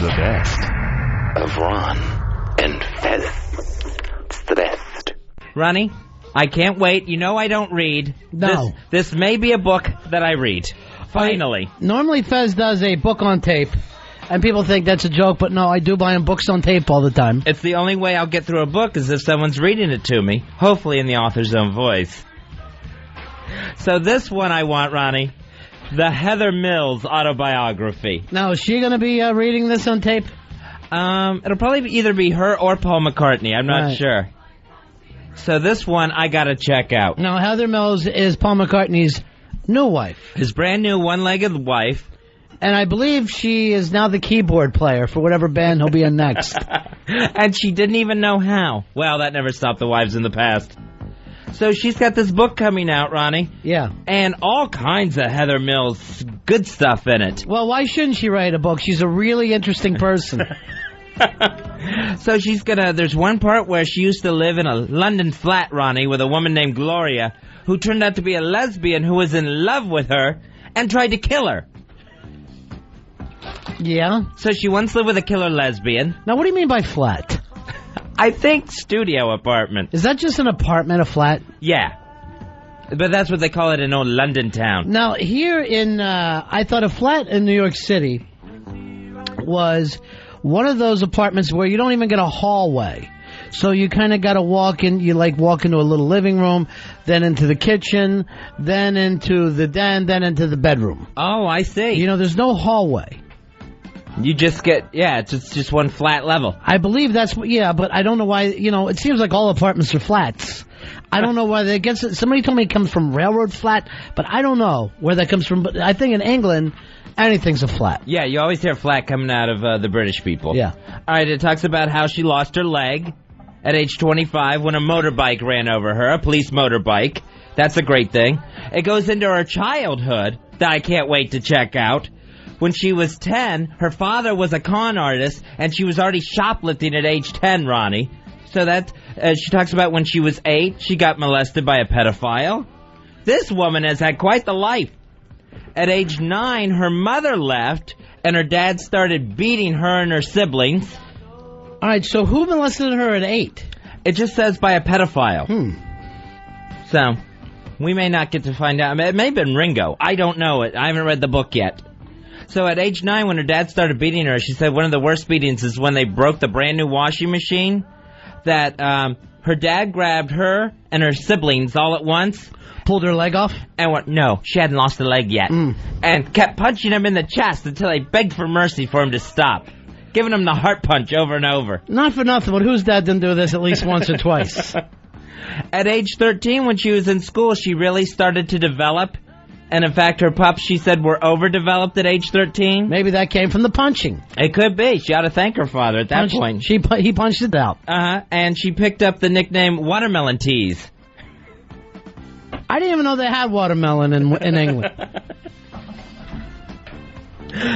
The best of Ron and Fez. It's the best. Ronnie, I can't wait. You know I don't read. No. This may be a book that I read. Finally. Normally Fez does a book on tape, and people think that's a joke, but no, I do buy him books on tape all the time. It's the only way I'll get through a book is if someone's reading it to me, hopefully in the author's own voice. So this one I want, Ronnie, the Heather Mills autobiography. Now, is she going to be reading this on tape? It'll probably either be her or Paul McCartney. I'm not sure. So this one I gotta check out. Now, Heather Mills is Paul McCartney's new wife. His brand new one-legged wife. And I believe she is now the keyboard player for whatever band he'll be in next. And she didn't even know how. Well, that never stopped the wives in the past. So she's got this book coming out, Ronnie. Yeah. And all kinds of Heather Mills good stuff in it. Well, why shouldn't she write a book? She's a really interesting person. So there's one part where she used to live in a London flat, Ronnie, with a woman named Gloria, who turned out to be a lesbian who was in love with her and tried to kill her. Yeah? So she once lived with a killer lesbian. Now, what do you mean by flat? I think studio apartment. Is that just an apartment, a flat? Yeah. But that's what they call it in old London town. Now, here in, I thought a flat in New York City was one of those apartments where you don't even get a hallway. So you kind of got to walk in, you walk into a little living room, then into the kitchen, then into the den, then into the bedroom. Oh, I see. You know, there's no hallway. You just get, it's just one flat level. I believe that's, but I don't know why, it seems like all apartments are flats. I don't know why they get, somebody told me it comes from railroad flat, but I don't know where that comes from. But I think in England, anything's a flat. Yeah, you always hear flat coming out of the British people. Yeah. All right, it talks about how she lost her leg at age 25 when a motorbike ran over her, a police motorbike. That's a great thing. It goes into her childhood that I can't wait to check out. When she was 10, her father was a con artist, and she was already shoplifting at age 10, Ronnie. So that, she talks about when she was 8, she got molested by a pedophile. This woman has had quite the life. At age 9, her mother left, and her dad started beating her and her siblings. All right, so who molested her at 8? It just says by a pedophile. So, we may not get to find out. It may have been Ringo. I don't know it. I haven't read the book yet. So at age 9, when her dad started beating her, she said one of the worst beatings is when they broke the brand new washing machine, that her dad grabbed her and her siblings all at once. Pulled her leg off? And went, no, she hadn't lost a leg yet. And kept punching him in the chest until they begged for mercy for him to stop. Giving him the heart punch over and over. Not for nothing, but whose dad didn't do this at least once or twice? At age 13, when she was in school, she really started to develop. And in fact, her pups, she said, were overdeveloped at age 13. Maybe that came from the punching. It could be. She ought to thank her father at that point. He punched it out. And she picked up the nickname Watermelon Tease. I didn't even know they had watermelon in England.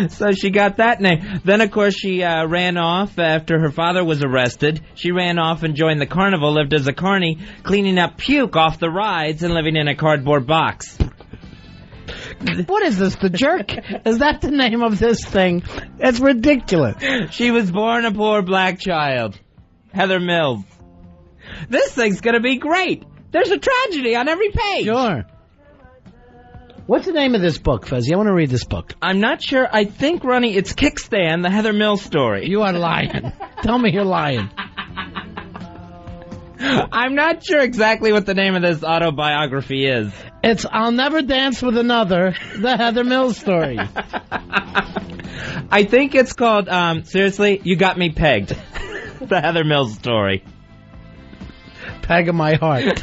So she got that name. Then, of course, she ran off after her father was arrested. She ran off and joined the carnival, lived as a carny, cleaning up puke off the rides and living in a cardboard box. What is this, The Jerk? Is that the name of this thing? It's ridiculous. She was born a poor black child. Heather Mills. This thing's going to be great. There's a tragedy on every page. Sure. What's the name of this book, Fezzy? I want to read this book. I'm not sure. I think, Ronnie, it's Kickstand, the Heather Mills story. You are lying. Tell me you're lying. I'm not sure exactly what the name of this autobiography is. It's I'll Never Dance with Another, the Heather Mills story. I think it's called, seriously, You Got Me Pegged. The Heather Mills story. Peg of my heart.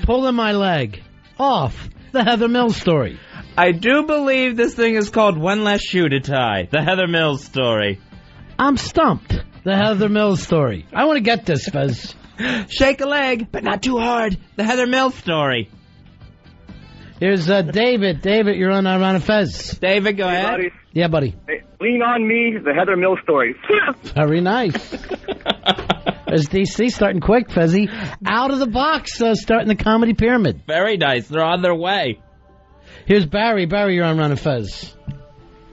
Pulling my leg. Off. The Heather Mills story. I do believe this thing is called One Less Shoe to Tie. The Heather Mills story. I'm stumped. The Heather Mills story. I want to get this, Fez. Shake a leg, but not too hard. The Heather Mills story. Here's David. David, you're on Ron and Fez. David, go ahead. Buddy. Yeah, buddy. Hey, Lean on Me, the Heather Mills story. Very nice. There's DC starting quick, Fezzy. Out of the box, starting the comedy pyramid. Very nice. They're on their way. Here's Barry. Barry, you're on Ron and Fez.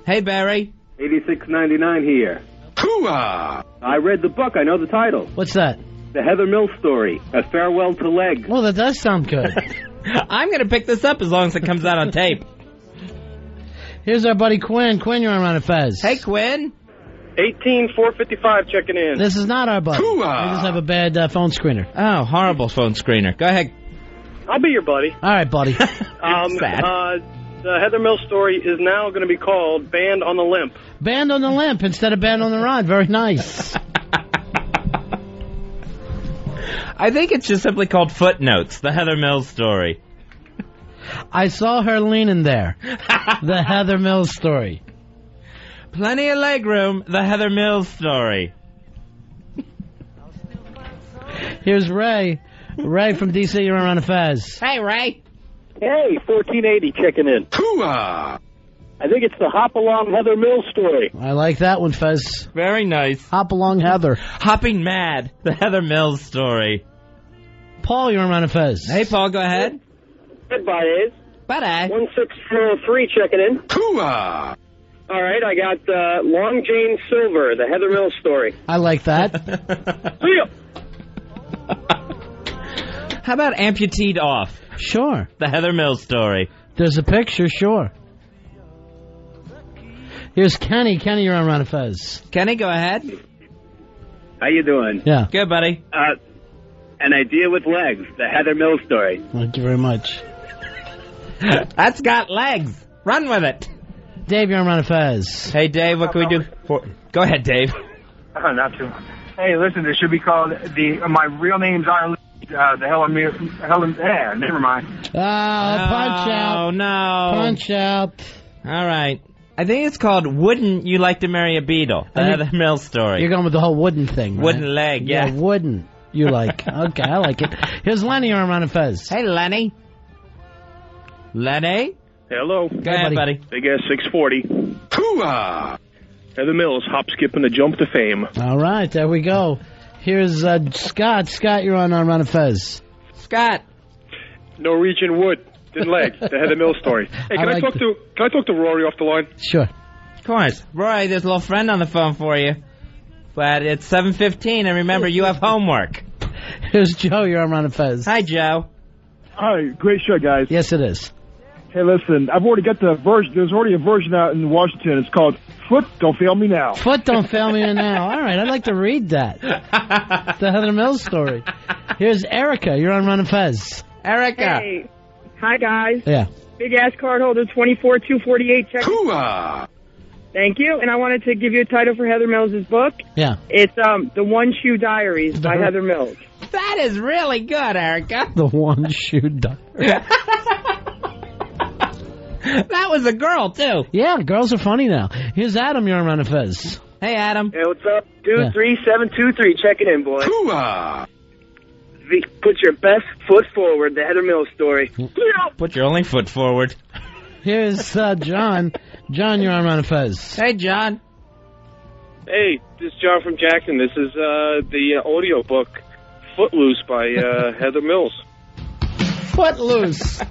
Hey, Barry. $86.99 here. Hooah! I read the book. I know the title. What's that? The Heather Mills Story, A Farewell to Leg. Well, that does sound good. I'm going to pick this up as long as it comes out on tape. Here's our buddy Quinn. Quinn, you're on Ron and Fez. Hey, Quinn. 18455 checking in. This is not our buddy. Hooah! We just have a bad phone screener. Oh, horrible phone screener. Go ahead. I'll be your buddy. All right, buddy. Sad. The Heather Mills Story is now going to be called Band on the Limp. Band on the limp instead of band on the rod. Very nice. I think it's just simply called Footnotes, the Heather Mills story. I saw her leaning there. The Heather Mills story. Plenty of legroom, the Heather Mills story. Here's Ray. Ray from D.C., you're on Ron and Fez. Hey, Ray. Hey, 1480 checking in. Hooah! I think it's the Hop Along Heather Mills Story. I like that one, Fez. Very nice. Hop along, Heather. Hopping Mad, the Heather Mills story. Paul, you're on Ron and Fez. Hey, Paul, go ahead. Goodbye, Ace. Bye-bye. 1603 checking in. Hooah! All right, I got Long Jane Silver, the Heather Mills Story. I like that. See ya. How about Amputeed Off, Sure. the Heather Mills story? There's a picture, sure. Here's Kenny. Kenny, you're on Ron and Fez. Kenny, go ahead. How you doing? Yeah. Good, buddy. An Idea with Legs, the Heather Mills Story. Thank you very much. That's got legs. Run with it. Dave, you're on Ron and Fez. Hey, Dave, what can we do? Go ahead, Dave. Not too. Hey, listen, this should be called my real name's Arlen. Never mind. Punch out. Oh, no. Punch out. All right. I think it's called Wouldn't You Like to Marry a Beetle? The Heather Mills story. You're going with the whole wooden thing, right? Wooden leg, yeah. Wooden. You like. Okay, I like it. Here's Lenny, you're on Ron and Fez. Hey, Lenny. Lenny? Hello. Go ahead, buddy. Big ass 640. Hooah! Heather Mills, hop, skip, and a jump to fame. All right, there we go. Here's Scott. Scott, you're on Ron and Fez. Scott. Norwegian Wood, thin leg, the Heather Mills Story. Hey, can I talk to Rory off the line? Sure. Of course. Roy, there's a little friend on the phone for you. But it's 7:15, and remember, you have homework. Here's Joe. You're on Ron and Fez. Hi, Joe. Hi, great show, guys. Yes, it is. Hey, listen, I've already got the version. There's already a version out in Washington. It's called Foot Don't Fail Me Now. Foot Don't Fail Me Now. All right, I'd like to read that. The Heather Mills story. Here's Erica. You're on Ron and Fez. Erica. Hey. Hi, guys. Yeah. Big ass card holder 24248. Check. Hooah! Thank you. And I wanted to give you a title for Heather Mills' book. Yeah. It's The One Shoe Diaries by Heather Mills. That is really good, Erica. The One Shoe Diary. That was a girl, too. Yeah, girls are funny now. Here's Adam. You're on Ron and Fez. Hey, Adam. Hey, what's up? 23723, checking in, boy. Hooah! Put your best foot forward, the Heather Mills Story. Put your only foot forward. Here's John. John, you're on Ron and Fez. Hey, John. Hey, this is John from Jackson. This is the audio book Footloose by Heather Mills. Footloose.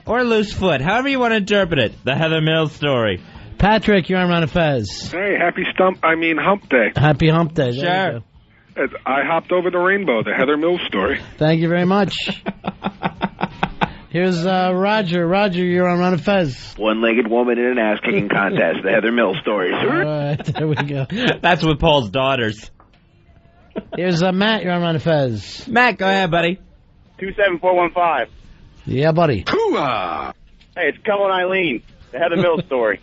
Or loose foot, however you want to interpret it. The Heather Mills story. Patrick, you're on Ron and Fez. Hey, happy hump day. Happy hump day. There you Sure. go. I hopped over the rainbow, the Heather Mills story. Thank you very much. Here's Roger. Roger, you're on Ron and Fez. One-legged woman in an ass-kicking contest, the Heather Mills story. All right, there we go. That's with Paul's daughters. Here's Matt, you're on Ron and Fez. Matt, go ahead, buddy. 27415. Yeah, buddy. Hooah! Hey, it's Come on, Eileen, the Heather Mills Story.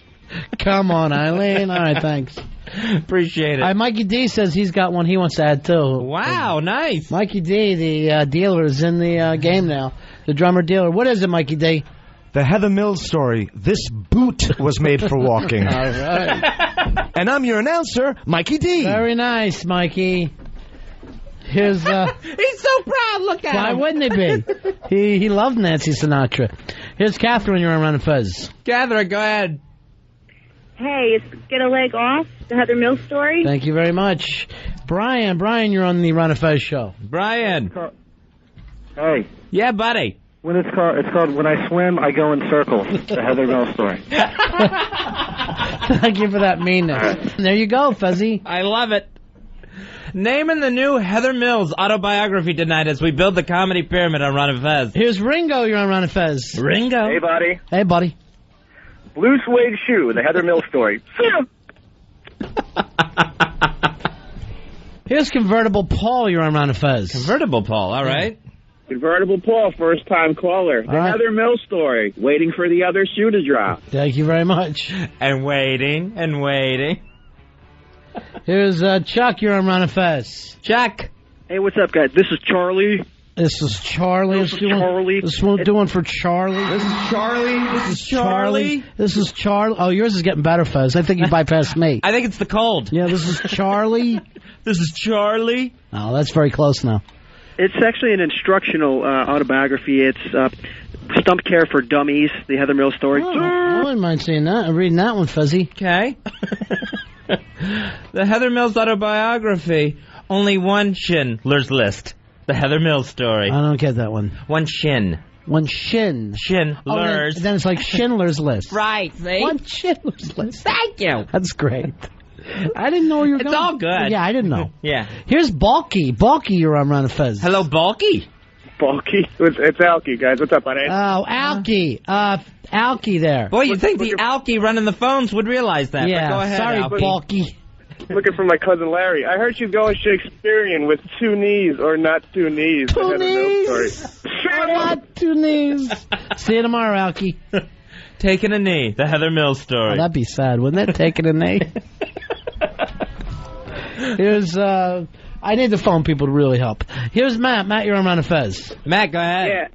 Come on, Eileen. All right, thanks. Appreciate it. Mikey D says he's got one he wants to add, too. Wow, nice. Mikey D, the dealer, is in the game now. The drummer dealer. What is it, Mikey D? The Heather Mills story. This boot was made for walking. All right. And I'm your announcer, Mikey D. Very nice, Mikey. Here's He's so proud. Look at why him. wouldn't he be? He loved Nancy Sinatra. Here's Catherine. You're on Ron and Fez. Catherine, go ahead. Hey, it's Get a Leg Off, the Heather Mills Story. Thank you very much, Brian. Brian, you're on the Ron and Fez show. Brian. Hey, Yeah, buddy. It's called When I Swim, I Go in Circles. The Heather Mills story. Thank you for that meanness. There you go, Fuzzy. I love it. Naming the new Heather Mills autobiography tonight as we build the comedy pyramid on Ron and Fez. Here's Ringo. You're on Ron and Fez. Ringo. Hey, buddy. Hey, buddy. Blue suede shoe, the Heather Mills story. Here's Convertible Paul. You're on Ron and Fez. Convertible Paul, all right. Convertible Paul, first-time caller. The Heather Mills story. Waiting for the other shoe to drop. Thank you very much. And waiting. Here's Chuck. You're on Ron and Fez. Chuck. Hey, what's up, guys? This is Charlie. This is Charlie. This is what we're doing for Charlie. This is Charlie. This is Charlie. This is Charlie. Oh, yours is getting better, Fez. I think you bypassed me. I think it's the cold. Yeah, this is Charlie. This is Charlie. Oh, that's very close now. It's actually an instructional autobiography. It's Stump Care for Dummies, the Heather Mills story. Oh, I wouldn't mind seeing that. I'm reading that one, Fuzzy. Okay. The Heather Mills autobiography. Only one Schindler's List. The Heather Mills story. I don't get that one. One shin. One shin. Schindler's. Then it's like Schindler's List. Right, see? One Schindler's List. Thank you. That's great. I didn't know you were going. It's all good. Yeah, I didn't know. Yeah. Here's Balky. Balky, you're on Ron and Fez. Hello, Balky. Balky? It's Alky, guys. What's up, buddy? Oh, Alky. Alky there. Boy, you'd think the Alky running the phones would realize that. Yeah, but go ahead, sorry, Alky. Balky. Looking for my cousin Larry. I heard you going Shakespearean with two knees or not two knees. Two knees. Or not two knees. See you tomorrow, Alky. Taking a knee. The Heather Mills story. Oh, that'd be sad, wouldn't it? Taking a knee. Here's, I need the phone people to really help. Here's Matt. Matt, you're on Ron and Fez. Matt, go ahead. Yeah.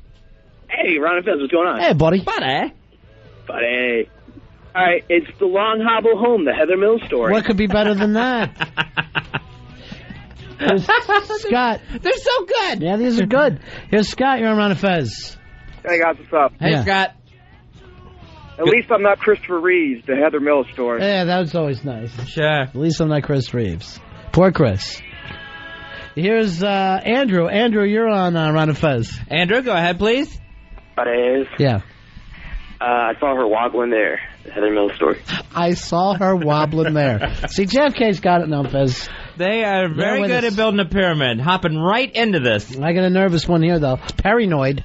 Hey, Ron and Fez, what's going on? Hey, buddy. Buddy. All right, it's The Long Hobble Home, the Heather Mills story. What could be better than that? Here's Scott. They're so good. Yeah, these are good. Here's Scott. You're on Ron and Fez. Hey, guys, what's up? Hey, Yeah. Scott. At least I'm not Christopher Reeves, the Heather Mills story. Yeah, that was always nice. Sure. At least I'm not Chris Reeves. Poor Chris. Here's Andrew. Andrew, you're on Ron and Fez. Andrew, go ahead, please. Buddies. Yeah. I saw her wobbling there. The Heather Mills story. I saw her wobbling there. See, JFK's got it now, Fez. They are very good at building a pyramid, hopping right into this. I got a nervous one here, though. Paranoid.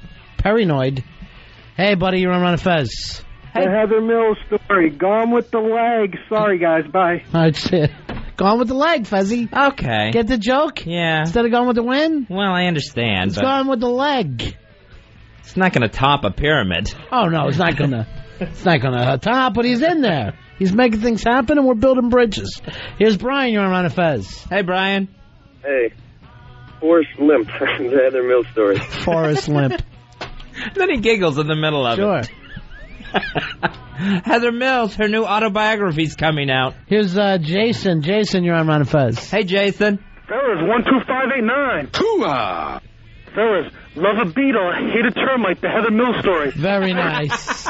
Hey, buddy, you're on Ron and Fez. The Heather Mills story. Gone with the leg. Sorry, guys. Bye. All right, shit. Gone with the leg, Fezzy. Okay. Get the joke? Yeah. Instead of going with the win? Well, I understand, It's but gone with the leg. it's not going to top a pyramid. Oh, no, it's not gonna. It's not gonna top, but he's in there. He's making things happen, and we're building bridges. Here's Brian. You're on Ron and Fez. Hey, Brian. Hey, Forrest Limp, the Heather Mills story. Forrest Limp. Then he giggles in the middle of Sure. it. Heather Mills, her new autobiography's coming out. Here's Jason. Jason, you're on Ron and Fez. Hey, Jason. Fellas, 12589. Hooah! Fellas, love a beetle, hate a termite, the Heather Mills story. Very nice.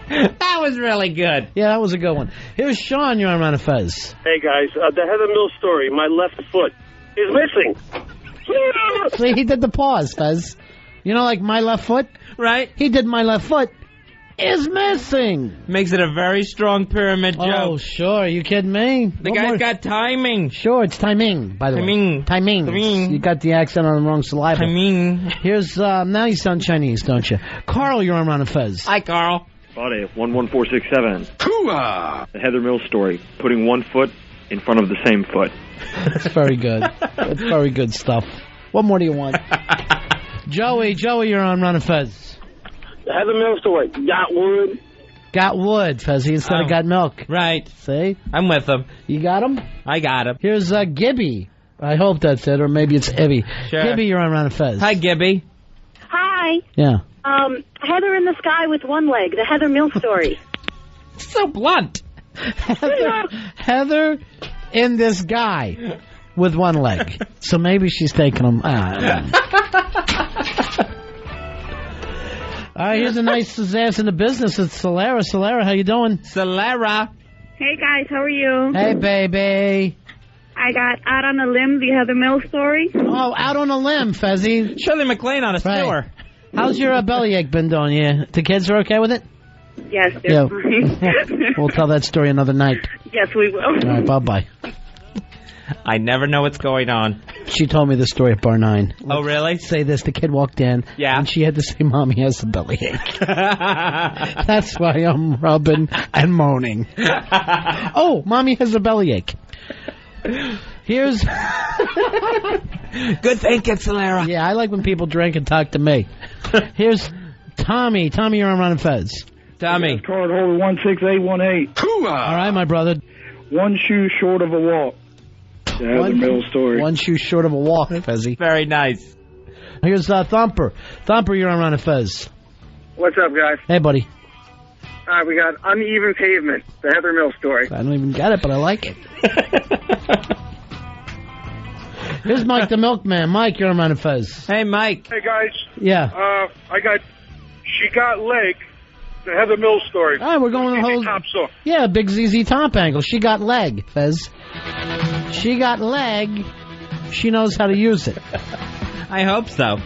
That was really good. Yeah, that was a good one. Here's Sean. You're on Ron and Fez. Hey, guys, the Heather Mills story. My left foot is missing. See, he did the pause, Fez. You know, like my left foot? Right? He did my left foot. Is missing. Makes it a very strong pyramid joke. Oh, sure. You kidding me? The guy's got timing. Sure, it's timing, by the way. Timing. You got the accent on the wrong syllable. Timing. Here's, now you sound Chinese, don't you? Carl, you're on Ron and Fez. Hi, Carl. Buddy, 11467. Hooah! The Heather Mills story. Putting one foot in front of the same foot. That's very good. That's very good stuff. What more do you want? Joey, you're on Ron and Fez. The Heather Mills story. Got wood. Got wood, Fezzy, instead of got milk. Right. See? I'm with him. You got him? I got him. Here's Gibby. I hope that's it, or maybe it's Ibby. Sure. Gibby, you're on Ron and Fez. Hi, Gibby. Hi. Yeah. Heather in the sky with one leg. The Heather Mills story. So blunt. Heather in this guy with one leg. So maybe she's taking him. All right, here's a nice ass in the business. It's Solara. Solara, how you doing? Solara. Hey, guys. How are you? Hey, baby. I got Out on a Limb, the Heather Mills story. Oh, Out on a Limb, Fezzy. Shirley MacLaine on a sewer. How's your bellyache been doing? You? The kids are okay with it? Yes, they're fine. We'll tell that story another night. Yes, we will. All right, bye-bye. I never know what's going on. She told me the story at Bar 9. Oh, really? Say this, the kid walked in, and she had to say, Mommy has a bellyache. That's why I'm rubbing and moaning. Oh, Mommy has a bellyache. Here's... Good thinking, Solera. Yeah, I like when people drink and talk to me. Here's Tommy. Tommy, you're on Ron and Fez. Tommy. Card holder 16818. All right, my brother. One shoe short of a walk. The Heather Mills story. One shoe short of a walk, Fezzy. Very nice. Here's Thumper. Thumper, you're on Ron and Fez. What's up, guys? Hey, buddy. All right, we got Uneven Pavement, the Heather Mills story. I don't even get it, but I like it. Here's Mike the Milkman. Mike, you're on Ron and Fez. Hey, Mike. Hey, guys. Yeah. I got She Got Leg, the Heather Mills story. All right, we're going the whole... Top song. Yeah, big ZZ Top angle. She got leg, Fez. She got leg. She knows how to use it. I hope so.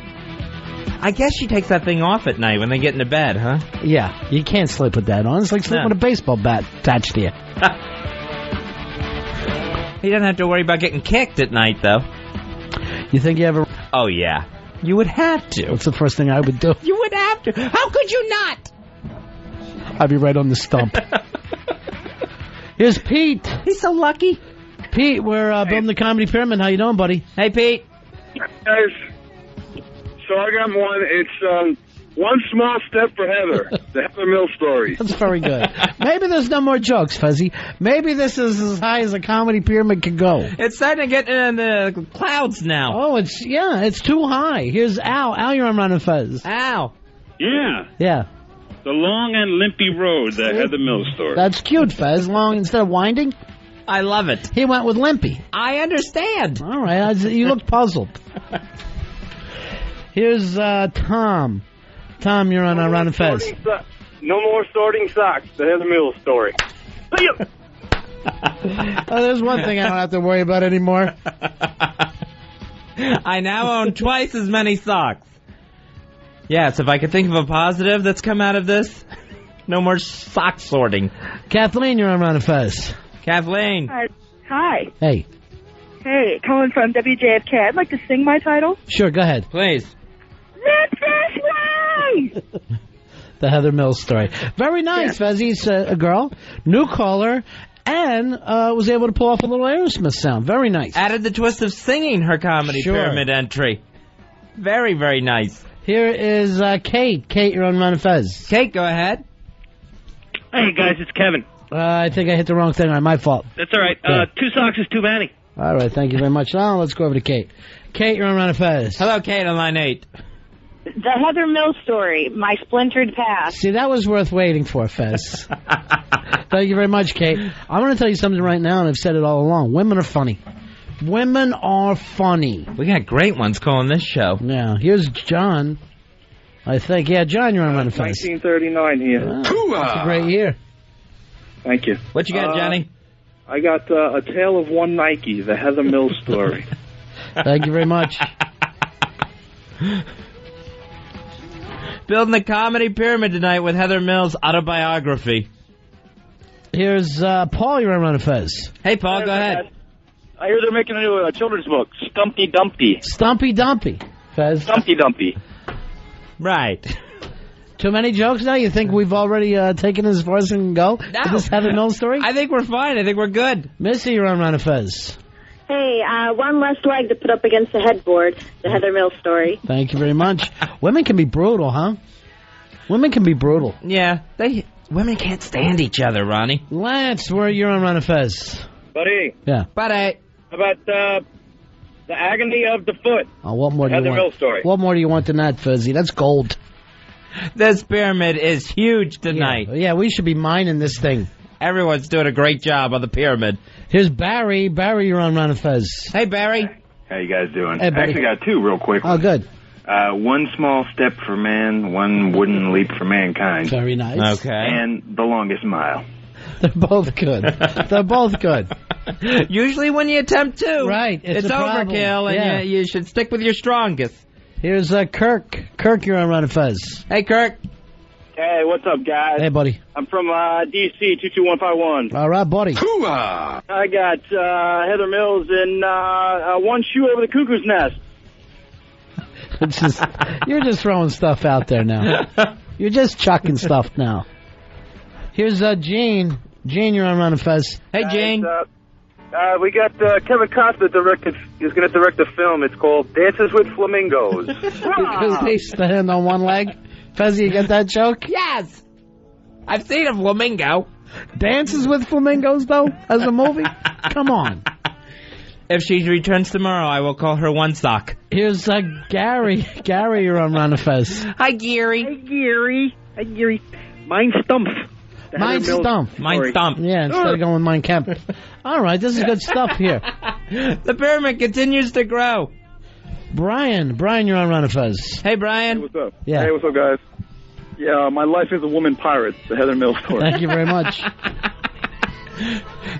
I guess she takes that thing off at night when they get into bed, huh? Yeah, you can't sleep with that on. It's like sleeping with a baseball bat attached to you. He doesn't have to worry about getting kicked at night, though. You think you ever... Oh, yeah. You would have to. What's the first thing I would do? You would have to. How could you not? I'd be right on the stump. Here's Pete. He's so lucky. Pete, we're building the Comedy Pyramid. How you doing, buddy? Hey, Pete. Guys, so I got one. It's One Small Step for Heather, the Heather Mills story. That's very good. Maybe there's no more jokes, Fuzzy. Maybe this is as high as a Comedy Pyramid can go. It's starting to get in the clouds now. Oh, it's too high. Here's Al. Al, you're on Ron and Fez. Al. Yeah. The Long and Limpy Road, the Heather Mills story. That's cute, Fez. Long instead of winding. I love it. He went with limpy. I understand. All right. You look puzzled. Here's Tom. Tom, you're on Ron and Fez. No more sorting socks, the Heather Mills story. See ya. There's one thing I don't have to worry about anymore. I now own twice as many socks. Yes, if I could think of a positive that's come out of this, no more sock sorting. Kathleen, you're on Ron and Fez. Kathleen. Hi. Hey. Hey, calling from WJFK. I'd like to sing my title. Sure, go ahead. Please. Live this way! The Heather Mills story. Very nice, Fez. He's a girl, new caller, and was able to pull off a little Aerosmith sound. Very nice. Added the twist of singing her Comedy Pyramid entry. Very, very nice. Here is Kate. Kate, you're on Ron and Fez. Kate, go ahead. Hey, guys, it's Kevin. I think I hit the wrong thing. All right, my fault. That's all right. Yeah. 2 socks is too many. All right, thank you very much. Now let's go over to Kate. Kate, you're on Ron and Fez. Hello, Kate, on line 8. The Heather Mills story, my splintered past. See, that was worth waiting for, Fez. Thank you very much, Kate. I want to tell you something right now, and I've said it all along. Women are funny. Women are funny. We got great ones calling this show. Yeah, here's John. I think. Yeah, John, you're on Ron and Fez. 1939 here. That's a great year. Thank you. What you got, Johnny? I got A Tale of One Nike, the Heather Mills story. Thank you very much. Building the Comedy Pyramid tonight with Heather Mills' autobiography. Here's Paul, you're on Ron and Fez. Hey, Paul, go ahead. I hear they're making a new children's book, Stumpy Dumpty. Stumpy Dumpy, Fez. Stumpy Dumpy. Right. Too many jokes now? You think we've already taken as far as we can go? No. With this Heather Mills story? I think we're fine. I think we're good. Missy, you're on Ron and Fez. Hey, one less leg to put up against the headboard, the Heather Mills story. Thank you very much. Women can be brutal, huh? Women can be brutal. Yeah, women can't stand each other, Ronnie. Lance, you're on Ron and Fez. Buddy. Yeah. Buddy. How about the agony of the foot? Oh, what more do you Heather want? Mills story. What more do you want than that, Fuzzy? That's gold. This pyramid is huge tonight. Yeah, we should be mining this thing. Everyone's doing a great job on the pyramid. Here's Barry. Barry, you're on Ron and Fez. Hey, Barry. How you guys doing? Hey, buddy. I actually got 2 real quick. Oh, good. One small step for man, one wooden leap for mankind. Very nice. Okay. And the longest mile. They're both good. They're both good. Usually when you attempt to. Right. It's a problem. overkill, and you should stick with your strongest. Here's Kirk. Kirk, you're on Ron and Fez. Hey, Kirk. Hey, what's up, guys? Hey, buddy. I'm from D.C., 22151. All right, buddy. I got Heather Mills in One Shoe Over the Cuckoo's Nest. You're just throwing stuff out there now. You're just chucking stuff now. Here's Gene. Gene, you're on Ron and Fez. Hey, Gene. We got Kevin Costner directed. He's going to direct a film. It's called Dances with Flamingos. Because they stand on one leg. Fezzy, you get that joke? Yes. I've seen a flamingo. Dances with Flamingos, though, as a movie? Come on. If she returns tomorrow, I will call her One Sock. Here's Gary. Gary, you're on Ron and Fez. Hi, Gary. Hey, Gary. Hey, Gary. Mine Stump. Mine Stump. Mine Stump. Yeah, instead of going with Mein Kampf. All right, this is good stuff here. The pyramid continues to grow. Brian, you're on Ron and Fez. Hey, Brian. Hey, what's up? Yeah. Hey, what's up, guys? Yeah, My Life is a Woman Pirate, the Heather Mills story. Thank you very much.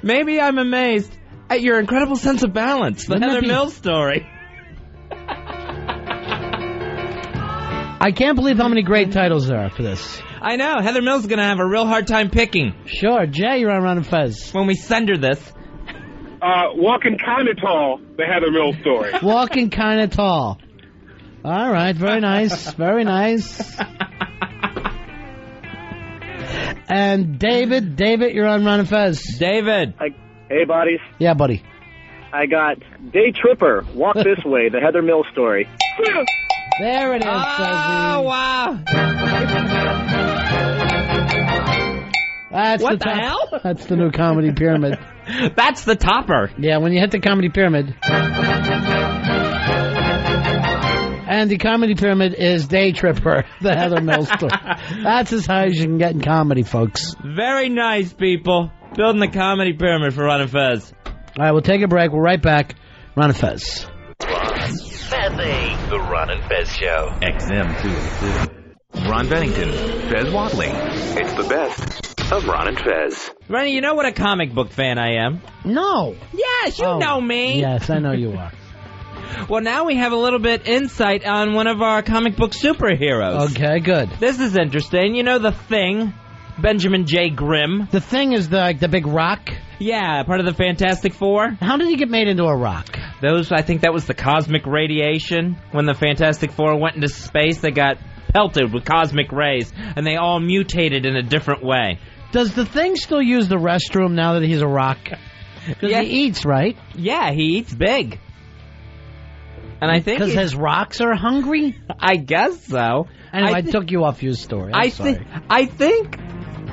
Maybe I'm amazed at your incredible sense of balance. The Heather Mills story. I can't believe how many great titles there are for this. I know. Heather Mills is going to have a real hard time picking. Sure. Jay, you're on Ron and Fez. When we send her this. Walking Kinda Tall, the Heather Mills story. Walking Kinda Tall. All right. Very nice. Very nice. And David, you're on Ron and Fez. David. Hey, buddies. Yeah, buddy. I got Day Tripper, Walk This Way, the Heather Mills story. There it is, Fezzy. Oh, wow. That's What the the hell? That's the new comedy pyramid. That's the topper. Yeah, when you hit the comedy pyramid. And the comedy pyramid is Day Tripper, the Heather Mills story. That's as high as you can get in comedy, folks. Very nice, people. Building the comedy pyramid for Ron and Fez. All right, we'll take a break. We'll right back. Ron and Fez. Fezzy. The Ron and Fez Show. XM2. Ron Bennington, Fez Watley. It's the best of Ron and Fez. Ronnie, you know what a comic book fan I am? No. Yes, you know me. Yes, I know you are. Well, now we have a little bit insight on one of our comic book superheroes. Okay, good. This is interesting. You know The Thing, Benjamin J. Grimm. The Thing is the big rock? Yeah, part of the Fantastic Four. How did he get made into a rock? I think that was the cosmic radiation. When the Fantastic Four went into space, they got pelted with cosmic rays, and they all mutated in a different way. Does the Thing still use the restroom now that he's a rock? Because he eats, right? Yeah, he eats big. And I think because his rocks are hungry? I guess so. Anyway, I took you off your story. I think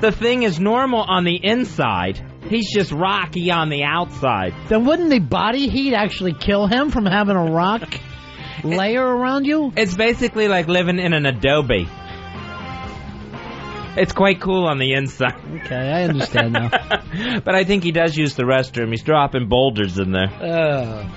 the Thing is normal on the inside. He's just rocky on the outside. Then wouldn't the body heat actually kill him from having a rock layer around you? It's basically like living in an adobe. It's quite cool on the inside. Okay, I understand now. But I think he does use the restroom. He's dropping boulders in there.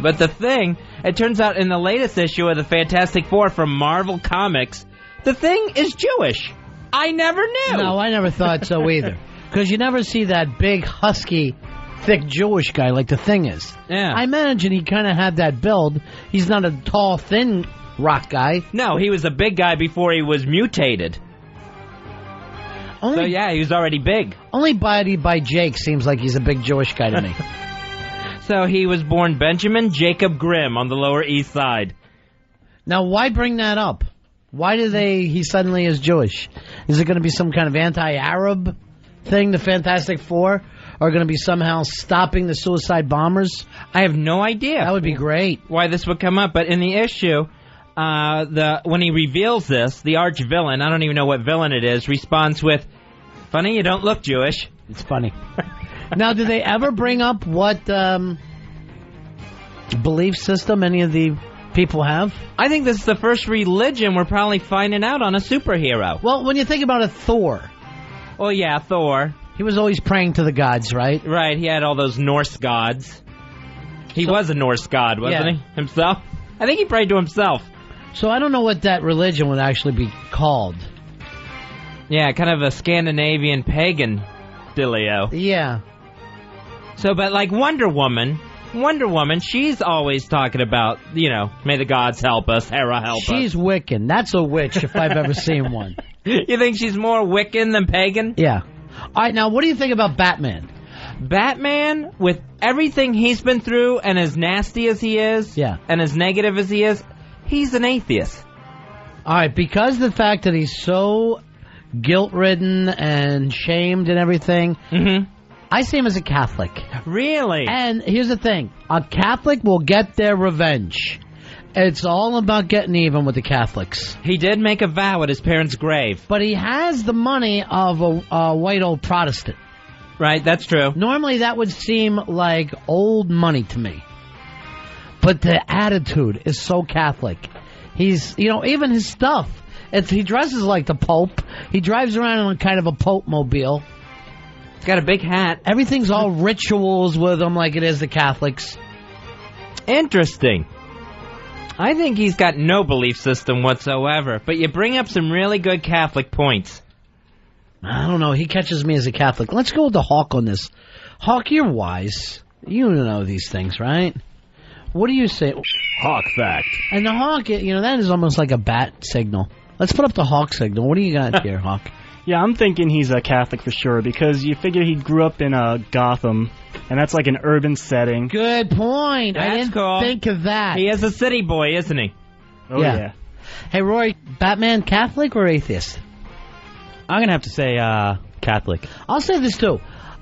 But the Thing, it turns out in the latest issue of the Fantastic Four from Marvel Comics, the Thing is Jewish. I never knew. No, I never thought so either. Because you never see that big, husky, thick Jewish guy like the Thing is. Yeah. I imagine he kind of had that build. He's not a tall, thin rock guy. No, he was a big guy before he was mutated. So yeah, he was already big. Only Body by Jake seems like he's a big Jewish guy to me. So he was born Benjamin Jacob Grimm on the Lower East Side. Now, why bring that up? Why do he suddenly is Jewish? Is it going to be some kind of anti-Arab thing, the Fantastic Four? Or going to be somehow stopping the suicide bombers? I have no idea. That would be great. Why this would come up, but in the issue, when he reveals this, the arch villain, I don't even know what villain it is, responds with, "Funny, you don't look Jewish." It's funny. Now, do they ever bring up what belief system any of the people have? I think this is the first religion we're probably finding out on a superhero. Well, when you think about it, Thor. Oh, yeah, Thor. He was always praying to the gods, right? Right, he had all those Norse gods. He was a Norse god, wasn't he? Himself? I think he prayed to himself. So I don't know what that religion would actually be called. Yeah, kind of a Scandinavian pagan dealio. Yeah. So, but like Wonder Woman, she's always talking about, may the gods help us, Hera help us. She's Wiccan. That's a witch if I've ever seen one. You think she's more Wiccan than pagan? Yeah. All right, now what do you think about Batman? Batman, with everything he's been through and as nasty as he is, and as negative as he is, he's an atheist. All right, because the fact that he's so guilt-ridden and shamed and everything, I see him as a Catholic. Really? And here's the thing. A Catholic will get their revenge. It's all about getting even with the Catholics. He did make a vow at his parents' grave. But he has the money of a white old Protestant. Right, that's true. Normally that would seem like old money to me. But the attitude is so Catholic. He's, even his stuff. He dresses like the Pope. He drives around in kind of a Pope-mobile. He's got a big hat. Everything's all rituals with him like it is the Catholics. Interesting. I think he's got no belief system whatsoever, but you bring up some really good Catholic points. I don't know. He catches me as a Catholic. Let's go with the Hawk on this. Hawk, you're wise. You know these things, right? What do you say? Hawk fact. And the Hawk, that is almost like a bat signal. Let's put up the Hawk signal. What do you got here, Hawk? Yeah, I'm thinking he's a Catholic for sure, because you figure he grew up in Gotham, and that's like an urban setting. Good point. That's I didn't cool. think of that. He is a city boy, isn't he? Oh, yeah. Hey, Roy, Batman Catholic or atheist? I'm going to have to say Catholic. I'll say this, too.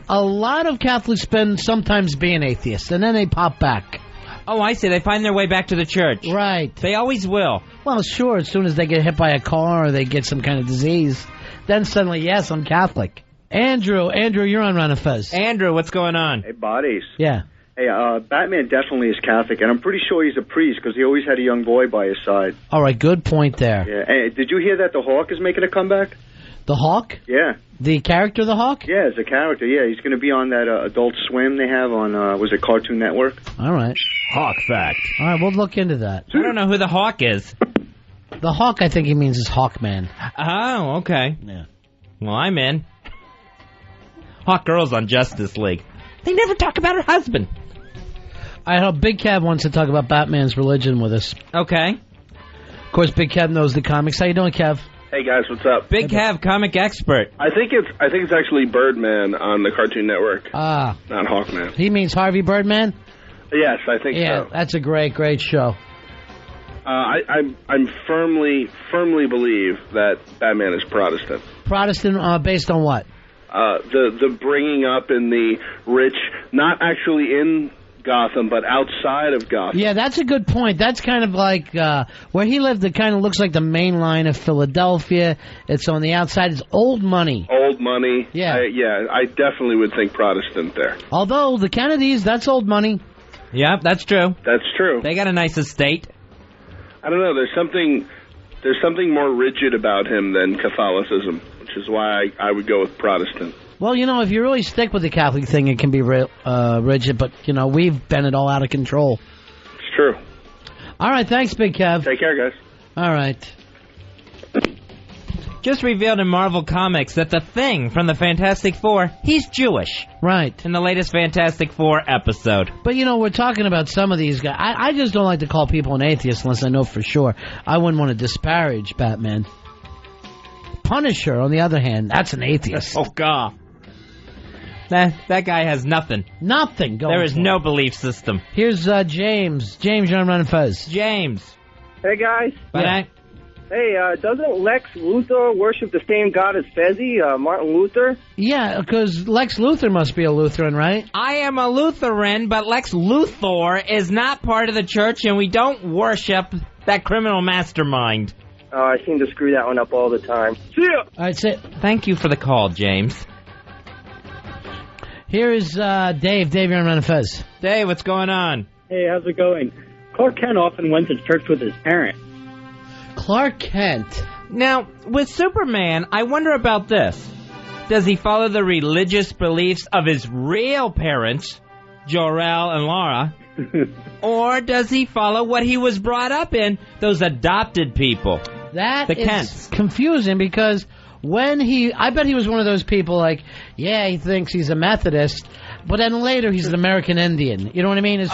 A lot of Catholics spend sometimes being atheists, and then they pop back. Oh, I see. They find their way back to the church. Right. They always will. Well, sure, as soon as they get hit by a car or they get some kind of disease, then suddenly, yes, I'm Catholic. Andrew, you're on Ron and Fez. Andrew, what's going on? Hey, buddies. Yeah. Hey, Batman definitely is Catholic, and I'm pretty sure he's a priest because he always had a young boy by his side. All right, good point there. Yeah. Hey, did you hear that the Hawk is making a comeback? The Hawk? Yeah. The character, the Hawk? Yeah, as a character, yeah. He's going to be on that Adult Swim they have on, was it Cartoon Network? All right. Hawk fact. All right, we'll look into that. I don't know who the Hawk is. The Hawk, I think he means is Hawkman. Oh, okay. Yeah. Well, I'm in. Hawk Girl's on Justice League. They never talk about her husband. I hope Big Kev wants to talk about Batman's religion with us. Okay. Of course, Big Kev knows the comics. How you doing, Kev? Hey guys, what's up? Big Kev, comic expert. I think it's actually Birdman on the Cartoon Network. Ah. Not Hawkman. He means Harvey Birdman? Yes, I think so. Yeah, that's a great show. I'm firmly believe that Batman is Protestant. Protestant based on what? The bringing up in the rich, not actually in Gotham, but outside of Gotham. Yeah, that's a good point. That's kind of like where he lived. It kind of looks like the main line of Philadelphia. It's on the outside. It's old money. Old money. Yeah. I definitely would think Protestant there. Although the Kennedys, that's old money. Yeah, that's true. That's true. They got a nice estate. I don't know. There's something more rigid about him than Catholicism, which is why I would go with Protestant. Well, if you really stick with the Catholic thing, it can be rigid, but, we've been it all out of control. It's true. All right, thanks, Big Kev. Take care, guys. All right. Just revealed in Marvel Comics that the Thing from the Fantastic Four, he's Jewish. Right. In the latest Fantastic Four episode. But, we're talking about some of these guys. I just don't like to call people an atheist unless I know for sure. I wouldn't want to disparage Batman. Punisher, on the other hand, that's an atheist. Oh, God. That guy has nothing. Nothing going There is no belief system. Here's James. James, you're on Ron and Fez. James. Hey, guys. Yeah. Hey, doesn't Lex Luthor worship the same God as Fezzi, Martin Luther? Yeah, because Lex Luthor must be a Lutheran, right? I am a Lutheran, but Lex Luthor is not part of the church, and we don't worship that criminal mastermind. Oh, I seem to screw that one up all the time. See ya! All right, sit. Thank you for the call, James. Here is Dave. Dave, you're on Ron and Fez. Dave, what's going on? Hey, how's it going? Clark Kent often went to church with his parents. Clark Kent. Now, with Superman, I wonder about this. Does he follow the religious beliefs of his real parents, Jor-El and Lara, or does he follow what he was brought up in, those adopted people? That the is Kents. Confusing because I bet he was one of those people like, yeah, he thinks he's a Methodist, But then later he's an American Indian. You know what I mean? As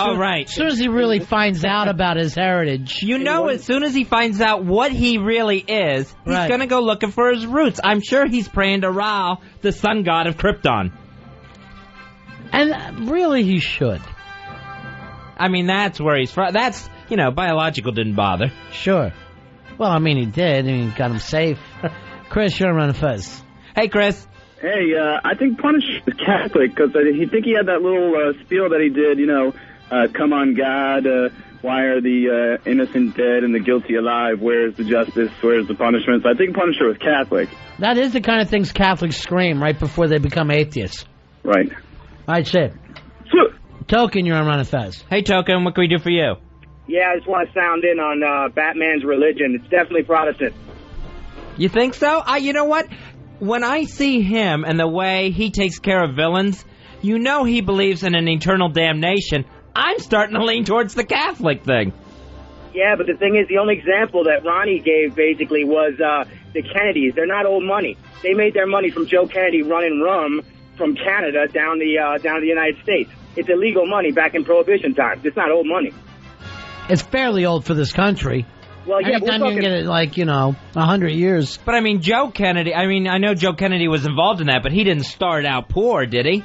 soon as he really finds out about his heritage. You know, as soon as he finds out what he really is, he's going to go looking for his roots. I'm sure he's praying to Ra, the sun god of Krypton. And really he should. I mean, that's where he's from. That's, biological didn't bother. Sure. Well, I mean, he did. I mean, got him safe. Chris, you're on Ron and Fez. Hey, Chris. Hey, I think Punisher is Catholic because I think he had that little spiel that he did, come on, God, why are the innocent dead and the guilty alive? Where's the justice? Where's the punishment? So I think Punisher was Catholic. That is the kind of things Catholics scream right before they become atheists. Right. All right, Sid. Token, you're on Ron and Fez. Hey, Token, what can we do for you? Yeah, I just want to sound in on Batman's religion. It's definitely Protestant. You think so? You know what? When I see him and the way he takes care of villains, he believes in an eternal damnation. I'm starting to lean towards the Catholic thing. Yeah, but the thing is, the only example that Ronnie gave basically was the Kennedys. They're not old money. They made their money from Joe Kennedy running rum from Canada down to the United States. It's illegal money back in Prohibition times. It's not old money. It's fairly old for this country. Well, yeah, anytime you can get it, 100 years. But, Joe Kennedy, I know Joe Kennedy was involved in that, but he didn't start out poor, did he?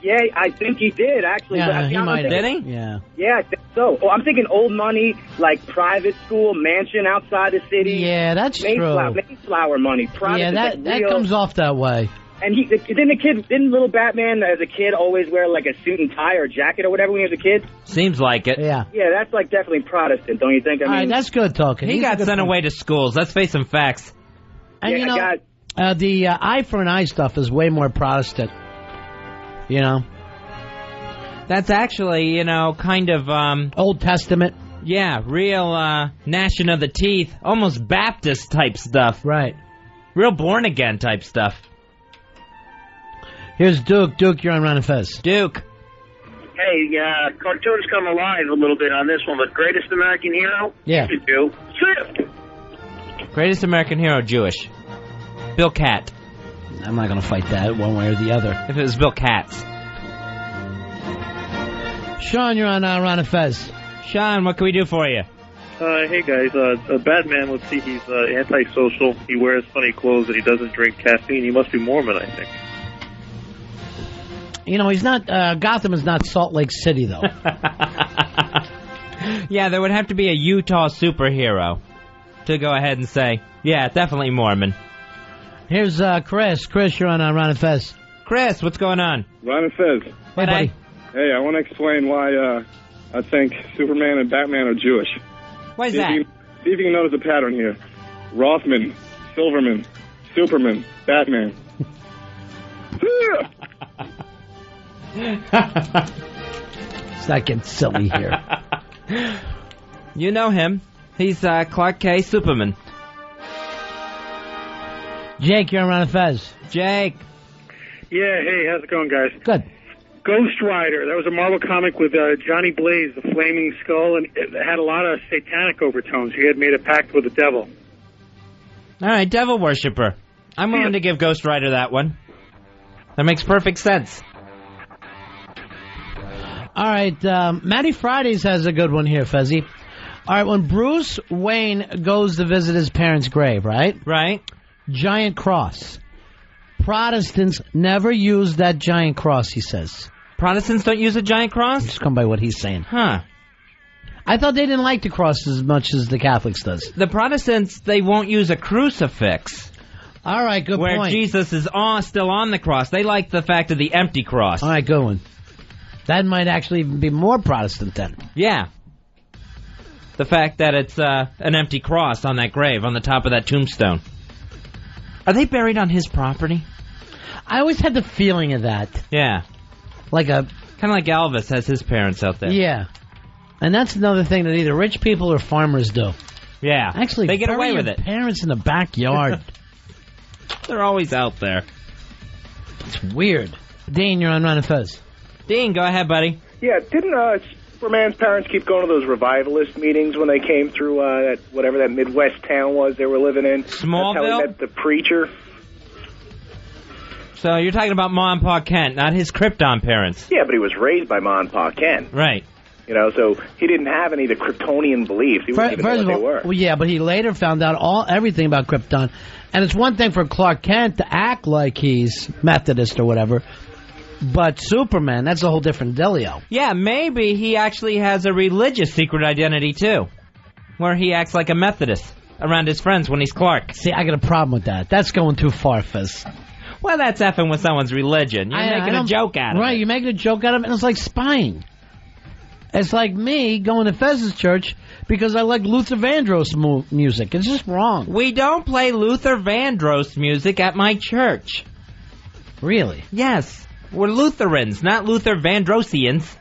Yeah, I think he did, actually. Yeah, he might have. Did he? Yeah. Yeah, I think so. Oh, I'm thinking old money, like private school, mansion outside the city. Yeah, that's true. Mayflower money. Yeah, that comes off that way. And didn't little Batman as a kid always wear like a suit and tie or jacket or whatever when he was a kid? Seems like it. Yeah. Yeah, that's like definitely Protestant, don't you think? All right, that's good talking. He got sent away to schools. Let's face some facts. And the eye for an eye stuff is way more Protestant. That's actually, kind of Old Testament. Yeah, real gnashing of the teeth, almost Baptist type stuff. Right. Real born again type stuff. Here's Duke. Duke, you're on Ron and Fez. Duke. Hey, cartoons come alive a little bit on this one, but Greatest American Hero? Yeah. You do. Greatest American Hero, Jewish. Bill Cat. I'm not going to fight that one way or the other. If it was Bill Katz. Sean, you're on Ron and Fez. Sean, what can we do for you? Hey guys, Batman, let's see, he's antisocial, he wears funny clothes, and he doesn't drink caffeine. He must be Mormon, I think. He's not, Gotham is not Salt Lake City, though. Yeah, there would have to be a Utah superhero to go ahead and say, yeah, definitely Mormon. Here's Chris. Chris, you're on Ron and Fez. Chris, what's going on? Ron and Fez. Hey, buddy. Hey, I want to explain why I think Superman and Batman are Jewish. Why is that? See if you can notice a pattern here. Rothman, Silverman, Superman, Batman. It's not getting silly here. You know him. He's Clark K. Superman. Jake, you're on Ron and Fez. Jake. Yeah, hey, how's it going, guys? Good. Ghost Rider. That was a Marvel comic with Johnny Blaze, the Flaming Skull, and it had a lot of satanic overtones. He had made a pact with the devil. All right, devil worshiper. I'm willing to give Ghost Rider that one. That makes perfect sense. All right, Matty Fridays has a good one here, Fezzy. All right, when Bruce Wayne goes to visit his parents' grave, right? Right. Giant cross. Protestants never use that giant cross, he says. Protestants don't use a giant cross? Just come by what he's saying. Huh. I thought they didn't like the cross as much as the Catholics does. The Protestants, they won't use a crucifix. All right, good point. Where Jesus is still on the cross. They like the fact of the empty cross. All right, good one. That might actually even be more Protestant then. Yeah. The fact that it's an empty cross on that grave, on the top of that tombstone. Are they buried on his property? I always had the feeling of that. Yeah. Kind of like Elvis has his parents out there. Yeah. And that's another thing that either rich people or farmers do. Yeah. Actually, they get away with it. Parents in the backyard. They're always out there. It's weird. Dean, you're on Ron and Fez. Dean, go ahead, buddy. Yeah, didn't Superman's parents keep going to those revivalist meetings when they came through whatever that Midwest town was they were living in? Smallville? That's how he met the preacher. So you're talking about Ma and Pa Kent, not his Krypton parents. Yeah, but he was raised by Ma and Pa Kent. Right. You know, so he didn't have any of the Kryptonian beliefs. He wouldn't even know what they were. Well, yeah, but he later found out everything about Krypton. And it's one thing for Clark Kent to act like he's Methodist or whatever, but Superman, that's a whole different dealio. Yeah, maybe he actually has a religious secret identity, too, where he acts like a Methodist around his friends when he's Clark. See, I got a problem with that. That's going too far, Fez. Well, that's effing with someone's religion. You're making a joke out of it. Right, you're making a joke out of it, and it's like spying. It's like me going to Fez's church because I like Luther Vandross music. It's just wrong. We don't play Luther Vandross music at my church. Really? Yes. We're Lutherans, not Luther Vandrossians.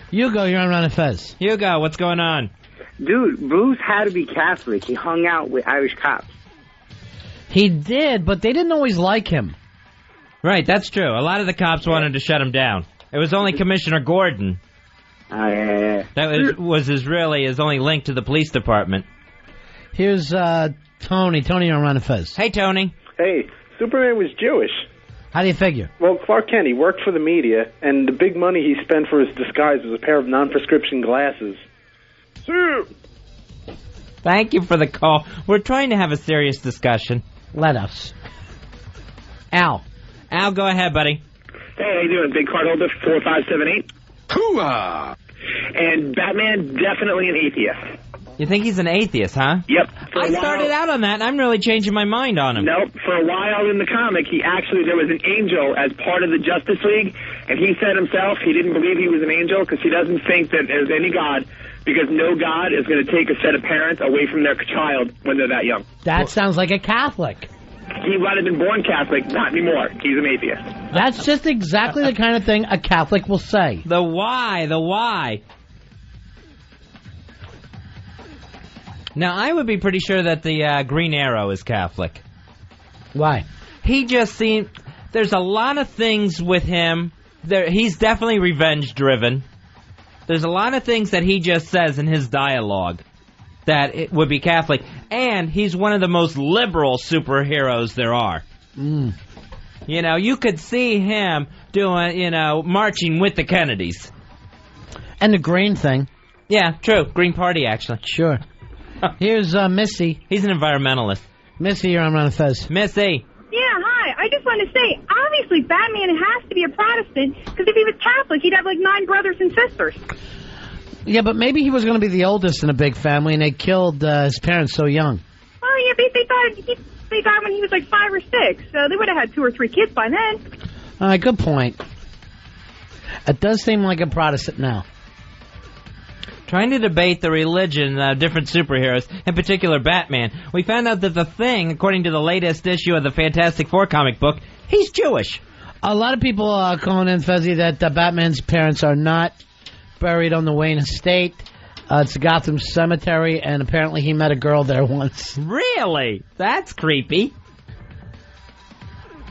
Hugo, you're on Ron and Fez. Hugo, what's going on? Dude, Bruce had to be Catholic. He hung out with Irish cops. He did, but they didn't always like him. Right, that's true. A lot of the cops wanted to shut him down. It was only Commissioner Gordon. That was his only link to the police department. Here's Tony. Tony, you're on Ron and Fez. Hey, Tony. Hey, Superman was Jewish. How do you figure? Well, Clark Kent, he worked for the media, and the big money he spent for his disguise was a pair of non-prescription glasses. Thank you for the call. We're trying to have a serious discussion. Let us. Al. Al, go ahead, buddy. Hey, how you doing? Big card holder, 4578. Hooah! And Batman, definitely an atheist. You think he's an atheist, huh? Yep. I started out on that, and I'm really changing my mind on him. Nope. For a while in the comic, there was an angel as part of the Justice League, and he said himself he didn't believe he was an angel because he doesn't think that there's any God, because no God is going to take a set of parents away from their child when they're that young. That sounds like a Catholic. He might have been born Catholic, not anymore. He's an atheist. That's just exactly the kind of thing a Catholic will say. The why. Now, I would be pretty sure that the Green Arrow is Catholic. Why? He just seemed... There's a lot of things with him. He's definitely revenge-driven. There's a lot of things that he just says in his dialogue that it would be Catholic. And he's one of the most liberal superheroes there are. Mm. You know, you could see him doing, marching with the Kennedys. And the green thing. Yeah, true. Green Party, actually. Sure. Here's Missy. He's an environmentalist. Missy, you're on Ron and Fez. Missy. Yeah, hi. I just want to say, obviously, Batman has to be a Protestant, because if he was Catholic, he'd have like 9 brothers and sisters. Yeah, but maybe he was going to be the oldest in a big family, and they killed his parents so young. Well, yeah, they died when he was like 5 or 6, so they would have had 2 or 3 kids by then. All right, good point. It does seem like a Protestant now. Trying to debate the religion of different superheroes, in particular Batman, we found out that the Thing, according to the latest issue of the Fantastic Four comic book, he's Jewish. A lot of people are calling in, Fezzy, that Batman's parents are not buried on the Wayne estate. It's Gotham Cemetery, and apparently he met a girl there once. Really? That's creepy.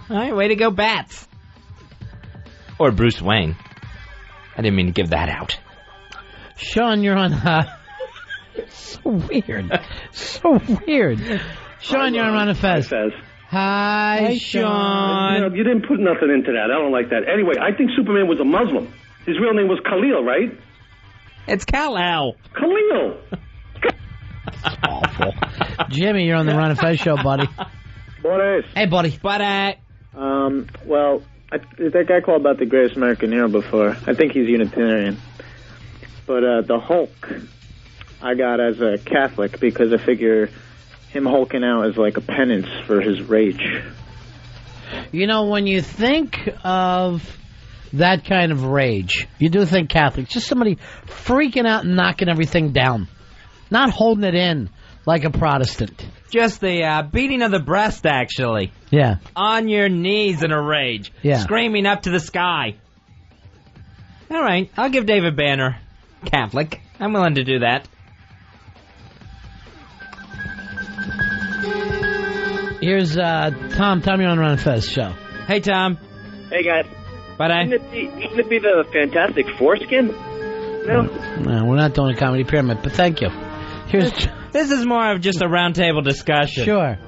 All right, way to go, Bats. Or Bruce Wayne. I didn't mean to give that out. Sean, you're on... So weird. So weird. Sean, you're on Ron and Fez. Hi, Sean. You didn't put nothing into that. I don't like that. Anyway, I think Superman was a Muslim. His real name was Khalil, right? It's Kal-El. Khalil. That's awful. Jimmy, you're on the Ron and Fez show, buddy. Boris. Hey, buddy. Buddy. Well, that guy called about the greatest American hero before. I think he's Unitarian. But the Hulk, I got as a Catholic because I figure him hulking out is like a penance for his rage. You know, when you think of that kind of rage, you do think Catholic. Just somebody freaking out and knocking everything down. Not holding it in like a Protestant. Just the beating of the breast, actually. Yeah. On your knees in a rage. Yeah. Screaming up to the sky. All right, I'll give David Banner Catholic. I'm willing to do that. Here's Tom. Tom, you're on the Ron and Fez show. Hey, Tom. Hey, guys. Bye-bye. Shouldn't it be the Fantastic Foreskin? No? No, we're not doing a comedy pyramid, but thank you. This is more of just a roundtable discussion. Sure.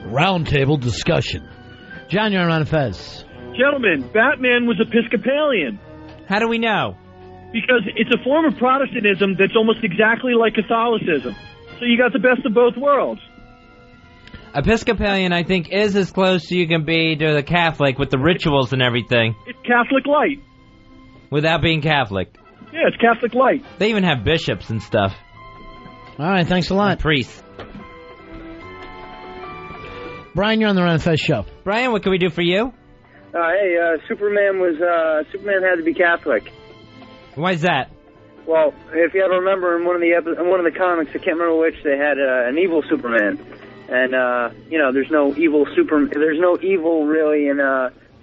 Roundtable discussion. John, you're on Ron and Fez. Gentlemen, Batman was Episcopalian. How do we know? Because it's a form of Protestantism that's almost exactly like Catholicism. So you got the best of both worlds. Episcopalian, I think, is as close as you can be to the Catholic with the rituals and everything. It's Catholic light. Without being Catholic. Yeah, it's Catholic light. They even have bishops and stuff. All right, thanks a lot. And priests. Brian, you're on the Ron and Fez show. Brian, what can we do for you? Superman had to be Catholic. Why is that? Well, if you ever remember in one of the comics, I can't remember which, they had an evil Superman, and there's no evil really in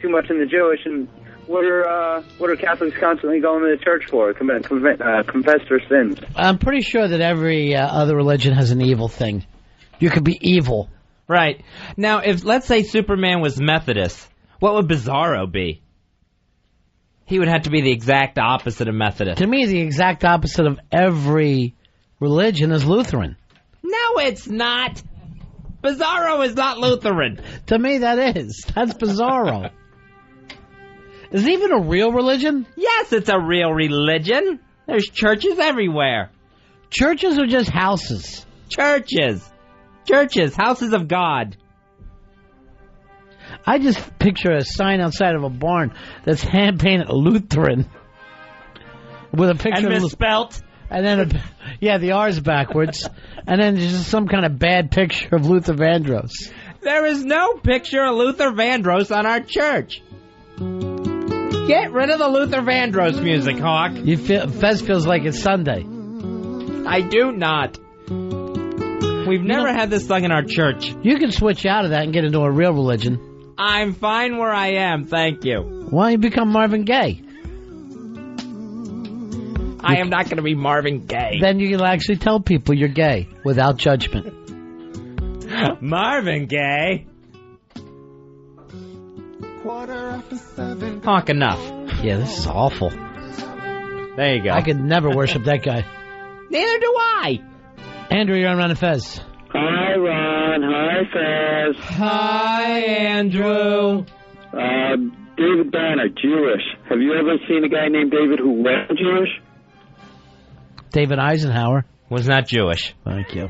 too much in the Jewish. And what are Catholics constantly going to the church for? Confess their sins. I'm pretty sure that every other religion has an evil thing. You could be evil. Right. Now, if, let's say, Superman was Methodist, what would Bizarro be? He would have to be the exact opposite of Methodist. To me, the exact opposite of every religion is Lutheran. No, it's not. Bizarro is not Lutheran. To me, that is. That's Bizarro. Is it even a real religion? Yes, it's a real religion. There's churches everywhere. Churches are just houses. Churches, houses of God. I just picture a sign outside of a barn that's hand-painted Lutheran with a picture and misspelt. And then, the R's backwards. And then there's just some kind of bad picture of Luther Vandross. There is no picture of Luther Vandross on our church. Get rid of the Luther Vandross music, Hawk. Fez feels like it's Sunday. I do not. We've never had this sung in our church. You can switch out of that and get into a real religion. I'm fine where I am, thank you. Why don't you become Marvin Gaye? I am not going to be Marvin Gaye. Then you can actually tell people you're gay without judgment. Marvin Gaye? Hawk, enough. Yeah, this is awful. There you go. I could never worship that guy. Neither do I. Andrew, you're on Ron and Fez. Hi, Ron. Hi, Fez. Hi, Andrew. David Banner, Jewish. Have you ever seen a guy named David who was Jewish? David Eisenhower. Was not Jewish. Thank you.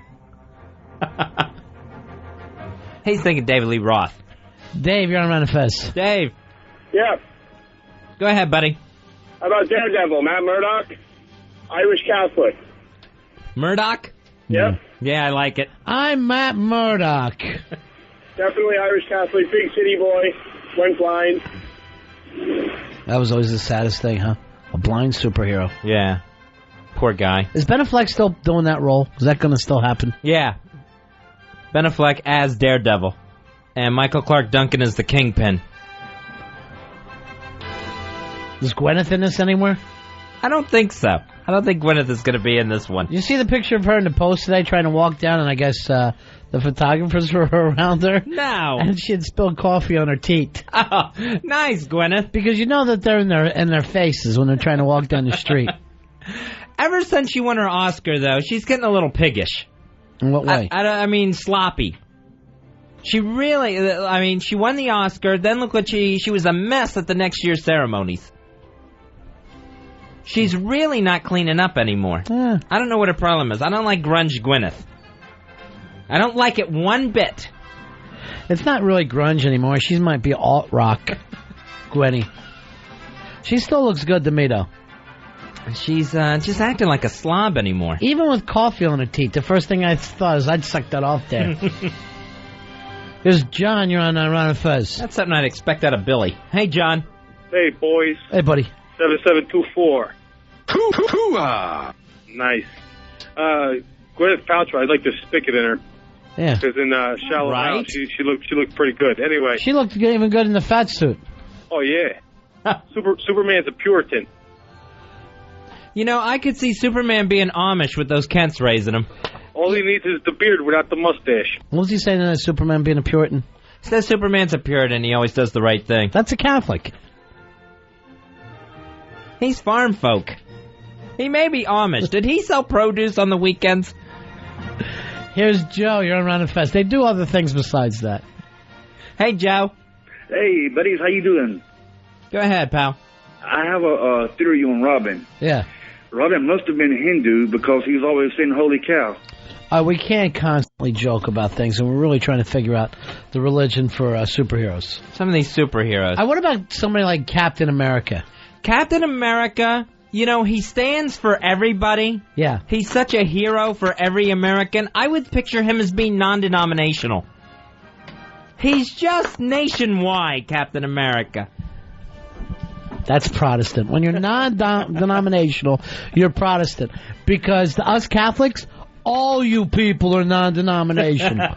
He's thinking David Lee Roth. Dave, you're on Ron and Fez. Dave. Yeah. Go ahead, buddy. How about Daredevil, Matt Murdock? Irish Catholic. Murdoch? Yep. Yeah, I like it. I'm Matt Murdock. Definitely Irish Catholic, big city boy, went blind. That was always the saddest thing, huh? A blind superhero. Yeah. Poor guy. Is Ben Affleck still doing that role? Is that going to still happen? Yeah. Ben Affleck as Daredevil. And Michael Clark Duncan is the Kingpin. Is Gwyneth in this anywhere? I don't think so. I don't think Gwyneth is going to be in this one. You see the picture of her in the Post today trying to walk down, and I guess the photographers were around her? No. And she had spilled coffee on her teeth. Oh, nice, Gwyneth. Because you know that they're in their faces when they're trying to walk down the street. Ever since she won her Oscar, though, she's getting a little piggish. In what way? I mean, sloppy. She really, she won the Oscar, then look what she was a mess at the next year's ceremonies. She's really not cleaning up anymore. Yeah. I don't know what her problem is. I don't like grunge Gwyneth. I don't like it one bit. It's not really grunge anymore. She might be alt-rock, Gwenny. She still looks good to me, though. She's just acting like a slob anymore. Even with coffee on her teeth, the first thing I thought is I'd suck that off there. Here's John. You're on Ron and Fez. That's something I'd expect out of Billy. Hey, John. Hey, boys. Hey, buddy. 7724. Hoo-hoo-ah! Nice. Gwyneth Paltrow, I'd like to stick it in her. Yeah. Because in Shallow Hal, she looked pretty good. Anyway. She looked even good in the fat suit. Oh, yeah. Superman's a Puritan. You know, I could see Superman being Amish with those Kents raising him. All he needs is the beard without the mustache. What was he saying that Superman being a Puritan? He says Superman's a Puritan. He always does the right thing. That's a Catholic. He's farm folk. He may be Amish. Did he sell produce on the weekends? Here's Joe. You're on Ron and Fez. They do other things besides that. Hey, Joe. Hey, buddies, how you doing? Go ahead, pal. I have a theory on Robin. Yeah. Robin must have been Hindu because he was always saying "Holy cow." We can't constantly joke about things, and we're really trying to figure out the religion for superheroes. Some of these superheroes. What about somebody like Captain America? Captain America, you know, he stands for everybody. Yeah. He's such a hero for every American. I would picture him as being non-denominational. He's just nationwide, Captain America. That's Protestant. When you're non-denominational, you're Protestant. Because to us Catholics, all you people are non-denominational.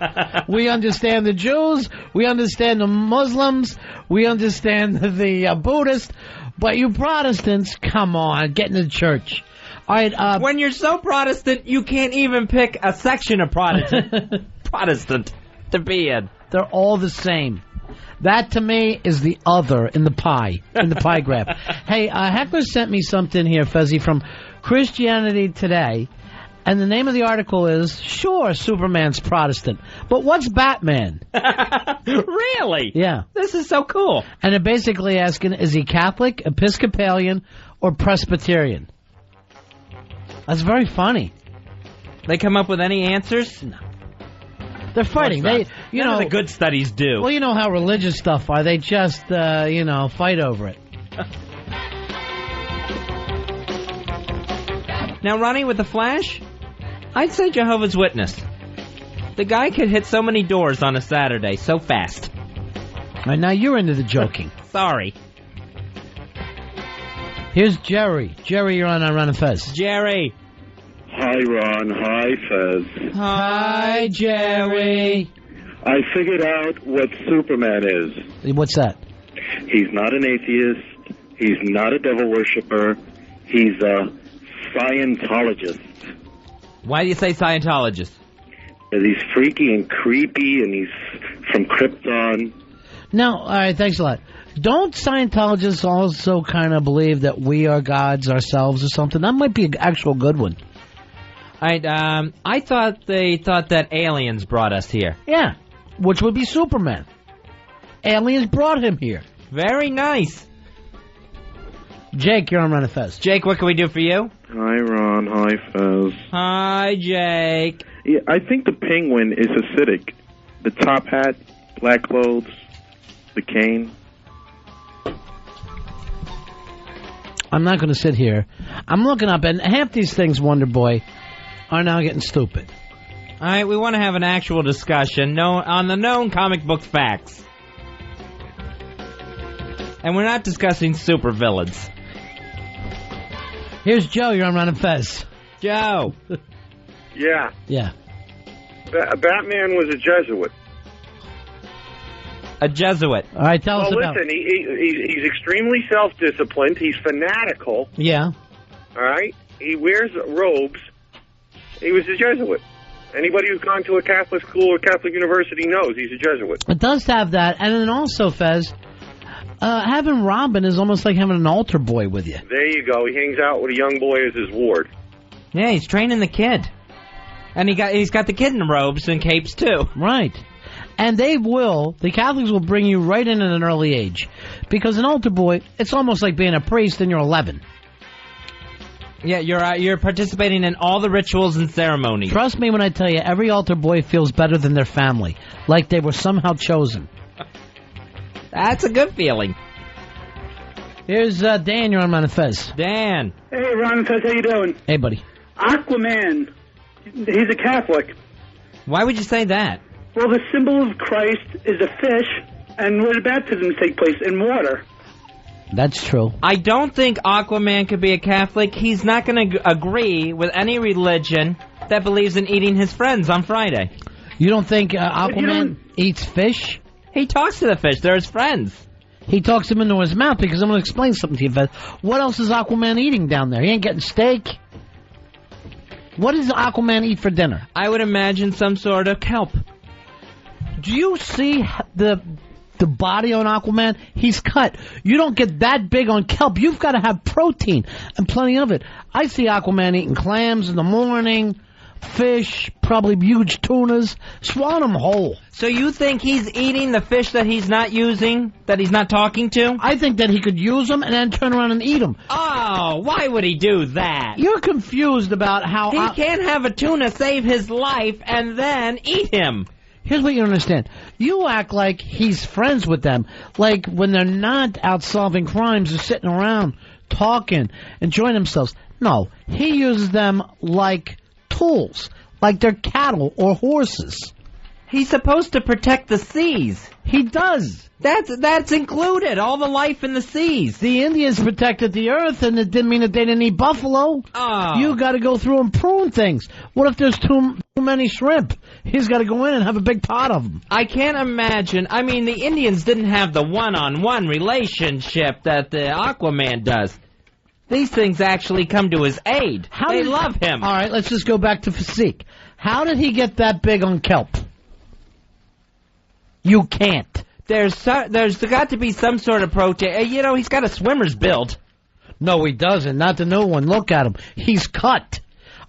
We understand the Jews, we understand the Muslims, we understand the Buddhists, but you Protestants, come on, get in the church. All right, when you're so Protestant, you can't even pick a section of Protestant to be in. They're all the same. That, to me, is the other in the pie graph. Hey, Heckler sent me something here, Fezzy, from Christianity Today, and the name of the article is, sure, Superman's Protestant, but what's Batman? Really? Yeah. This is so cool. And they're basically asking, is he Catholic, Episcopalian, or Presbyterian? That's very funny. They come up with any answers? No. They're fighting. None of the good studies do. Well, you know how religious stuff are. They just, fight over it. Now, Ronnie, with the Flash, I'd say Jehovah's Witness. The guy could hit so many doors on a Saturday so fast. All right, now you're into the joking. Sorry. Here's Jerry. Jerry, you're on Ron and Fez. Jerry. Hi, Ron. Hi, Fez. Hi, Jerry. I figured out what Superman is. What's that? He's not an atheist. He's not a devil worshiper. He's a Scientologist. Why do you say Scientologist? Because he's freaky and creepy, and he's from Krypton. No, all right, thanks a lot. Don't Scientologists also kind of believe that we are gods ourselves or something? That might be an actual good one. I thought they thought that aliens brought us here. Yeah, which would be Superman. Aliens brought him here. Very nice. Jake, you're on Ron and Fez. Jake, what can we do for you? Hi, Ron. Hi, Fez. Hi, Jake. Yeah, I think the penguin is acidic. The top hat, black clothes, the cane. I'm not going to sit here. I'm looking up, and half these things, Wonder Boy, are now getting stupid. All right, we want to have an actual discussion on the known comic book facts. And we're not discussing supervillains. Here's Joe. You're on Ron and Fez. Joe. Yeah. Yeah. Batman was a Jesuit. A Jesuit. All right, tell us about... Listen, he's extremely self-disciplined. He's fanatical. Yeah. All right? He wears robes. He was a Jesuit. Anybody who's gone to a Catholic school or Catholic university knows he's a Jesuit. It does have that. And then also, Fez, having Robin is almost like having an altar boy with you. There you go. He hangs out with a young boy as his ward. Yeah, he's training the kid. And he's got the kid in robes and capes, too. Right. And the Catholics will bring you right in at an early age. Because an altar boy, it's almost like being a priest and you're 11. Yeah, you're participating in all the rituals and ceremonies. Trust me when I tell you, every altar boy feels better than their family. Like they were somehow chosen. That's a good feeling. Here's Dan, you're on Ron and Fez. Dan. Hey, Ron and Fez, how you doing? Hey, buddy. Aquaman, he's a Catholic. Why would you say that? Well, the symbol of Christ is a fish, and where the baptisms take place, in water. That's true. I don't think Aquaman could be a Catholic. He's not going to agree with any religion that believes in eating his friends on Friday. You don't think Aquaman eats fish? He talks to the fish. They're his friends. He talks them into his mouth because I'm going to explain something to you, Fez. What else is Aquaman eating down there? He ain't getting steak. What does Aquaman eat for dinner? I would imagine some sort of kelp. Do you see the body on Aquaman? He's cut. You don't get that big on kelp. You've got to have protein and plenty of it. I see Aquaman eating clams in the morning, fish, probably huge tunas. Swallow them whole. So you think he's eating the fish that he's not using, that he's not talking to? I think that he could use them and then turn around and eat them. Oh, why would he do that? You're confused about how... He can't have a tuna save his life and then eat him. Here's what you don't understand. You act like he's friends with them. Like when they're not out solving crimes, they're sitting around talking, enjoying themselves. No, he uses them like tools, like they're cattle or horses. He's supposed to protect the seas. He does. That's included, all the life in the seas. The Indians protected the earth, and it didn't mean that they didn't eat buffalo. Oh. You got to go through and prune things. What if there's too many shrimp? He's got to go in and have a big pot of them. I can't imagine. I mean, the Indians didn't have the one-on-one relationship that the Aquaman does. These things actually come to his aid. They love him. All right, let's just go back to physique. How did he get that big on kelp? You can't. There's got to be some sort of protein. You know, he's got a swimmer's build. No, he doesn't. Not the new one. Look at him. He's cut.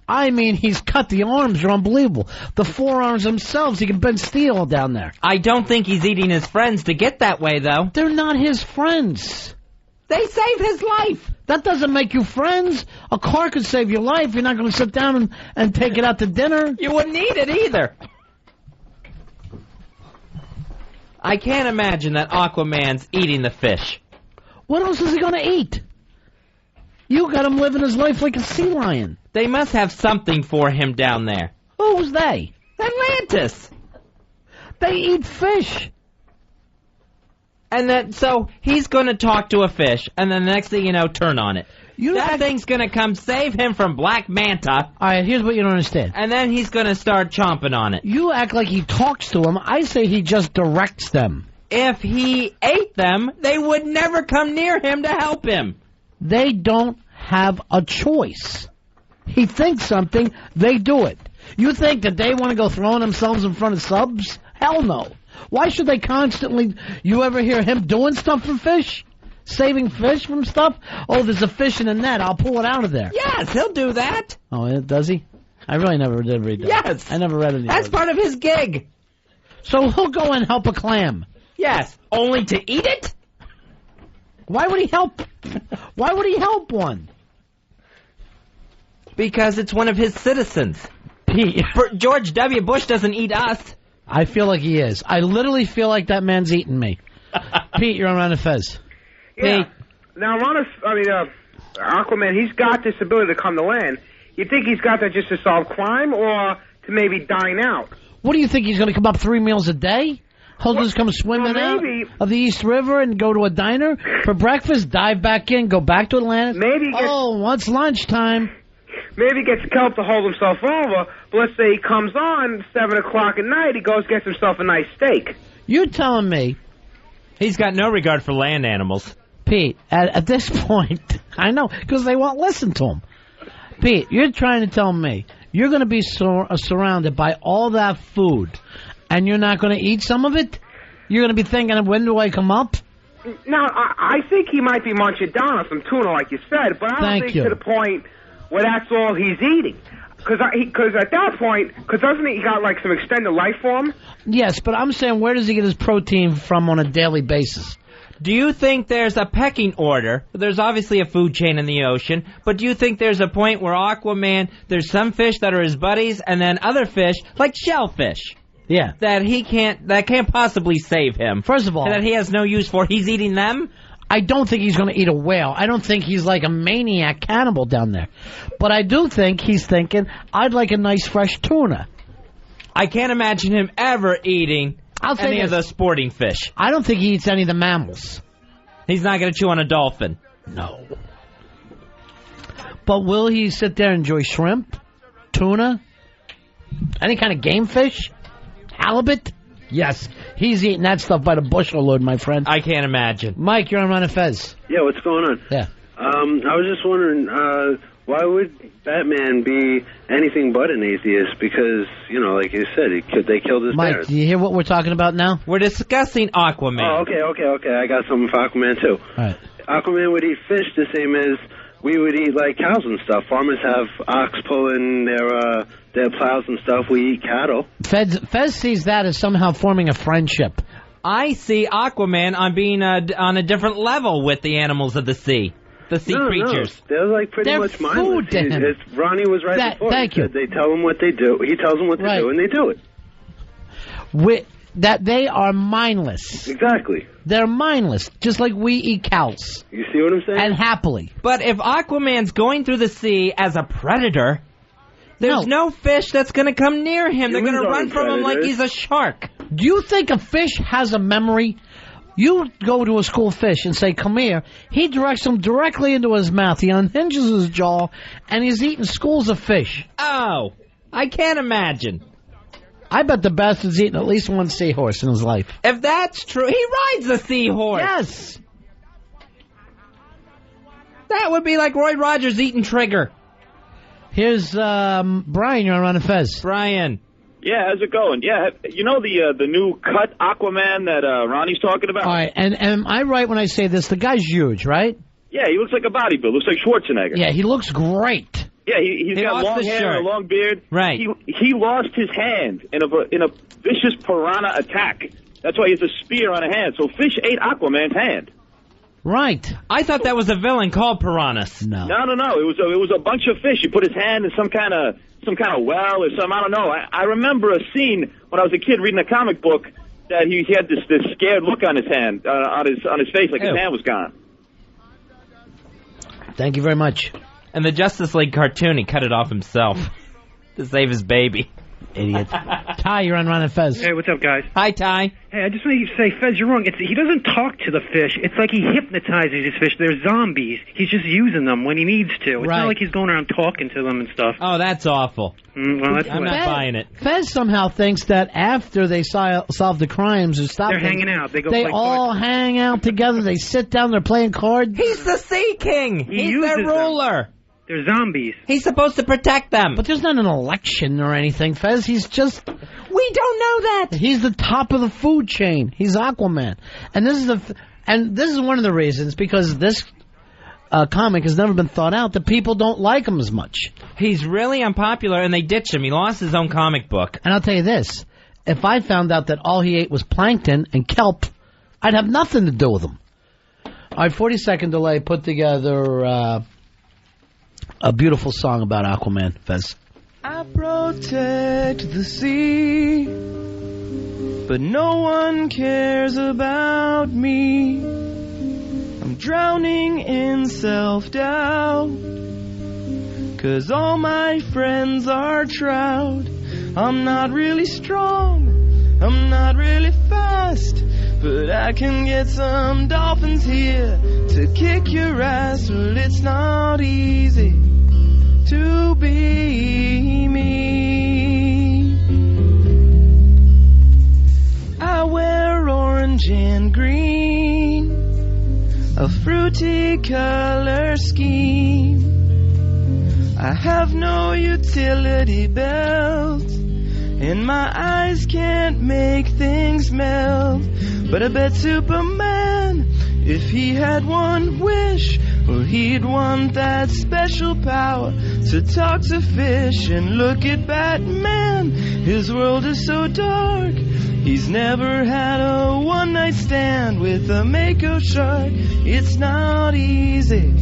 I mean, he's cut. The arms are unbelievable. The forearms themselves, he can bend steel down there. I don't think he's eating his friends to get that way, though. They're not his friends. They save his life. That doesn't make you friends. A car could save your life. You're not going to sit down and take it out to dinner. You wouldn't eat it either. I can't imagine that Aquaman's eating the fish. What else is he going to eat? You got him living his life like a sea lion. They must have something for him down there. Who's they? Atlantis. They eat fish. And then, so he's going to talk to a fish, and then the next thing you know, turn on it. That thing's going to come save him from Black Manta. All right, here's what you don't understand. And then he's going to start chomping on it. You act like he talks to them. I say he just directs them. If he ate them, they would never come near him to help him. They don't have a choice. He thinks something, they do it. You think that they want to go throwing themselves in front of subs? Hell no. Why should they constantly... You ever hear him doing stuff for fish? Saving fish from stuff? Oh, there's a fish in a net. I'll pull it out of there. Yes, he'll do that. Oh, does he? I really never did read that. Yes. I never read any. That's part of his gig. So he'll go and help a clam. Yes, only to eat it? Why would he help? Why would he help one? Because it's one of his citizens. Pete. George W. Bush doesn't eat us. I feel like he is. I literally feel like that man's eating me. Pete, you're on Ron and Fez. Yeah. Pete. Now, Aquaman, he's got this ability to come to land. You think he's got that just to solve crime or to maybe dine out? What do you think? He's going to come up 3 meals a day? He'll just come swimming out of the East River and go to a diner for breakfast, dive back in, go back to Atlantis? Maybe. Once lunchtime. Maybe he gets kelp to hold himself over, but let's say he comes on 7 o'clock at night, he goes gets himself a nice steak. You telling me... He's got no regard for land animals. Pete, at this point, I know, because they won't listen to him. Pete, you're trying to tell me you're going to be surrounded by all that food, and you're not going to eat some of it? You're going to be thinking, when do I come up? Now, I think he might be munching down on some tuna, like you said, but I don't think to the point where that's all he's eating. Because at that point, doesn't he got like some extended life form? Yes, but I'm saying, where does he get his protein from on a daily basis? Do you think there's a pecking order? There's obviously a food chain in the ocean, but do you think there's a point where Aquaman, there's some fish that are his buddies, and then other fish, like shellfish, yeah, that can't possibly save him? First of all, and that he has no use for, he's eating them? I don't think he's going to eat a whale. I don't think he's like a maniac cannibal down there. But I do think he's thinking, I'd like a nice fresh tuna. I can't imagine him ever eating any of the sporting fish. I don't think he eats any of the mammals. He's not going to chew on a dolphin. No. But will he sit there and enjoy shrimp, tuna, any kind of game fish, halibut? Yes, he's eating that stuff by the bushel load, my friend. I can't imagine. Mike, you're on Ron and Fez. Yeah, what's going on? Yeah. I was just wondering, why would Batman be anything but an atheist? Because, like you said, they killed his Mike, parents. do you hear what we're talking about now? We're discussing Aquaman. Oh, okay. I got something for Aquaman, too. All right. Aquaman would eat fish the same as we would eat like cows and stuff. Farmers have ox pulling their plows and stuff. We eat cattle. Fez sees that as somehow forming a friendship. I see Aquaman on being on a different level with the animals of the sea. The sea creatures. No. They're like pretty much mindless. Ronnie was right before. Thank you. They tell him what they do. He tells them what to do, and they do it. That they are mindless. Exactly. They're mindless, just like we eat cows. You see what I'm saying? And happily. But if Aquaman's going through the sea as a predator, there's no fish that's going to come near him. They're going to run from him like he's a shark. Do you think a fish has a memory? You go to a school of fish and say, come here. He directs them directly into his mouth. He unhinges his jaw, and he's eating schools of fish. Oh, I can't imagine. I bet the bastard's eaten at least one seahorse in his life. If that's true, he rides a seahorse. Yes. That would be like Roy Rogers eating Trigger. Here's Brian. You're on Ron and Fez. Brian. Yeah, how's it going? Yeah, you know the new cut Aquaman that Ronnie's talking about? All right, and am I right when I say this? The guy's huge, right? Yeah, he looks like a bodybuilder. Looks like Schwarzenegger. Yeah, he looks great. Yeah, he's got long hair and a long beard. Right. He lost his hand in a vicious piranha attack. That's why he has a spear on a hand. So fish ate Aquaman's hand. Right. I thought that was a villain called Piranhas. No. It was a bunch of fish. He put his hand in some kind of well or something. I don't know. I remember a scene when I was a kid reading a comic book that he had this scared look on his hand on his face, like his hand was gone. Thank you very much. And the Justice League cartoon, he cut it off himself to save his baby. Idiot. Ty, you're on Ron and Fez. Hey, what's up, guys? Hi, Ty. Hey, I just want to say, Fez, you're wrong. He doesn't talk to the fish. It's like he hypnotizes these fish. They're zombies. He's just using them when he needs to. It's not like he's going around talking to them and stuff. Oh, that's awful. I'm not buying it. Fez somehow thinks that after they solve the crimes or stop they're hanging out. They all hang out together. They sit down. They're playing cards. He's the Sea King. He's their ruler. They're zombies. He's supposed to protect them. But there's not an election or anything, Fez. He's just... We don't know that. He's the top of the food chain. He's Aquaman. And this is one of the reasons, because this comic has never been thought out, that people don't like him as much. He's really unpopular, and they ditched him. He lost his own comic book. And I'll tell you this. If I found out that all he ate was plankton and kelp, I'd have nothing to do with him. All right, 40-second delay put together... a beautiful song about Aquaman, Fez. I protect the sea, but no one cares about me. I'm drowning in self-doubt, 'cause all my friends are trout. I'm not really strong, I'm not really fast, but I can get some dolphins here to kick your ass. Well, it's not easy to be me. I wear orange and green, a fruity color scheme. I have no utility belt, and my eyes can't make things melt. But I bet Superman, if he had one wish, well, he'd want that special power to talk to fish. And look at Batman, his world is so dark. He's never had a one-night stand with a Mako shark. It's not easy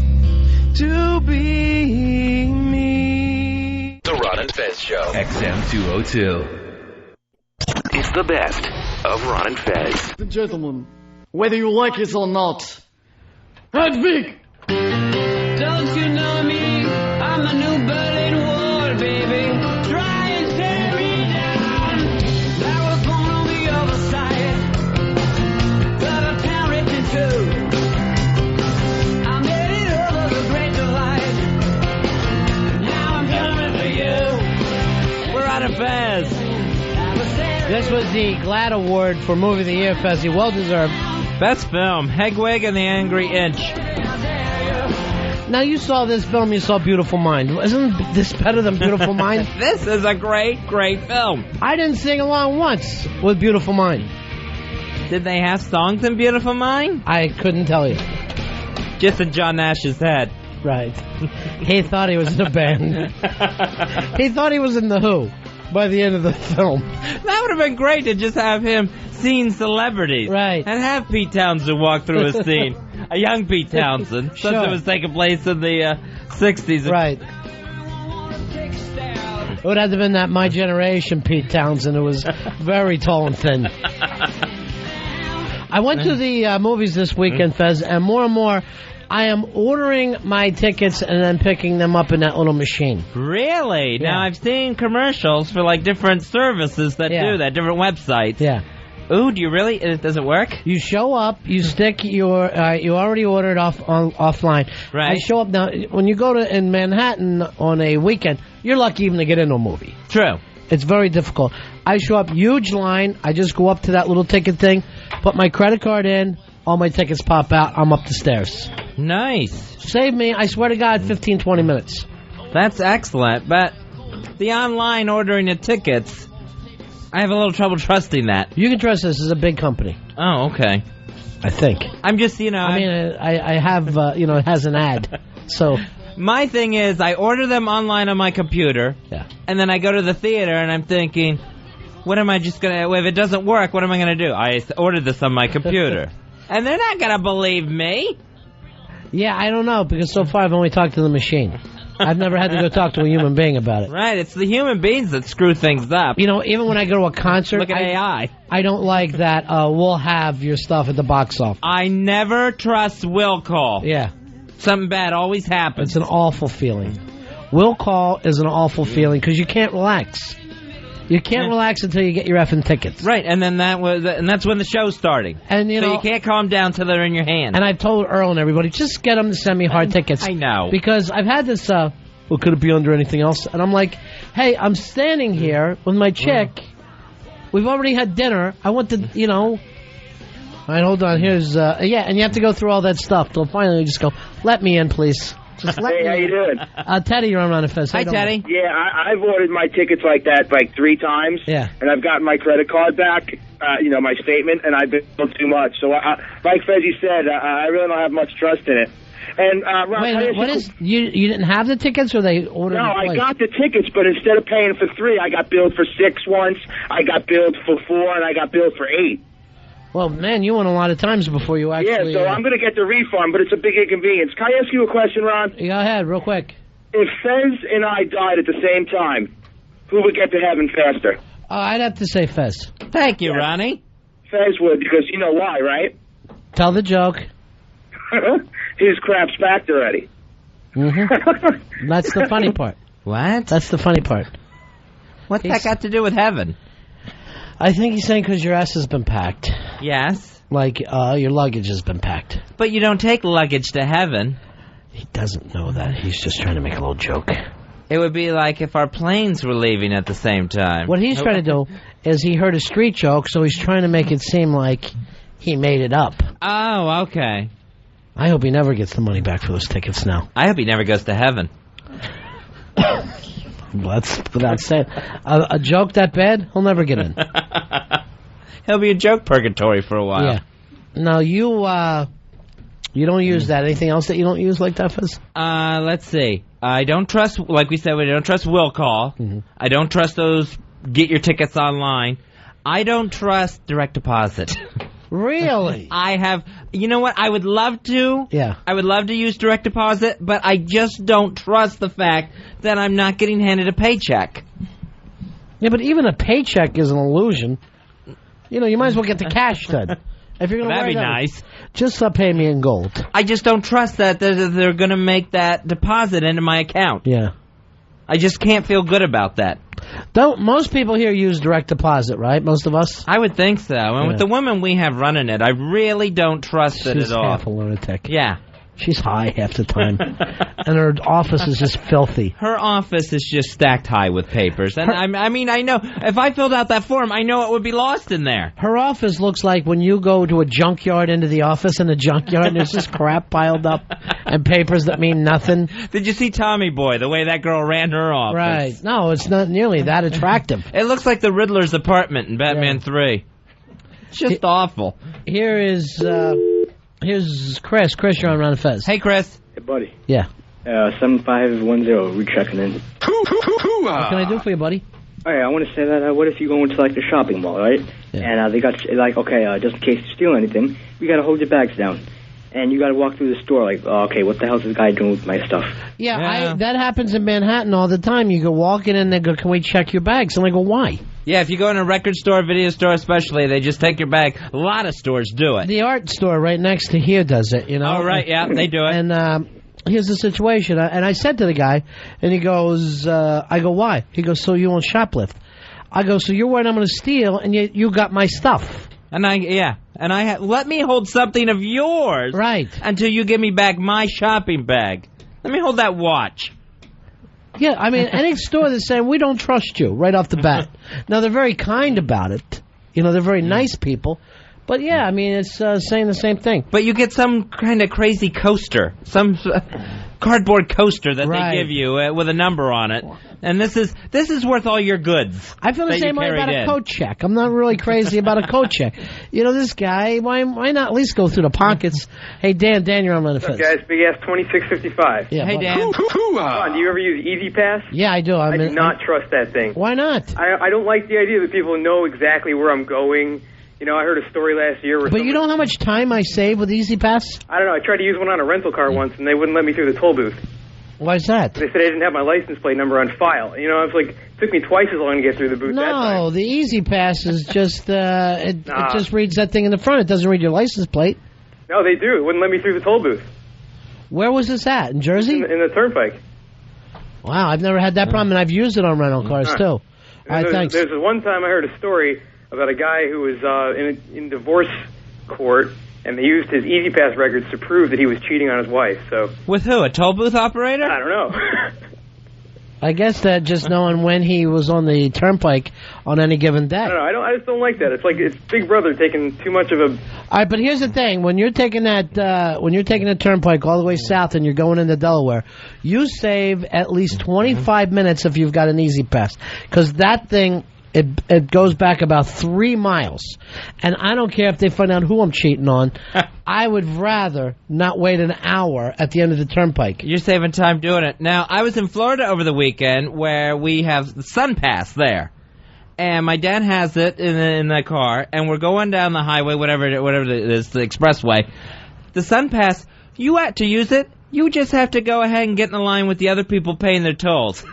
to be me. The Ron and Fez Show. XM 202. It's the best of Ron and Fez. Ladies and gentlemen, whether you like it or not, Hedwig! Don't you know me? I'm a new Berlin Wall, baby. Try and tear me down. I was born on the other side of a town ripped in two. I made it over the Great Divide. Now I'm coming for you. We're out of Fez. This was the GLAAD Award for Movie of the Year, Fezzy. Well deserved. Best film, Hedwig and the Angry Inch. Now, you saw this film, you saw Beautiful Mind. Isn't this better than Beautiful Mind? This is a great, great film. I didn't sing along once with Beautiful Mind. Did they have songs in Beautiful Mind? I couldn't tell you. Just in John Nash's head. Right. He thought he was in a band. He thought he was in The Who by the end of the film. That would have been great to just have him seeing celebrities. Right. And have Pete Townsend walk through a scene. A young Pete Townsend. Sure. Since it was taking place in the 60s. Right. It would have to have been that My Generation Pete Townsend, who was very tall and thin. I went to the movies this weekend, Fez, and more, I am ordering my tickets and then picking them up in that little machine. Really? Yeah. Now, I've seen commercials for, like, different services that do that, different websites. Yeah. Ooh, do you really? Does it work? You show up, you stick your, you already ordered offline. Right. I show up now, when you go to in Manhattan on a weekend, you're lucky even to get into a movie. True. It's very difficult. I show up, huge line, I just go up to that little ticket thing, put my credit card in, all my tickets pop out, I'm up the stairs. Nice. Save me, I swear to God, 15, 20 minutes. That's excellent, but the online ordering of tickets, I have a little trouble trusting that. You can trust this is a big company. Oh, okay. I think. I'm just, you know... I have, it has an ad, so... My thing is, I order them online on my computer, and then I go to the theater, and I'm thinking, what am I just going to... If it doesn't work, what am I going to do? I ordered this on my computer. And they're not going to believe me. Yeah, I don't know, because so far I've only talked to the machine. I've never had to go talk to a human being about it. Right, it's the human beings that screw things up. You know, even when I go to a concert... Look at AI. I don't like that, we'll have your stuff at the box office. I never trust will call. Yeah. Something bad always happens. It's an awful feeling. Will call is an awful feeling because you can't relax. You can't relax until you get your effing tickets. Right, and then that's when the show's starting. And so you can't calm down till they're in your hand. And I've told Earl and everybody, just get them to send me hard tickets. I know. Because I've had this, well, could it be under anything else? And I'm like, hey, I'm standing here with my chick. We've already had dinner. I want to, All right, hold on. Here's, and you have to go through all that stuff. So finally you just go, let me in, please. Just let me how you doing? Teddy, you're on Ron and Fez. Hi, Teddy. Yeah, I've ordered my tickets like that 3 times. Yeah. And I've gotten my credit card back, my statement, and I've been billed too much. So, like Fezzy said, I really don't have much trust in it. And Ron, wait, what is you didn't have the tickets, or they ordered? No, I got the tickets, but instead of paying for 3, I got billed for 6 once. I got billed for 4, and I got billed for 8. Well, man, you went a lot of times before you actually... Yeah, so I'm going to get the refund, but it's a big inconvenience. Can I ask you a question, Ron? Go ahead, real quick. If Fez and I died at the same time, who would get to heaven faster? I'd have to say Fez. Thank you, Ronnie. Fez would, because you know why, right? Tell the joke. His crap's backed already. Mm-hmm. That's the funny part. What? That's the funny part. What's that got to do with heaven? I think he's saying because your ass has been packed. Yes. Like, your luggage has been packed. But you don't take luggage to heaven. He doesn't know that. He's just trying to make a little joke. It would be like if our planes were leaving at the same time. What he's trying to do is he heard a street joke, so he's trying to make it seem like he made it up. Oh, okay. I hope he never gets the money back for those tickets now. I hope he never goes to heaven. That's without saying. A joke that bad, he'll never get in. He'll be in joke purgatory for a while. Yeah. No, you don't use that. Anything else that you don't use like that, Fizz? Let's see. I don't trust, like we said, we don't trust will call. Mm-hmm. I don't trust those get your tickets online. I don't trust direct deposit. Really? I have, you know what, I would love to. Yeah. I would love to use direct deposit, but I just don't trust the fact that I'm not getting handed a paycheck. Yeah, but even a paycheck is an illusion. You know, you might as well get the cash then. If you're gonna That'd be that, nice. Just pay me in gold. I just don't trust that they're going to make that deposit into my account. Yeah. I just can't feel good about that. Don't most people here use direct deposit, right? Most of us? I would think so. And with the women we have running it, I really don't trust it at all. She's half a lunatic. Yeah. She's high half the time. And her office is just filthy. Her office is just stacked high with papers. And I mean, I know, if I filled out that form, I know it would be lost in there. Her office looks like when you go to a junkyard into the office in a junkyard and there's just crap piled up and papers that mean nothing. Did you see Tommy Boy, the way that girl ran her office? Right. No, it's not nearly that attractive. It looks like the Riddler's apartment in Batman 3. It's just awful. Here's Chris. Chris, you're on Ron and Fez. Hey, Chris. Hey, buddy. Yeah. 7510, we're checking in. What can I do for you, buddy? All right, I want to say that what if you go into, like, the shopping mall, right? Yeah. And they got, like, okay, just in case you steal anything, we got to hold your bags down. And you got to walk through the store like, oh, okay, what the hell's this guy doing with my stuff? Yeah, that happens in Manhattan all the time. You go walking in, they go, can we check your bags? And I go, why? Yeah, if you go in a record store, video store especially, they just take your bag. A lot of stores do it. The art store right next to here does it, you know? Oh, right, yeah, they do it. And here's the situation. And I said to the guy, and he goes, I go, why? He goes, so you won't shoplift. I go, so you're worried I'm going to steal, and you got my stuff. And let me hold something of yours, right? Until you give me back my shopping bag. Let me hold that watch. Yeah, I mean, any store that's saying we don't trust you right off the bat. Now they're very kind about it. You know, they're very nice people. But yeah, I mean, it's saying the same thing. But you get some kind of crazy coaster, some cardboard coaster that they give you with a number on it, and this is worth all your goods. I feel the same way about a coat check. I'm not really crazy about a coat check. You know, this guy, why not at least go through the pockets? Hey, Dan, you're on the fence. Guys, Big Ass 2655. Yeah, hey, Dan. Ron, do you ever use Easy Pass? Yeah, I do. I do not trust that thing. Why not? I don't like the idea that people know exactly where I'm going. You know, I heard a story last year where you know how much time I save with Easy Pass? I don't know. I tried to use one on a rental car once, and they wouldn't let me through the toll booth. Why is that? They said I didn't have my license plate number on file. You know, it was like, it took me twice as long to get through the booth that time. No, the Easy Pass is just, it just reads that thing in the front. It doesn't read your license plate. No, they do. It wouldn't let me through the toll booth. Where was this at? In Jersey? In the Turnpike. Wow, I've never had that problem, and I've used it on rental cars, too. All right, thanks. There's one time I heard a story about a guy who was in divorce court, and they used his Easy Pass records to prove that he was cheating on his wife. So with who? A toll booth operator? I don't know. I guess that just knowing when he was on the turnpike on any given day. I don't know. I just don't like that. It's like it's Big Brother taking too much of a. All right, but here's the thing: when you're taking that, when you're taking the turnpike all the way south and you're going into Delaware, you save at least 25 minutes if you've got an Easy Pass, because that thing. It goes back about 3 miles. And I don't care if they find out who I'm cheating on. I would rather not wait an hour at the end of the turnpike. You're saving time doing it. Now, I was in Florida over the weekend where we have the Sun Pass there. And my dad has it in the car. And we're going down the highway, whatever it is, the expressway. The Sun Pass, to use it, you just have to go ahead and get in the line with the other people paying their tolls.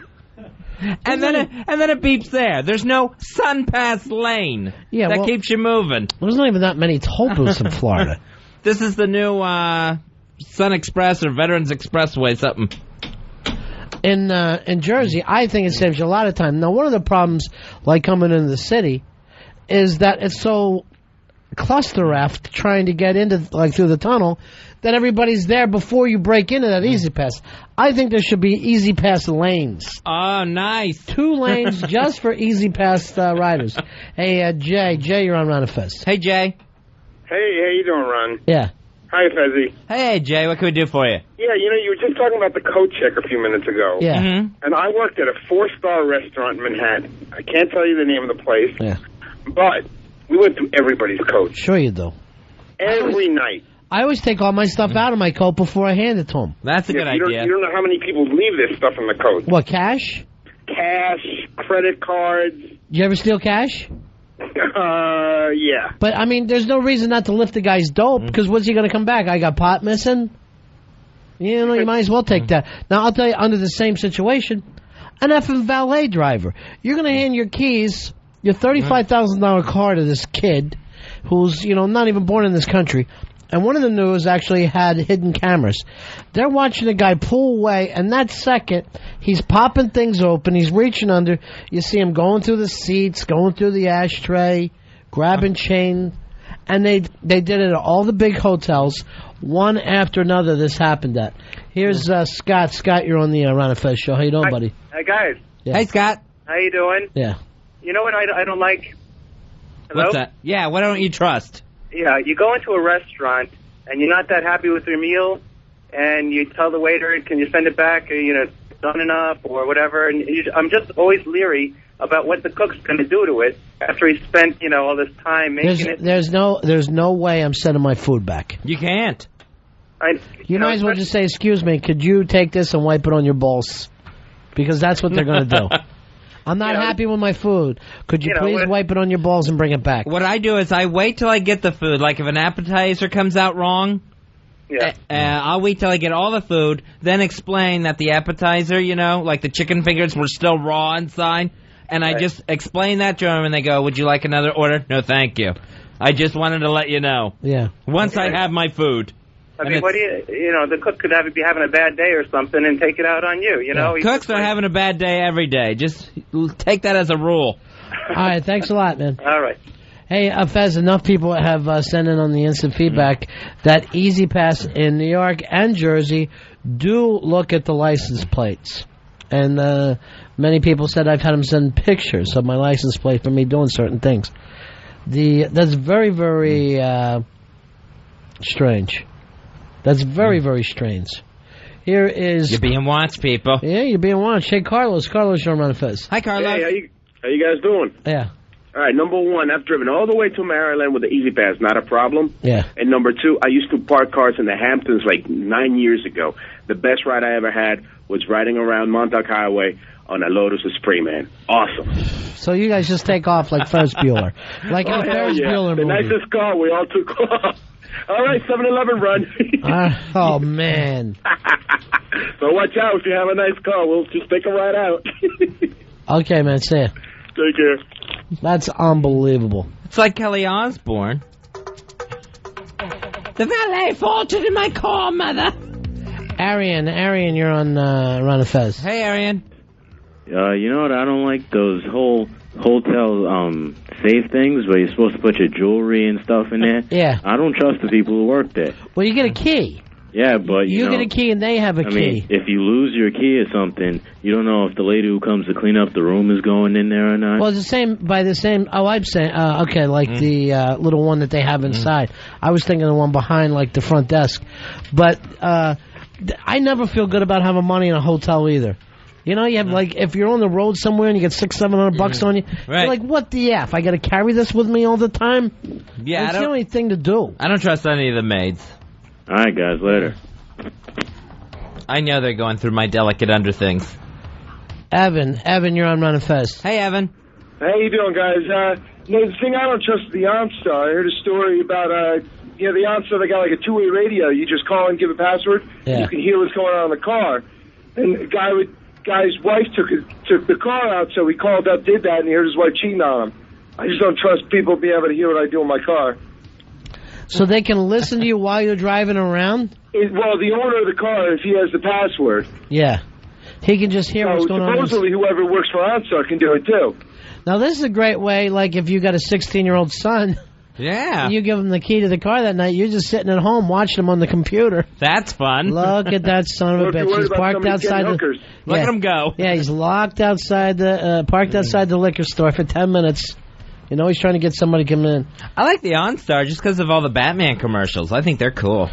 And then it beeps there. There's no Sun Pass lane that keeps you moving. There's not even that many toll booths in Florida. This is the new Sun Express or Veterans Expressway something. In Jersey, I think it saves you a lot of time. Now, one of the problems, like coming into the city, is that it's so cluster-effed trying to get into through the tunnel that everybody's there before you break into that Easy Pass. I think there should be Easy Pass lanes. Oh, nice. 2 lanes just for Easy Pass riders. Hey, Jay, you're on Ron and Fez. Hey, Jay. Hey, how you doing, Ron? Yeah. Hi, Fezzy. Hey, Jay, what can we do for you? Yeah, you were just talking about the coat check a few minutes ago. Yeah. Mm-hmm. And I worked at a 4-star restaurant in Manhattan. I can't tell you the name of the place. Yeah. But we went through everybody's coat. Sure you do. Every night. I always take all my stuff out of my coat before I hand it to them. That's a good idea. You don't know how many people leave this stuff in the coat. What, cash? Cash, credit cards. Did you ever steal cash? Yeah. But, I mean, there's no reason not to lift the guy's dope, because what's he going to come back? I got pot missing? You know, you might as well take that. Now, I'll tell you, under the same situation, an effing valet driver. You're going to hand your keys, your $35,000 car to this kid who's, not even born in this country. And one of the news actually had hidden cameras. They're watching a guy pull away, and that second, he's popping things open, he's reaching under. You see him going through the seats, going through the ashtray, grabbing chain. And they did it at all the big hotels, one after another this happened at. Here's Scott. Scott, you're on the Ron and Fez show. How you doing, buddy? Hi, guys. Yeah. Hey, Scott. How you doing? Yeah. You know what I don't like? Hello? What's that? Yeah, what don't you trust? Yeah, you go into a restaurant, and you're not that happy with your meal, and you tell the waiter, can you send it back, or, done enough, or whatever, and I'm just always leery about what the cook's going to do to it after he spent, all this time making it. There's no way I'm sending my food back. You can't. You might as well just say, excuse me, could you take this and wipe it on your balls? Because that's what they're going to do. I'm not happy with my food. Could you please wipe it on your balls and bring it back? What I do is I wait till I get the food. Like if an appetizer comes out wrong, I'll wait till I get all the food, then explain that the appetizer, like the chicken fingers were still raw inside. And I just explain that to them, and they go, would you like another order? No, thank you. I just wanted to let you know. Yeah. Once I have my food. I mean, what do the cook could be having a bad day or something and take it out on you, Cooks are having a bad day every day. Just take that as a rule. All right, thanks a lot, man. All right. Hey, Fez, enough people have sent in on the instant feedback that Easy Pass in New York and Jersey do look at the license plates. And many people said I've had them send pictures of my license plate for me doing certain things. That's very, very strange. That's very, very strange. Here is... You're being watched, people. Yeah, you're being watched. Hey, Carlos. Carlos, you're on Ron and Fez. Hi, Carlos. Hey, how you guys doing? Yeah. All right, number one, I've driven all the way to Maryland with the Easy Pass, not a problem. Yeah. And number two, I used to park cars in the Hamptons like 9 years ago. The best ride I ever had was riding around Montauk Highway on a Lotus Esprit, man. Awesome. So you guys just take off like Ferris Bueller. Like in a Ferris Bueller movie. The nicest car, we all took off. All right, 7-Eleven run. Oh, man. So watch out. If you have a nice car, we'll just take a ride out. Okay, man. See ya. Take care. That's unbelievable. It's like Kelly Osbourne. The valet faulted in my car, mother. Arian, you're on Ron and Fez. Hey, Arian. You know what? I don't like those whole hotel safe things where you're supposed to put your jewelry and stuff in there. Yeah. I don't trust the people who work there. Well, you get a key. Yeah, but you get a key and they have a key. I mean, if you lose your key or something, you don't know if the lady who comes to clean up the room is going in there or not. Well, it's the same. Oh, I'm saying, okay, like the little one that they have inside. I was thinking the one behind, like the front desk. But I never feel good about having money in a hotel either. You know, you have like, if you're on the road somewhere and you get $600-700 on you, you're like, what the F? I got to carry this with me all the time? Yeah, it's the only thing to do. I don't trust any of the maids. All right, guys, later. I know they're going through my delicate under things. Evan, you're on Ron and Fez. Hey, Evan. How you doing, guys? The thing I don't trust is the OnStar. I heard a story about, the OnStar, they got like a two-way radio. You just call and give a password. Yeah. You can hear what's going on in the car. And the guy's wife took the car out, so he called up, did that, and he heard his wife cheating on him. I just don't trust people being able to hear what I do in my car. So they can listen to you while you're driving around? Well, the owner of the car, if he has the password. Yeah. He can just hear what's going on. Supposedly, whoever works for OnStar can do it, too. Now, this is a great way, like if you got a 16-year-old son. Yeah. And you give him the key to the car that night, you're just sitting at home watching him on the computer. That's fun. Look at that son of a bitch. He's parked outside the... Look at him go. Yeah, he's locked outside parked outside the liquor store for 10 minutes. You know, he's trying to get somebody to come in. I like the OnStar just because of all the Batman commercials. I think they're cool.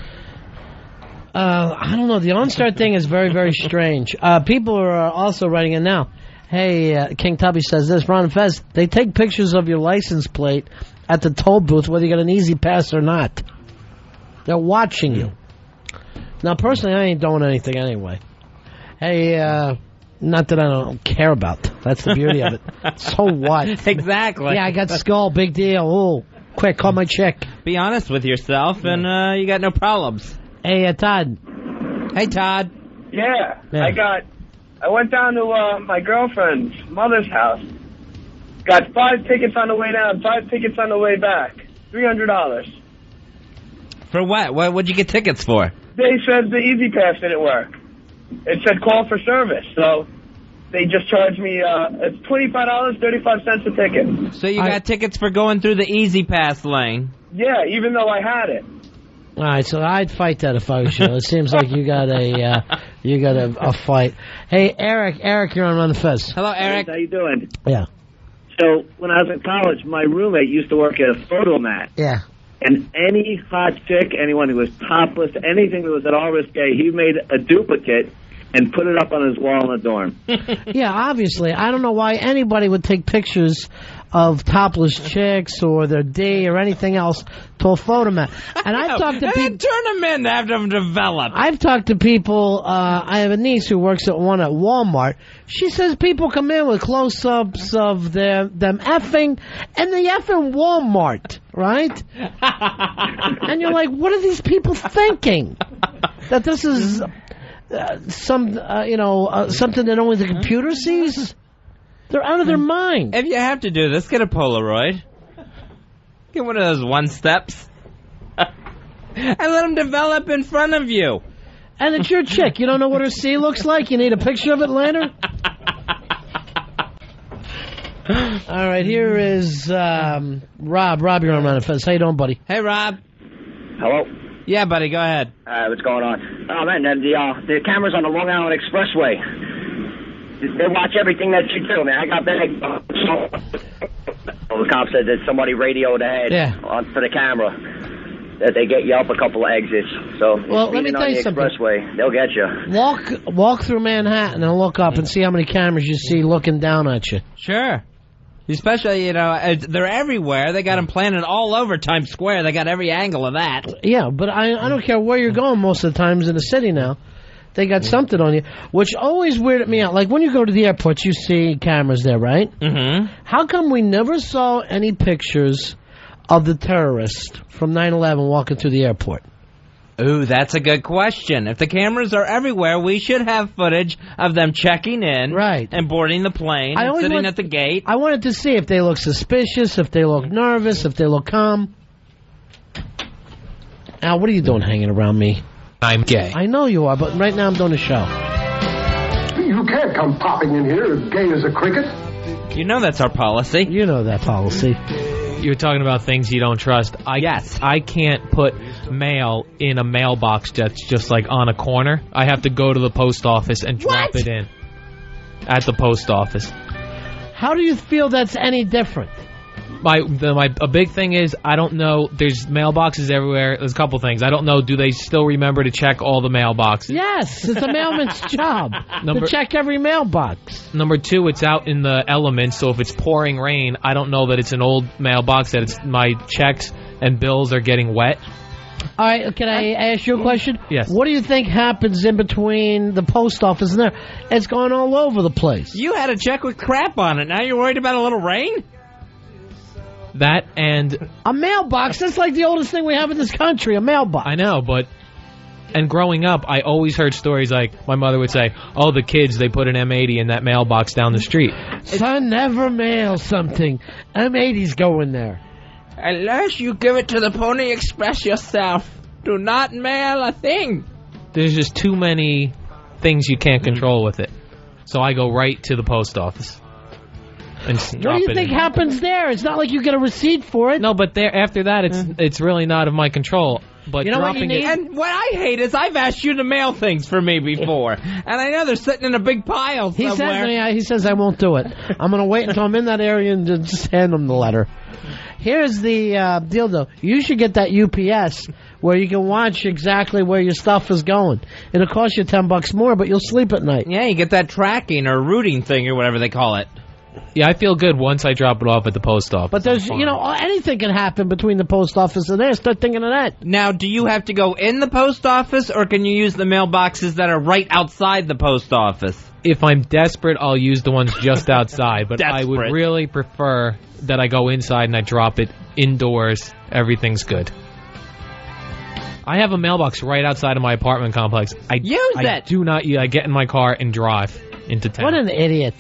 I don't know. The OnStar thing is very, very strange. People are also writing in now. Hey, King Tubby says this. Ron and Fez, they take pictures of your license plate at the toll booth, whether you got an Easy Pass or not. They're watching you. Now, personally, I ain't doing anything anyway. Hey, not that I don't care about. That's the beauty of it. So what? Exactly. Yeah, I got skull. Big deal. Oh, quick, call my chick. Be honest with yourself, and you got no problems. Hey, Todd. Hey, Todd. Yeah. I went down to my girlfriend's mother's house. Got 5 tickets on the way down, 5 tickets on the way back. $300. For what? What'd you get tickets for? They said the Easy Pass didn't work. It said call for service, so they just charged me, it's $25, 35 cents a ticket. So you got tickets for going through the Easy Pass lane? Yeah, even though I had it. All right, so I'd fight that if I was you. It seems like you got a fight. Hey, Eric, you're on Ron and Fez. Hello, Eric. How you doing? Yeah. So when I was in college, my roommate used to work at a photo mat. Yeah. And any hot chick, anyone who was topless, anything that was at all risque, he made a duplicate and put it up on his wall in the dorm. Yeah, obviously. I don't know why anybody would take pictures of topless chicks or their D or anything else to a photomat. And I've talked to people. Turn them in to have them develop. I've talked to people. I have a niece who works at Walmart. She says people come in with close-ups of them effing and the effing Walmart, right? And you're like, what are these people thinking? That this is something that only the computer sees? They're out of their mind. If you have to do this, get a Polaroid. Get one of those one-steps. And let them develop in front of you. And it's your chick. You don't know what her C looks like? You need a picture of it later? All right, here is Rob. Rob, you're on Ron and Fez. How you doing, buddy? Hey, Rob. Hello? Yeah, buddy, go ahead. What's going on? Oh, man, the cameras on the Long Island Expressway. They watch everything that you do, man. I got back. The cop said that somebody radioed ahead for the camera that they get you up a couple of exits. So, let me tell you something. Expressway, they'll get you. Walk through Manhattan and look up and see how many cameras you see looking down at you. Sure. Especially, they're everywhere. They got them planted all over Times Square. They got every angle of that. Yeah, but I don't care where you're going most of the times in the city now. They got something on you, which always weirded me out. Like when you go to the airport, you see cameras there, right? Mm-hmm. How come we never saw any pictures of the terrorist from 9/11 walking through the airport? Ooh, that's a good question. If the cameras are everywhere, we should have footage of them checking in, right, and boarding the plane, and sitting at the gate. I wanted to see if they look suspicious, if they look nervous, if they look calm. Al, what are you doing hanging around me? I'm gay. I know you are, but right now I'm doing a show. You can't come popping in here as gay as a cricket. You know that's our policy. You know that policy. You're talking about things you don't trust. Yes. I can't put mail in a mailbox that's just like on a corner. I have to go to the post office and drop it in at the post office. How do you feel that's any different? A big thing is, I don't know, there's mailboxes everywhere. There's a couple things. I don't know, do they still remember to check all the mailboxes? Yes, it's a mailman's job to check every mailbox. Number two, it's out in the elements, so if it's pouring rain, I don't know that it's an old mailbox, that it's my checks and bills are getting wet. All right, can I ask you a question? Yes. What do you think happens in between the post office and there? It's gone all over the place. You had a check with crap on it. Now you're worried about a little rain? That and a mailbox. That's like the oldest thing we have in this country, a mailbox. I know, and growing up, I always heard stories like my mother would say, oh, the kids, they put an M80 in that mailbox down the street. Son, never mail something. M80's going there. Unless you give it to the Pony Express yourself. Do not mail a thing. There's just too many things you can't control with it. So I go right to the post office. What do you think happens there? It's not like you get a receipt for it. No, but after that, it's really not of my control. But you know what you need? And what I hate is I've asked you to mail things for me before, and I know they're sitting in a big pile somewhere. He says I won't do it. I'm going to wait until I'm in that area and just hand him the letter. Here's the deal, though. You should get that UPS where you can watch exactly where your stuff is going. It'll cost you $10 more, but you'll sleep at night. Yeah, you get that tracking or routing thing or whatever they call it. Yeah, I feel good once I drop it off at the post office. But there's, anything can happen between the post office and there. Start thinking of that. Now, do you have to go in the post office, or can you use the mailboxes that are right outside the post office? If I'm desperate, I'll use the ones just outside. But I would really prefer that I go inside and I drop it indoors. Everything's good. I have a mailbox right outside of my apartment complex. I do not. I get in my car and drive into town. What an idiot.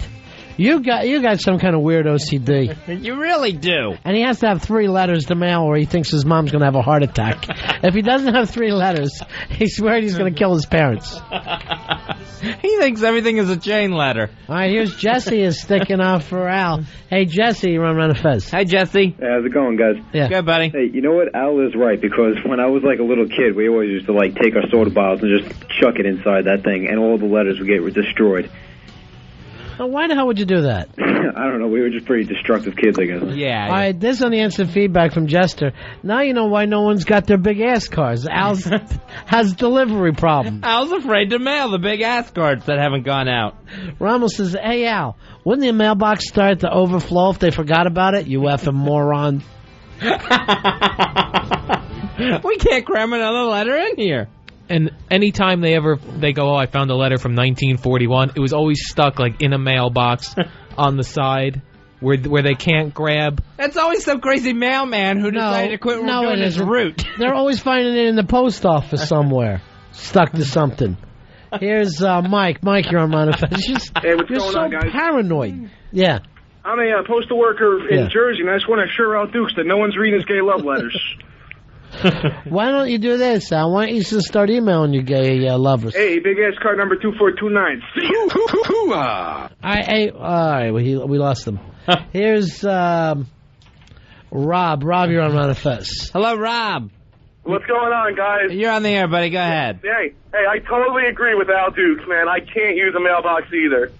You got some kind of weird OCD. You really do. And he has to have 3 letters to mail or he thinks his mom's going to have a heart attack. If he doesn't have 3 letters, he's worried he's going to kill his parents. He thinks everything is a chain letter. All right, here's Jesse is sticking out for Al. Hey, Jesse, you Ron and Fez. Hi, Jesse. Hey, how's it going, guys? Yeah. Good, buddy. Hey, you know what? Al is right, because when I was like a little kid, we always used to like take our soda bottles and just chuck it inside that thing, and all the letters would get destroyed. Why the hell would you do that? I don't know. We were just pretty destructive kids, I guess. Yeah. All right, this on the instant feedback from Jester. Now you know why no one's got their big ass cars. Al's has delivery problem. Al's afraid to mail the big ass cards that haven't gone out. Rommel says, hey, Al, wouldn't the mailbox start to overflow if they forgot about it? You effing moron. We can't cram another letter in here. And anytime they go, oh, I found a letter from 1941, it was always stuck like in a mailbox on the side where they can't grab. That's always some crazy mailman who decided to quit doing his route. They're always finding it in the post office somewhere, stuck to something. Here's Mike. Mike, you're on Ron and Fez. Hey, what's You're going so on, guys? paranoid. Yeah. I'm a postal worker in Jersey, and I just want to assure Al Dukes that no one's reading his gay love letters. Why don't you do this, Al? Why don't you just start emailing your gay lovers? Hey, big ass card number 2429. All right, we lost him. Here's Rob. Rob, you're on Ron and Fez. Hello, Rob. What's going on, guys? You're on the air, buddy. Go ahead. Hey, I totally agree with Al Dukes, man. I can't use a mailbox either.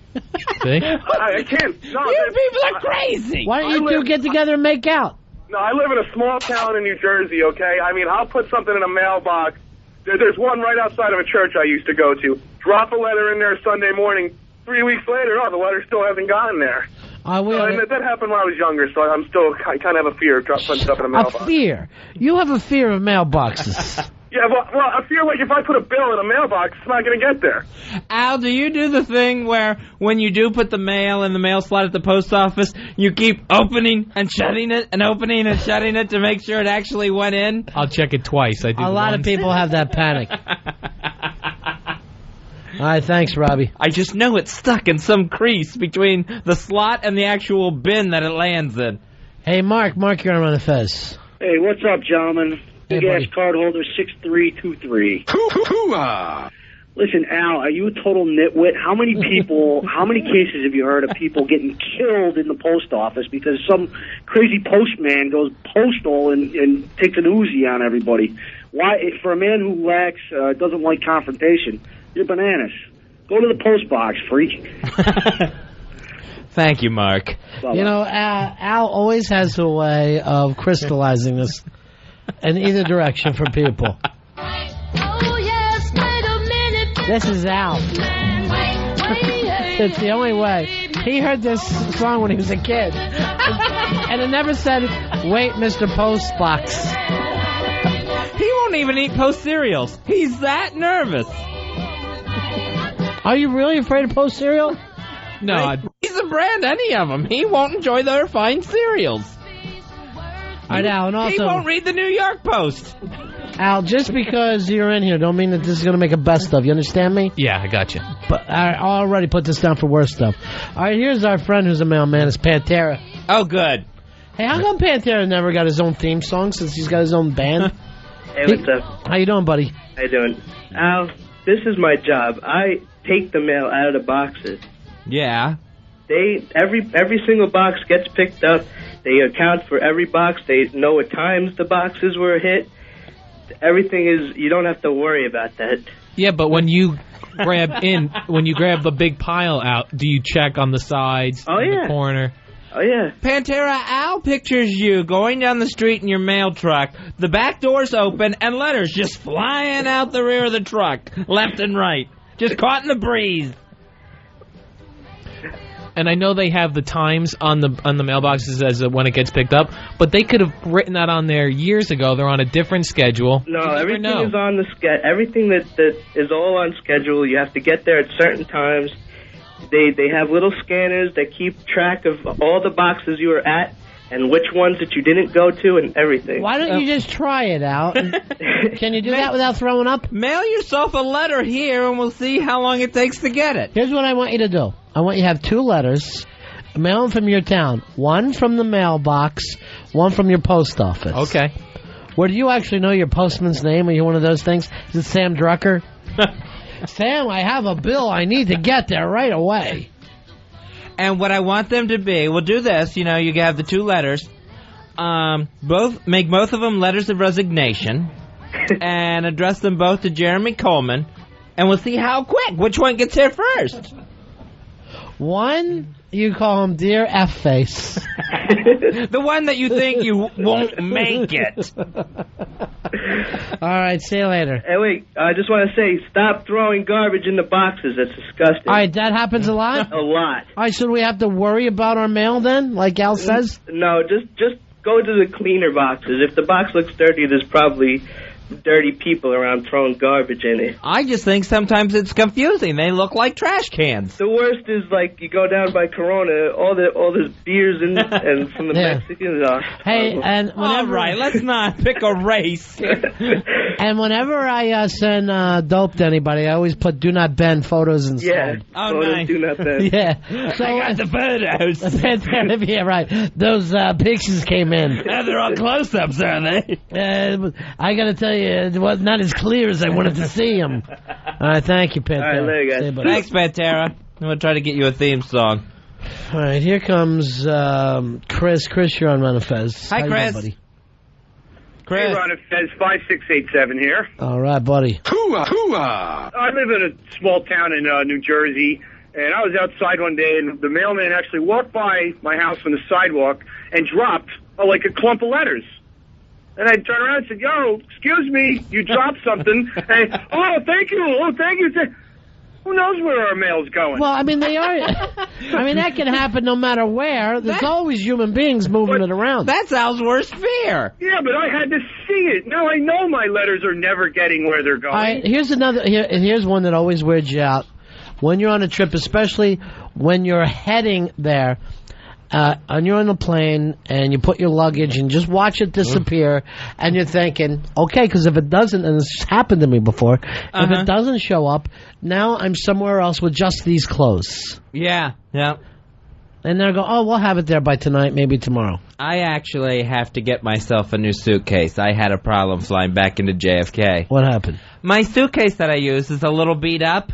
See? I can't. No, you people are crazy. Why don't you two get together and make out? No, I live in a small town in New Jersey, okay? I mean, I'll put something in a mailbox. There's one right outside of a church I used to go to. Drop a letter in there Sunday morning. 3 weeks later, the letter still hasn't gotten there. And that happened when I was younger, so I kind of have a fear of putting stuff in a mailbox. A fear? You have a fear of mailboxes. Yeah, well, I feel like if I put a bill in a mailbox, it's not going to get there. Al, do you do the thing where when you do put the mail in the mail slot at the post office, you keep opening and shutting it and opening and shutting it to make sure it actually went in? I'll check it twice. I do. A lot of people have that panic. All right, thanks, Robbie. I just know it's stuck in some crease between the slot and the actual bin that it lands in. Hey, Mark, you're on the Fez. Hey, what's up, gentlemen? Big Hey, ass buddy. card holder 6323. Listen, Al, are you a total nitwit? How many cases have you heard of people getting killed in the post office because some crazy postman goes postal and takes an Uzi on everybody? Why, for a man who doesn't like confrontation, you're bananas. Go to the post box, freak. Thank you, Mark. You know, Al always has a way of crystallizing this in either direction for people. This is Al. It's the only way. He heard this song when he was a kid. And it never said, wait, Mr. Postbox. He won't even eat Post cereals. He's that nervous. Are you really afraid of Post cereal? No. He's a brand, any of them. He won't enjoy the refined cereals. I know, and also, he won't read the New York Post. Al, just because you're in here don't mean that this is going to make a best of. You understand me? Yeah, I got you. But I already put this down for worse stuff. All right, here's our friend who's a mailman. It's Pantera. Oh, good. Hey, how come Pantera never got his own theme song since he's got his own band? Hey, what's up? How you doing, buddy? How you doing? Al, this is my job. I take the mail out of the boxes. Yeah. Every single box gets picked up. They account for every box. They know what times the boxes were hit. Everything is, you don't have to worry about that. Yeah, but when you grab the big pile out, do you check on the sides, the corner? Oh, yeah. Pantera, Al pictures you going down the street in your mail truck, the back door's open, and letters just flying out the rear of the truck, left and right. Just caught in the breeze. And I know they have the times on the mailboxes as when it gets picked up, but they could have written that on there years ago. They're on a different schedule. No, everything is on the everything that is all on schedule. You have to get there at certain times. They have little scanners that keep track of all the boxes you were at and which ones that you didn't go to and everything. Why don't you just try it out? Can you do that without throwing up? Mail yourself a letter here, and we'll see how long it takes to get it. Here's what I want you to do. I want you to have 2 letters, mail them from your town. One from the mailbox, one from your post office. Okay. Where do you actually know your postman's name? Are you one of those things? Is it Sam Drucker? Sam, I have a bill. I need to get there right away. And what I want them to be, we'll do this, you have the 2 letters. Make both of them letters of resignation and address them both to Jeremy Coleman, and we'll see how quick, which one gets here first. One, you call him Dear F-Face. The one that you think you won't make it. All right, see you later. Hey, wait, I just want to say, stop throwing garbage in the boxes. That's disgusting. All right, that happens a lot? A lot. All right, so do we have to worry about our mail then, like Al says? No, just go to the cleaner boxes. If the box looks dirty, there's probably dirty people around throwing garbage in it. I just think sometimes it's confusing. They look like trash cans. The worst is like you go down by Corona, all the beers and from the Mexicans. Hey, and whenever, all right, let's not pick a race. And whenever I send dope to anybody, I always put "Do not bend" photos inside. Yeah, photos nice. Do not bend. Yeah, so I got the photos. Yeah, right. Those pictures came in. They're all close-ups, are they? I got to tell you, it was not as clear as I wanted to see them. All right, thank you, Pantera. All right, later, guys. Thanks, Pantera. I'm going to try to get you a theme song. All right, here comes Chris. Chris, you're on Ron and Fez. Hi, How Chris. you doing, buddy? Hey, Ron and Fez, 5687 here. All right, buddy. Hooah, hooah. I live in a small town in New Jersey, and I was outside one day, and the mailman actually walked by my house on the sidewalk and dropped like a clump of letters. And I turned around and said, yo, excuse me, you dropped something. And, oh, thank you. Who knows where our mail's going? Well, I mean, they are. I mean, that can happen no matter where. There's always human beings moving it around. That's Al's worst fear. Yeah, but I had to see it. Now I know my letters are never getting where they're going. All right, here's another. Here's one that always weirds you out. When you're on a trip, especially when you're heading there, and you're on the plane and you put your luggage and just watch it disappear, and you're thinking, okay, because if it doesn't, and this happened to me before, if it doesn't show up, now I'm somewhere else with just these clothes. Yeah. And they'll go, oh, we'll have it there by tonight, maybe tomorrow. I actually have to get myself a new suitcase. I had a problem flying back into JFK. What happened? My suitcase that I use is a little beat up.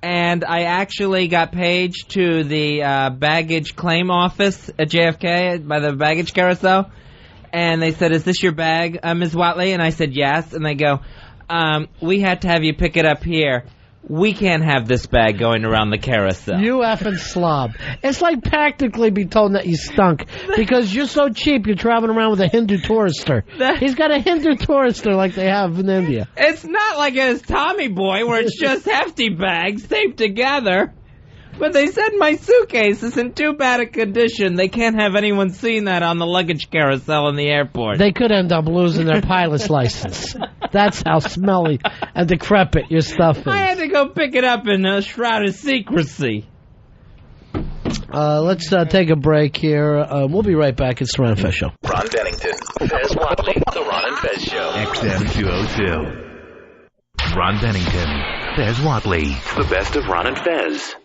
And I actually got paged to the baggage claim office at JFK by the baggage carousel. And they said, is this your bag, Ms. Watley? And I said, yes. And they go, we had to have you pick it up here. We can't have this bag going around the carousel. You effing slob. It's like practically be told that you stunk because you're so cheap you're traveling around with a Hindu tourister. He's got a Hindu tourister like they have in India. It's not like his Tommy Boy where it's just hefty bags taped together. But they said my suitcase is in too bad a condition. They can't have anyone seeing that on the luggage carousel in the airport. They could end up losing their pilot's license. That's how smelly and decrepit your stuff is. I had to go pick it up in a shroud of secrecy. Let's take a break here. We'll be right back. It's the Ron and Fez Show. Ron Bennington, Fez Watley, the Ron and Fez Show. XM 202. Ron Bennington, Fez Watley, the best of Ron and Fez.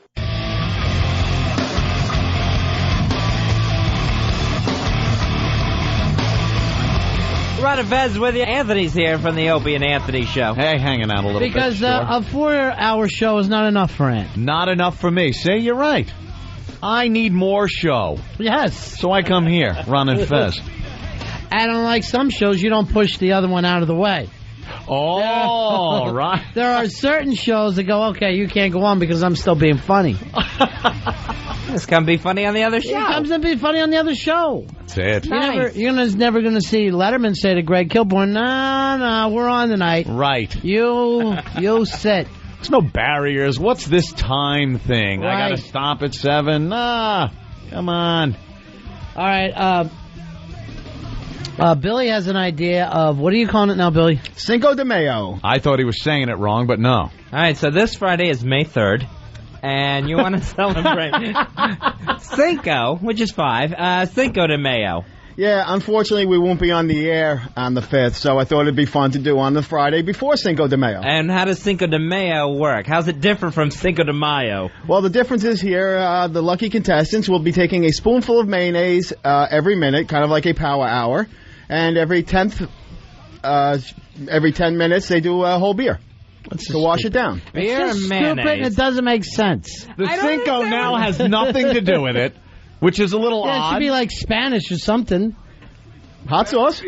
Ron and Fez with you. Anthony's here from the Opie and Anthony Show. Hey, hanging out a little bit. Because a 4-hour show is not enough for Ant. Not enough for me. See, you're right. I need more show. Yes. So I come here, Ron and Fez. And unlike some shows, you don't push the other one out of the way. Oh, right. There are certain shows that go, okay, you can't go on because I'm still being funny. This can be funny on the other show. It comes to be funny on the other show. That's it. You're never going to see Letterman say to Greg Kilborn, no, we're on tonight. Right. You sit. There's no barriers. What's this time thing? Right. I got to stop at 7. Come on. All right. Billy has an idea of, what are you calling it now, Billy? Cinco de Mayo. I thought he was saying it wrong, but no. All right, so this Friday is May 3rd, and you want to celebrate Cinco, which is 5, Cinco de Mayo. Yeah, unfortunately, we won't be on the air on the 5th, so I thought it'd be fun to do on the Friday before Cinco de Mayo. And how does Cinco de Mayo work? How's it different from Cinco de Mayo? Well, the difference is here, the lucky contestants will be taking a spoonful of mayonnaise every minute, kind of like a power hour, and every 10 minutes they do a whole beer to wash it down. Beer and mayonnaise. Stupid and it doesn't make sense. The Cinco now has nothing to do with it, which is a little odd. It should be like Spanish or something. Hot sauce?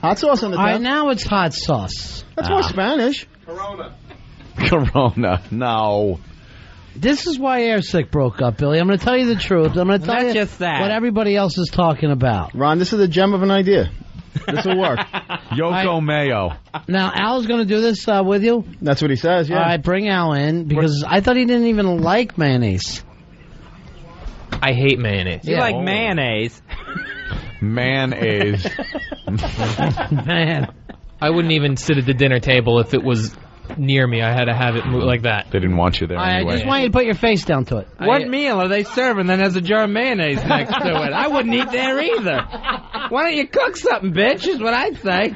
Hot sauce on the top. All right, now it's hot sauce. That's more Spanish. Corona, no. This is why Airsick broke up, Billy. I'm going to tell you the truth. I'm going to tell you just that. what everybody else is talking about. Ron, this is a gem of an idea. This will work. Yoko Mayo. Now, Al's going to do this with you? That's what he says, yeah. All right, bring Al in, because I thought he didn't even like mayonnaise. I hate mayonnaise. You like mayonnaise. Mayonnaise. Man. I wouldn't even sit at the dinner table if it was near me. I had to have it like that. They didn't want you there I anyway. just want you to put your face down to it. What meal are they serving that has a jar of mayonnaise next to it? I wouldn't eat there either. Why don't you cook something, bitch, is what I'd say.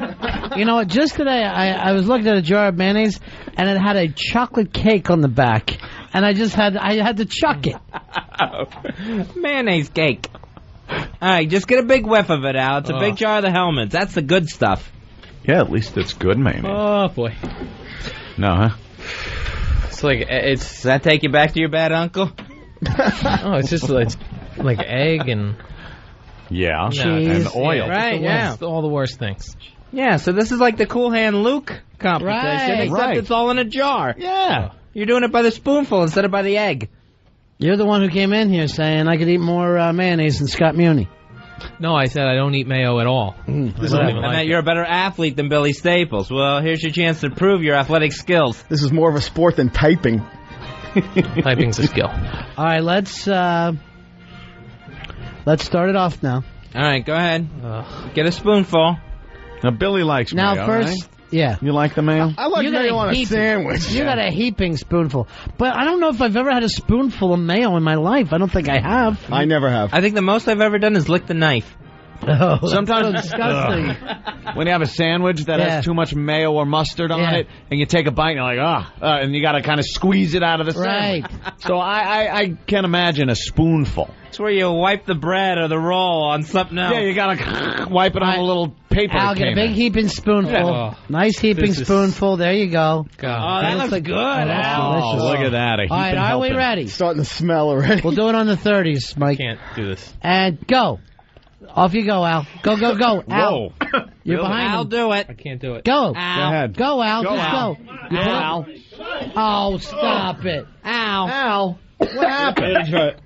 You know what, just today I was looking at a jar of mayonnaise, and it had a chocolate cake on the back, and I had to chuck it. Mayonnaise cake. All right, just get a big whiff of it, Al. It's a big jar of the Hellmann's. That's the good stuff. Yeah, at least it's good mayonnaise. Oh, boy. No, huh? It's like, Does that take you back to your bad uncle? Oh, it's just like egg and... Yeah. Cheese. And oil. Yeah, right, yeah. All the worst things. Yeah, so this is like the Cool Hand Luke competition, Right. except it's all in a jar. Yeah. You're doing it by the spoonful instead of by the egg. You're the one who came in here saying I could eat more mayonnaise than Scott Muni. No, I said I don't eat mayo at all. And that you're a better athlete than Billy Staples. Well, here's your chance to prove your athletic skills. This is more of a sport than typing. Typing's a skill. All right, let's start it off now. All right, go ahead. Get a spoonful. Now, Billy likes Now, mayo, first, right? Yeah. You like the mayo? I like mayo on a sandwich. You got a heaping spoonful. But I don't know if I've ever had a spoonful of mayo in my life. I don't think I have. I never have. I think the most I've ever done is lick the knife. Oh, Sometimes that's so disgusting. When you have a sandwich that has too much mayo or mustard on it, and you take a bite and you're like, and you got to kind of squeeze it out of the sandwich. Right. So I can't imagine a spoonful. It's where you wipe the bread or the roll on something else. Yeah, you got to wipe it on a little paper. I'll get a big heaping spoonful. Yeah. Nice heaping spoonful. There you go. Oh, that looks good. That's delicious. Look at that. All right, are we ready? Starting to smell already. We'll do it on the 30s, Mike. Can't do this. And go. Off you go, Al. Go, go, go. Al. Whoa. You're behind I'll him. do it. I can't do it. Go. Al. Go ahead. Go, Al. Go, Just Al. go. You put Al. up- Oh, stop it. Al. Al, what happened?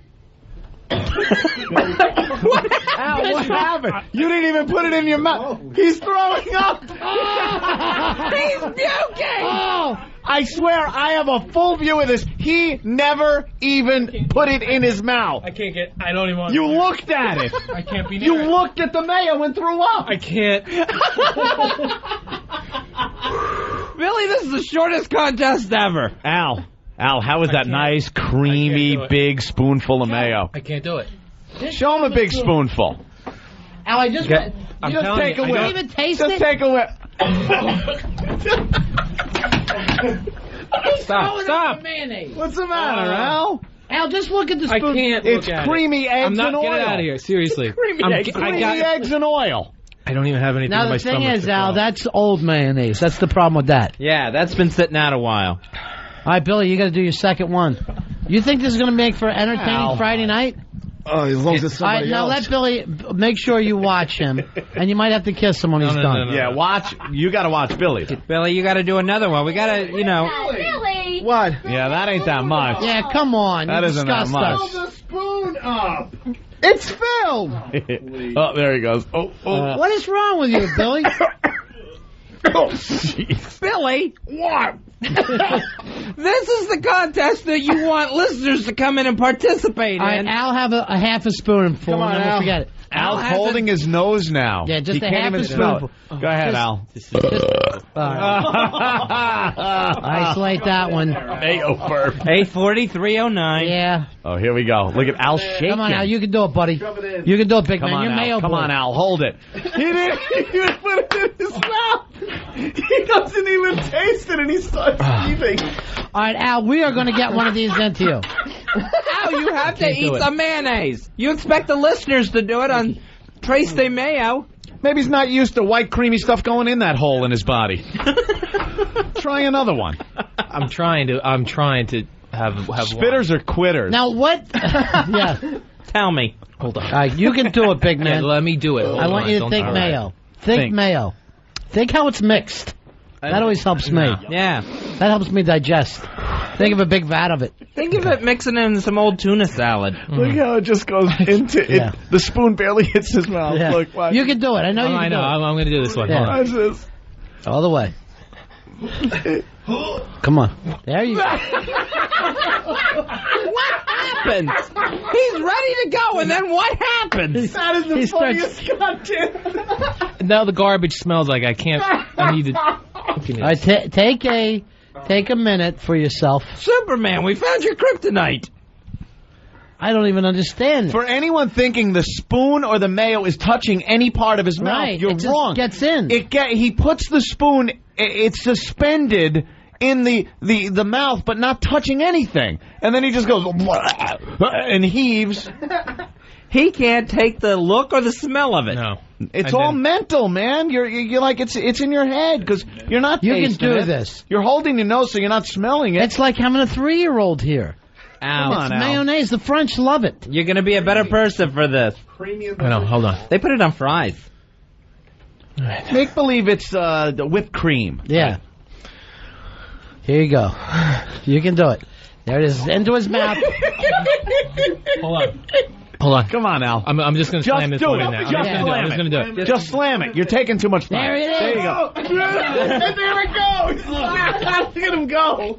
Al, what happened? You didn't even put it in your mouth. He's throwing up. He's puking. Oh. I swear, I have a full view of this. He never even put it in his mouth. I can't get... I don't even want You looked at it. I can't be near You it. looked at the mayo and threw up. I can't. Billy, this is the shortest contest ever. Al, how was that can't. nice, creamy, I can't do it. big spoonful of mayo? I can't do it. Show him a big spoonful. Al, I just... I'm Just telling take you, a I whiff. don't- even taste Just it? take a whiff. Stop. Mayonnaise. What's the matter, Al? Al, just look at the I spoon. can't It's look at creamy it. eggs I'm not and oil. getting out of here. Seriously. Creamy eggs and oil. I don't even have anything Now, in my the thing stomach. is, to Al, swallow. that's old mayonnaise. That's the problem with that. Yeah, that's been sitting out a while. All right, Billy, you got to do your second one. You think this is going to make for an entertaining Al. Friday night? Oh, as long as it's All right, somebody now else. let Billy make sure you watch him, and you might have to kiss him when he's done. no. Yeah, watch. You got to watch Billy. Billy, you got to do another one. We got to, Billy! What? Yeah, that ain't that much. Yeah, come on. That you isn't that disgust much. us. Fill the spoon up. It's filled. Oh, there he goes. Oh. What is wrong with you, Billy? Oh, jeez. Billy, What? this is the contest that you want listeners to come in and participate All right, in. Al, have a half a spoonful, Come on, and then we'll Al. forget it. Al's holding his nose now. Yeah, just he a can't half even a smell spoonful. it. Go ahead, Al. Isolate that one. Mayo burp. 840, 309. Yeah. Oh, here we go. Look at Al shaking. Come on, Al. You can do it, buddy. You can do it, big Come man. on, You're Al. mayo Come boy. on, Al. Hold it. He didn't even put it in his mouth. He doesn't even taste it, and he starts eating. All right, Al, we are going to get one of these into you. Al, you have to Can't do eat it. some mayonnaise. You expect the listeners to do it on Trace de Mayo. Maybe he's not used to white, creamy stuff going in that hole in his body. Try another one. I'm trying to have Spitters or quitters? Now, what? Yeah. Tell me. Hold on. All right, you can do it, big Yeah, man. let me do it. Hold I want on, you to don't- think all right. mayo. Think mayo. Think how it's mixed. That always helps me. Yeah. That helps me digest. Think of a big vat of it. Think of it mixing in some old tuna salad. Look how it just goes into it. Yeah. The spoon barely hits his mouth. Yeah. Look, watch. You can do it. I know you can I know. do it. I'm going to do this one. Yeah. Hold on. Watch this. All the way. Come on. There you go. What happens? He's ready to go, and then what happens? That is the funniest goddamn. Now the garbage smells like I can't. I need to. All right, take a minute for yourself. Superman, we found your kryptonite. I don't even understand it. For anyone thinking the spoon or the mayo is touching any part of his mouth, Right, you're it just wrong. gets in. He puts the spoon. It's suspended in the mouth, but not touching anything, and then he just goes and heaves. He can't take the look or the smell of it. No. It's all mental, man. You're like it's in your head because you're not. You can tasting do it. this. You're holding your nose, so you're not smelling it. It's like having a 3-year-old here. Ow. It's mayonnaise. The French love it. You're going to be a better person for this. I know. Hold on. They put it on fries. Make believe it's the whipped cream. Yeah. Here you go. You can do it. There it is. Into his mouth. Hold on. Come on, Al. I'm just going to slam this do one it. in there. Just I'm just going to do it. Just slam it. You're taking too much time. There it is. There you go. And there it goes. Look at him go.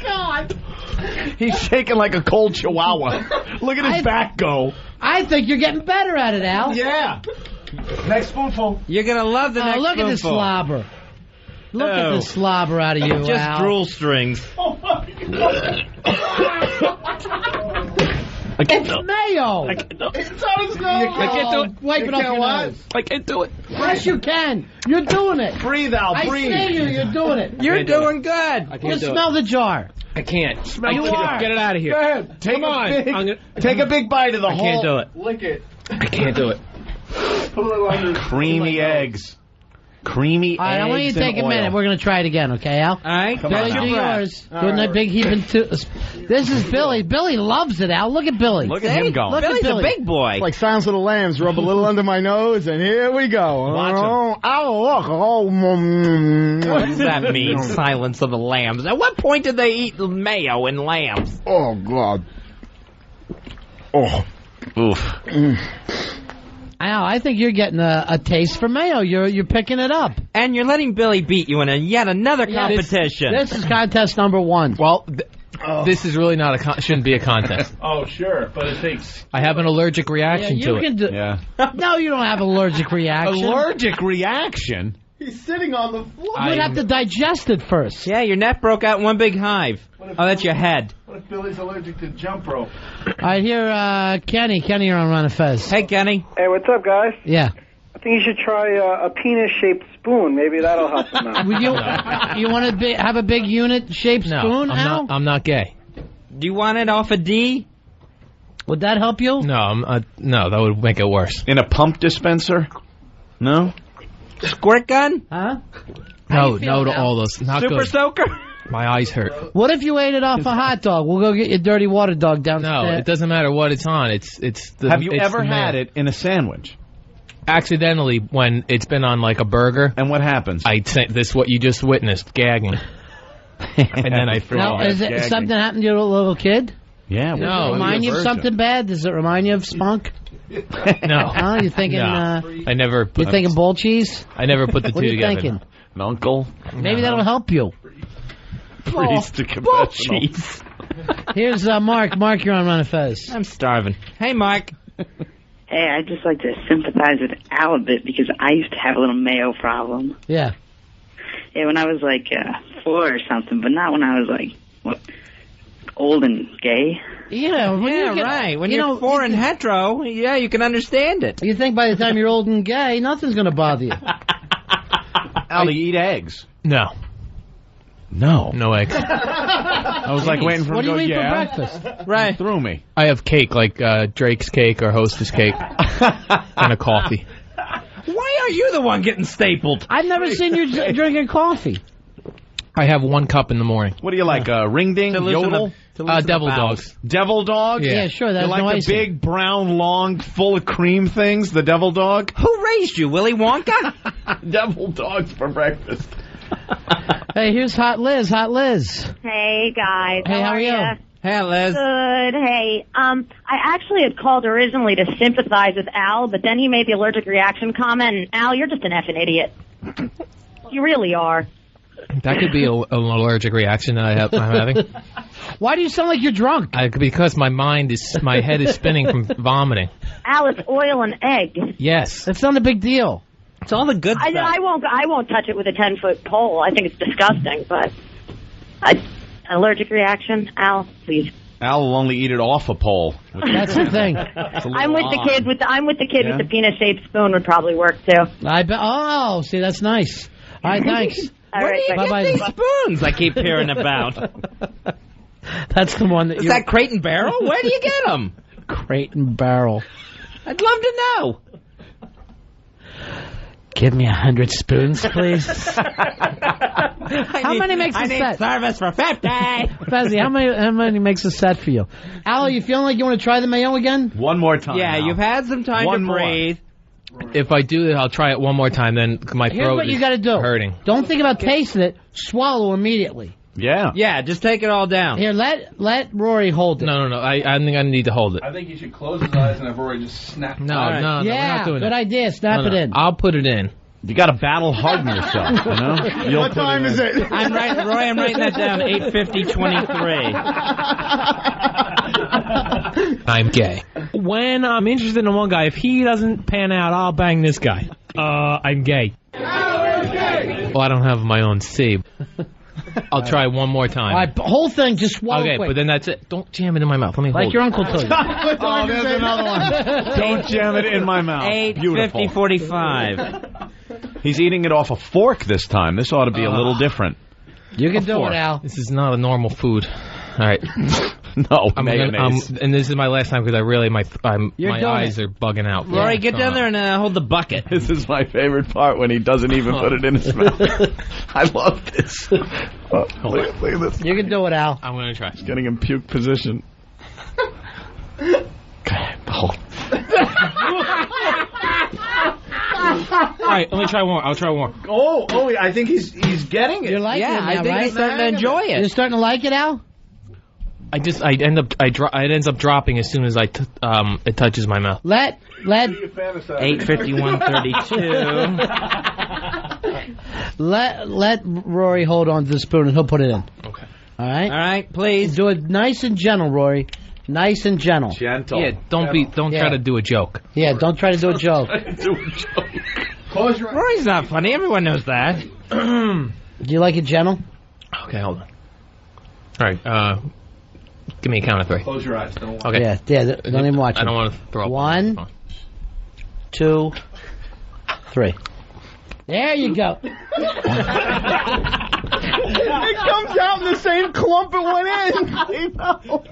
God. He's shaking like a cold chihuahua. Look at his back go. I think you're getting better at it, Al. Yeah. Next spoonful. You're going to love the next Look at this spoonful. slobber. Look at the slobber out of you, Just Al. drool strings. Oh my God. It's mayo. It's on his nose. I can't do it. Wipe it off your nose. I can't do it. Yes, you can. You're doing it. Breathe, Al. Breathe. I see you. You're doing it. You're doing good. I can't Just do smell the jar. I can't. You are. Get it out of here. Go ahead. Take Come on. Take a big bite of the I whole. can't do it. Lick it. I can't do it. Put a little under. Creamy eggs. Creamy All right, I want you eggs to take and a minute. oil. We're going to try it again, okay, Al? All right. Billy, do yours. Doing that big heaping. This is Billy. Billy loves it, Al. Look at Billy. Look at him go. Look Billy's at Billy. a big boy. It's like Silence of the Lambs. Rub a little under my nose, and here we go. Watch him. Look. What does that mean, Silence of the Lambs? At what point did they eat mayo and lambs? Oh, God. Oh. Oof. Al, I think you're getting a taste for mayo. You're picking it up. And you're letting Billy beat you in yet another competition. This is contest number 1. Well, this is really not shouldn't be a contest. Oh, sure, but it takes I have an allergic reaction to it. Yeah. No, you don't have allergic reaction. Allergic reaction. He's sitting on the floor. You'd have to digest it first. Yeah, your neck broke out in one big hive. Oh, that's your head. What if Billy's allergic to jump rope? All right, here, Kenny. Kenny, you're on Ron and Fez. Hey, Kenny. Hey, what's up, guys? Yeah. I think you should try a penis-shaped spoon. Maybe that'll help them out. You want to have a big unit-shaped spoon, Al? I'm not gay. Do you want it off a D? Would that help you? No, no, that would make it worse. In a pump dispenser? No? Squirt gun? Huh? No to all those. Not Super good. soaker? My eyes hurt. What if you ate it off a hot dog? We'll go get your dirty water dog downstairs. No, it doesn't matter what it's on. It's the. Have you it's ever the had mayo. it in a sandwich? Accidentally, when it's been on like a burger. And what happens? I say this what you just witnessed, gagging. And then I freaked Now, out. is it something happened to your little kid? Yeah. Does it remind you of something bad? Does it remind you of spunk? No. Huh? You thinking? No. I never. You thinking bull cheese? I never put the What two are you together. thinking? An uncle. Maybe that'll help you. Priest to confessional. Jeez. Here's Mark. Mark, you're on Ron and Fez. I'm starving. Hey, Mark. Hey, I'd just like to sympathize with Al a bit because I used to have a little mayo problem. Yeah. Yeah, when I was like 4 or something, but not when I was like, old and gay. Yeah, right. When you're 4 and hetero, yeah, you can understand it. You think by the time you're old and gay, nothing's going to bother you. Al, you eat eggs? No. No. No eggs. I was like waiting for him What to do go, you eat for yeah. breakfast? Right. Threw me. I have cake, like Drake's cake or Hostess cake. And a coffee. Why are you the one getting stapled? I've never seen you drinking coffee. I have 1 cup in the morning. What do you like, ring ding, yodel? Devil dogs. Devil dog? Yeah, sure. That's You like no the icing. big, brown, long, full of cream things, the devil dog? Who raised you, Willy Wonka? Devil dogs for breakfast. Hey, here's Hot Liz. Hot Liz. Hey, guys. Hey, how are you? ya? Hey, Liz. Good. Hey, I actually had called originally to sympathize with Al, but then he made the allergic reaction comment, and Al, you're just an effing idiot. You really are. That could be an allergic reaction that I'm having. Why do you sound like you're drunk? Because my head is spinning from vomiting. Al, it's oil and egg. Yes. That's not a big deal. It's all the good stuff. I won't touch it with a 10-foot pole. I think it's disgusting, but allergic reaction, Al, please. Al will only eat it off a pole. That's the thing. I'm with the kid with the penis-shaped spoon would probably work too. I bet. Oh, see, that's nice. All right, thanks. All right, Where do you get these spoons I keep hearing about? That's the one that Is that Crate and Barrel? Where do you get them? Crate and Barrel. I'd love to know. Give me 100 spoons, please. How many makes a set? I need service for 50. Fezzy, how many makes a set for you? Al, you feeling like you want to try the mayo again? One more time. Yeah, Al. you've had some time to breathe. If I do it, I'll try it one more time. Then my Here's throat what you is got to do. hurting. Don't think about tasting it. Swallow immediately. Yeah. Yeah, just take it all down. Here, let Rory hold it. No. I think I need to hold it. I think you should close his eyes and have Rory just snap. No, All right. no, we're not doing good that. idea. Snap it in. I'll put it in. You got to battle harden yourself, you know? What time is it? I'm writing that down. 8:50:23. I'm gay. When I'm interested in one guy, if he doesn't pan out, I'll bang this guy. I'm gay. Well, I don't have my own C. I'll try one more time. All right, whole thing, just swallow Okay, quick. but then that's it. Don't jam it in my mouth. Let me hold Like your it. uncle told you. Oh, there's another one. Don't jam it in my mouth. 8:50:45. He's eating it off a fork this time. This ought to be a little different. You can do it, Al. This is not a normal food. All right. No, mayonnaise. And this is my last time because I really my eyes are bugging out. Rory, get down there and hold the bucket. This is my favorite part when he doesn't even put it in his mouth. I love this. Look at this. You can do it, Al. I'm going to try. He's getting in puke position. Okay, hold. All right, let me try one. I'll try one. Oh, I think he's getting it. You're liking it now, I think right? he's starting to enjoy it. You're starting to like it, Al? It ends up dropping as soon as it touches my mouth. Let 8:51:32. let Rory hold on to the spoon and he'll put it in. Okay. All right? All right, please. Do it nice and gentle, Rory. Nice and gentle. Gentle. Yeah, don't try to do a joke. Yeah, don't try to do a joke. Close your eyes. Rory's not funny. Everyone knows that. Do you like it gentle? Okay, hold on. All right, give me a count of 3. Close your eyes. Don't watch. Okay. Yeah, don't even watch it. I don't want to throw up. 1, 2, 3. There you go. It comes out in the same clump it went in. You know?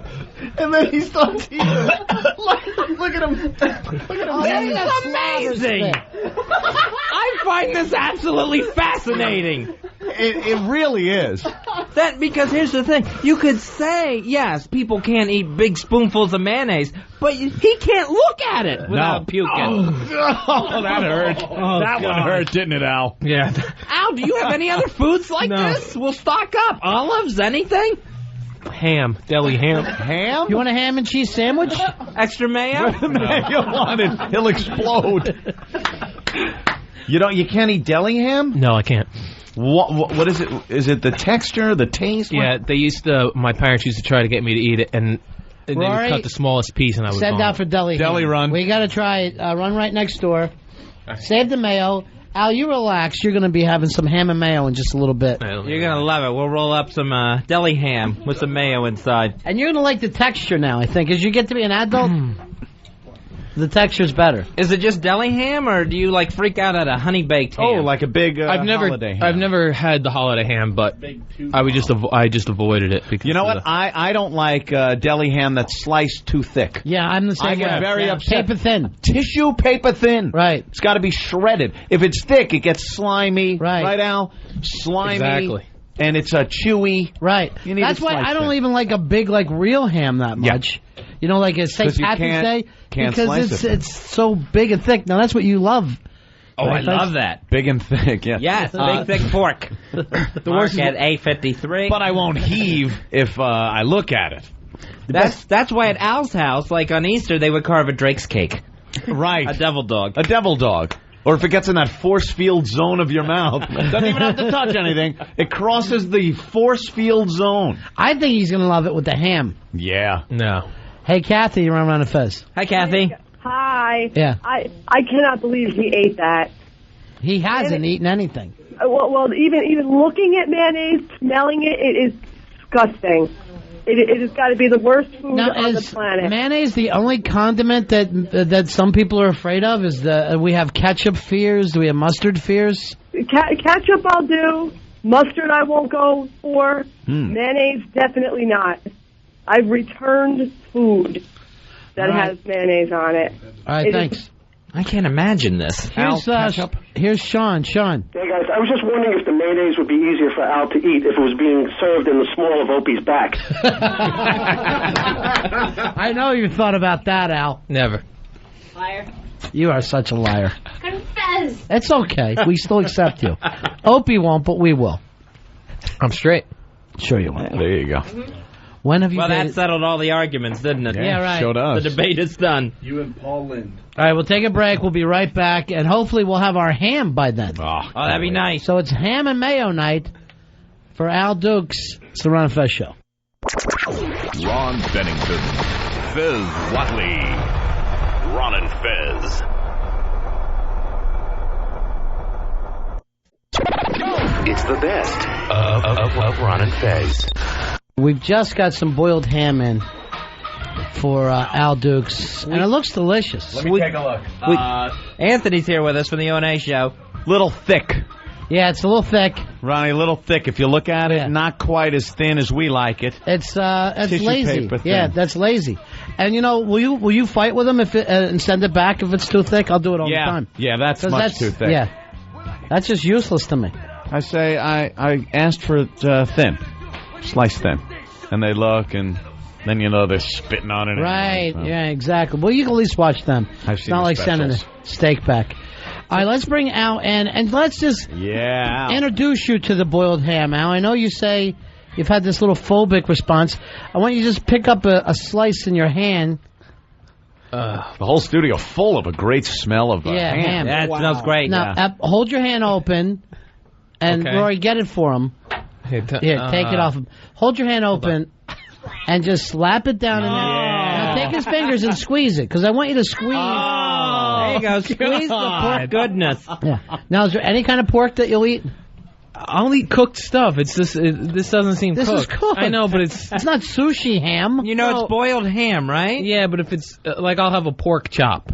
And then he starts eating. Look at him. Look at him. This is amazing. I find this absolutely fascinating. It really is. Because here's the thing. You could say, yes, people can't eat big spoonfuls of mayonnaise, but he can't look at it without puking. Oh, that hurt. That one hurt, didn't it, Al? Yeah. Al, do you have any other foods like this? We'll stock up. Olives, anything? Ham, deli ham. Ham? You want a ham and cheese sandwich? Extra mayo? You want it? He'll explode. You can't eat deli ham? No, I can't. What is it? Is it the texture, the taste? Yeah, my parents used to try to get me to eat it, and they would cut the smallest piece, and I would Send out for deli ham. run. We got to try it. Run right next door. Save the mayo. Al, you relax. You're going to be having some ham and mayo in just a little bit. You're going to love it. We'll roll up some deli ham with some mayo inside. And you're going to like the texture now, I think. As you get to be an adult, the texture's better. Is it just deli ham, or do you freak out at a honey baked ham? Oh, like a big holiday ham. I've never had the holiday ham, but I just avoided it because you know what? I don't like deli ham that's sliced too thick. Yeah, I'm the same I way. get very upset. Paper thin. Tissue paper thin. Right. It's got to be shredded. If it's thick, it gets slimy. Right, Al? Slimy. Exactly. And it's chewy. Right. You need That's it why sliced I don't thin. even like a big real ham that much. You know, like a St. 'Cause you Patrick's Day, can't because slice it. it's so big and thick. Now that's what you love. Oh, I love that. Big and thick, yeah. Yes, big, thick pork. The worst at $8.53. But I won't heave if I look at it. That's why at Al's house, like on Easter, they would carve a Drake's cake. Right. A devil dog. A devil dog. Or if it gets in that force field zone of your mouth, doesn't even have to touch anything. It crosses the force field zone. I think he's going to love it with the ham. Yeah. No. Hey, Kathy, you're on Ron and Fez. Hi, Kathy. Hi. Yeah. I cannot believe he ate that. He hasn't eaten anything. Well, even looking at mayonnaise, smelling it, it is disgusting. It has got to be the worst food on the planet. Mayonnaise the only condiment that some people are afraid of? Is we have ketchup fears? Do we have mustard fears? Ketchup I'll do. Mustard I won't go for. Mayonnaise definitely not. I've returned food that has mayonnaise on it. All right, thanks. I can't imagine this. Here's Sean. Sean. Hey, guys, I was just wondering if the mayonnaise would be easier for Al to eat if it was being served in the small of Opie's back. I know you thought about that, Al. Never. Liar. You are such a liar. Confess. It's okay. We still accept you. Opie won't, but we will. I'm straight. Sure you will. There you go. When have you that settled all the arguments, didn't it? Yeah, right. Sure does. The debate is done. You and Paul Lind. All right, we'll take a break. We'll be right back, and hopefully we'll have our ham by then. Oh, that'd be nice. So it's ham and mayo night for Al Dukes. It's the Ron and Fez Show. Ron Bennington, Fez Watley, Ron and Fez. It's the best of Ron and Fez. We've just got some boiled ham in for Al Dukes, and it looks delicious. Let me take a look. Anthony's here with us from the O&A show. Little thick. Yeah, it's a little thick. Ronnie, a little thick. If you look at it, not quite as thin as we like it. It's Tissue lazy. paper thin. Yeah, that's lazy. And will you fight with him and send it back if it's too thick? I'll do it all the time. Yeah, that's much too thick. Yeah, that's just useless to me. I say I asked for it thin, sliced thin, and they look and. Then they're spitting on it. Right, yeah, exactly. Well, you can at least watch them. It's not like sending a steak back. All right, let's bring Al in, and let's just introduce you to the boiled ham, Al. I know you say you've had this little phobic response. I want you to just pick up a slice in your hand. The whole studio full of a great smell of ham. That smells great. Now, hold your hand open, and Rory, get it for him. Here, take it off him. Hold your hand open. And just slap it down in there. Now take his fingers and squeeze it, because I want you to squeeze. There you go. Squeeze the pork goodness. Yeah. Now, is there any kind of pork that you'll eat? I'll eat cooked stuff. It's just this doesn't seem cooked. This is cooked. I know, but it's not sushi ham. It's boiled ham, right? Yeah, but if it's like I'll have a pork chop.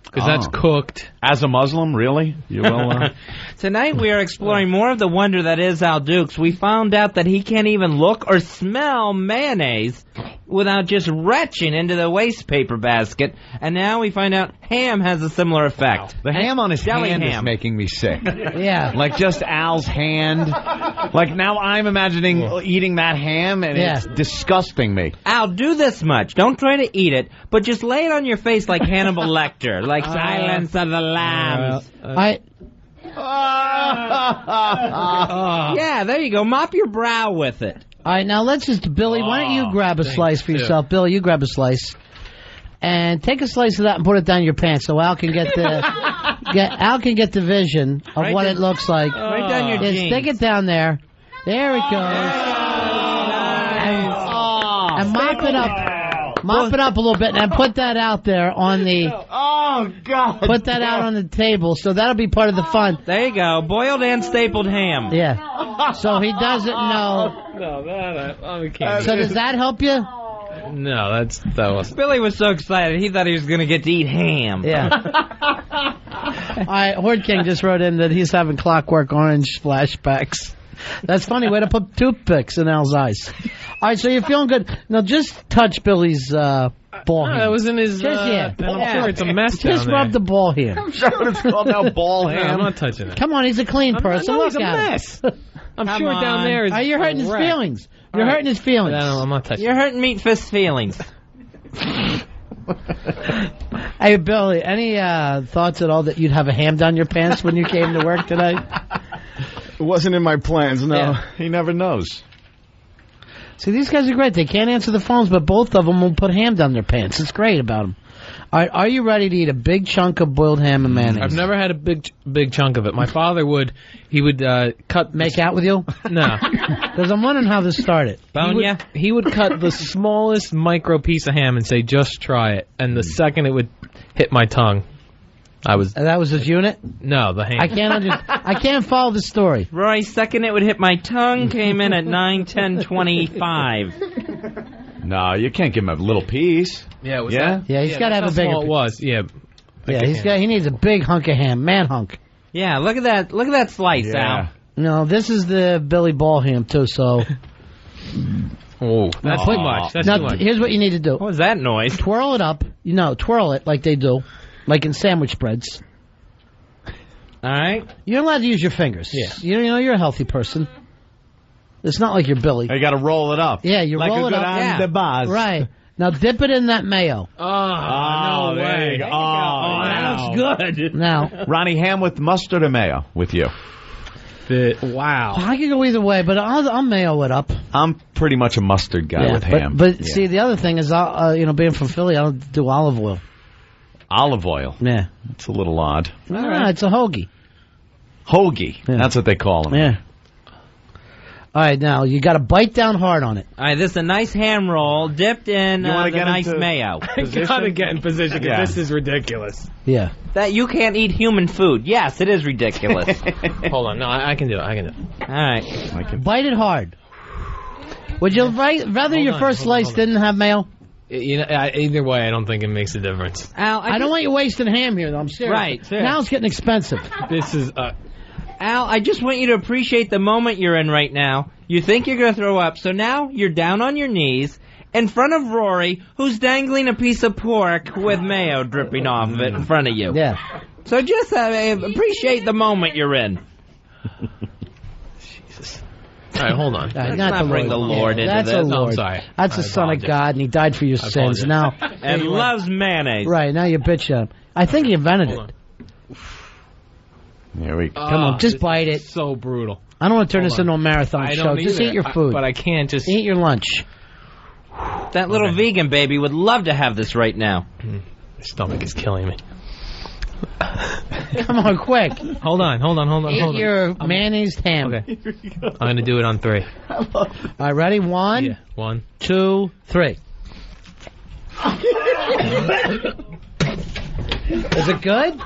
Because that's cooked. As a Muslim, really? You will. Tonight we are exploring more of the wonder that is Al Dukes. We found out that he can't even look or smell mayonnaise without just retching into the waste paper basket. And now we find out ham has a similar effect. The ham on his hand ham is making me sick. Yeah. Like just Al's hand. Like now I'm imagining eating that ham and it's disgusting me. Al, do this much. Don't try to eat it, but just lay it on your face like Hannibal Lecter, like Silence of the Lambs. Yeah, there you go. Mop your brow with it. All right, now let's just, Billy, why don't you grab a slice for yourself? Billy, you grab a slice. And take a slice of that and put it down your pants so Al can get the vision of what it looks like. Right down your jeans. Stick it down there. There it goes. And mop it up. Mop it up a little bit and put that out there on the... Oh, God. Put that out on the table, so that'll be part of the fun. There you go. Boiled and stapled ham. Yeah. So he doesn't know. No, we can't. So does that help you? No, that was... Billy was so excited, he thought he was going to get to eat ham. Yeah. All right, Horde King just wrote in that he's having Clockwork Orange flashbacks. That's funny. Way to put toothpicks in Al's eyes. All right, so you're feeling good. Now, just touch Billy's ball hand. That was in his... I'm sure it's a mess down Just rub the ball hand. I'm sure it's called now ball hand. I'm not touching it. Come on, he's a clean person. No, Look he's a at mess. him. I'm sure down there is... You're hurting his feelings. You're hurting his feelings. No, I'm not touching You're hurting Meat Fist's feelings. Hey, Billy, any thoughts at all that you'd have a ham down your pants when you came to work today? It wasn't in my plans, no. Yeah. He never knows. See, these guys are great. They can't answer the phones, but both of them will put ham down their pants. It's great about them. All right, are you ready to eat a big chunk of boiled ham and mayonnaise? I've never had a big chunk of it. My father would. He would make out with you? No, because I'm wondering how this started. He would cut the smallest micro piece of ham and say, "Just try it." And the second it would hit my tongue, that was his unit? No, the ham. I can't follow the story. Roy, second it would hit my tongue, came in at 9:10:25. No, you can't give him a little piece. Yeah, he's got to have a bigger. It was, yeah. He needs a big hunk of ham, man hunk. Yeah, look at that slice, Al. No, this is the Billy Ball ham too. So. Oh, that's too much. That's too much. Here's what you need to do. What was that noise? Twirl it up. Twirl it like they do, like in sandwich breads. All right. You're allowed to use your fingers. Yeah. You're a healthy person. It's not like you're Billy. You got to roll it up. Yeah, you like roll a it good up. the baz. Right. Now dip it in that mayo. Oh, no way. That looks good. Now, Ronnie, ham with mustard or mayo with you? Wow. I can go either way, but I'll mayo it up. I'm pretty much a mustard guy with ham. But see, the other thing is, being from Philly, I'll do olive oil. Olive oil? Yeah. It's a little odd. No, it's a hoagie. Hoagie. Yeah. That's what they call them. Yeah. All right, now you got to bite down hard on it. All right, this is a nice ham roll dipped in the nice mayo. I gotta get in position because this is ridiculous. Yeah. That you can't eat human food. Yes, it is ridiculous. Hold on, no, I can do it. All right, bite it hard. Would you rather your first slice didn't have mayo? Either way, I don't think it makes a difference. Al, I don't want you wasting ham here, though. I'm serious. Right. Now it's getting expensive. This is. Al, I just want you to appreciate the moment you're in right now. You think you're going to throw up, so now you're down on your knees in front of Rory, who's dangling a piece of pork with mayo dripping off of it in front of you. Yeah. So just appreciate the moment you're in. Jesus. All right, hold on. Let's not bring the Lord into That's this. a Lord. I'm sorry. That's the Son of God, and He died for your sins. Now and loves mayonnaise. Right, now you bitch at Him. I think He invented it. There we go. Come on, just bite it. So brutal. I don't want to turn this into a marathon show. Just eat your food. But I can't just... Eat your lunch. That little vegan baby would love to have this right now. My stomach is killing me. Come on, quick. Hold on. Eat your mayonnaise ham. Okay. I'm going to do it on 3. All right, ready? 1, Yeah. 1, 2, 3. Is it good?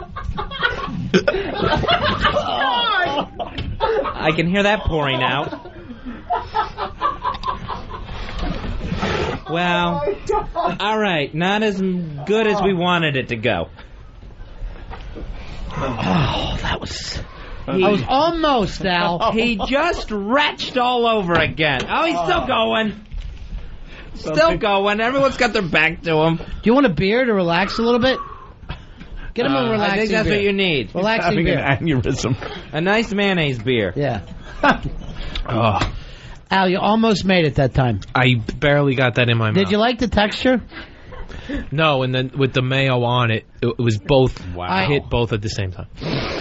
I can hear that pouring out. Well, all right, not as good as we wanted it to go. Oh, that was almost, Al. He just retched all over again. Oh, he's still going. Still going. Everyone's got their back to him. Do you want a beer to relax a little bit? Get him a relaxing beer. I think that's what you need. Relaxing having beer. An aneurysm. A nice mayonnaise beer. Yeah. Al, you almost made it that time. I barely got that in my mouth. Did you like the texture? No, and then with the mayo on it, it was both. Wow. I hit both at the same time.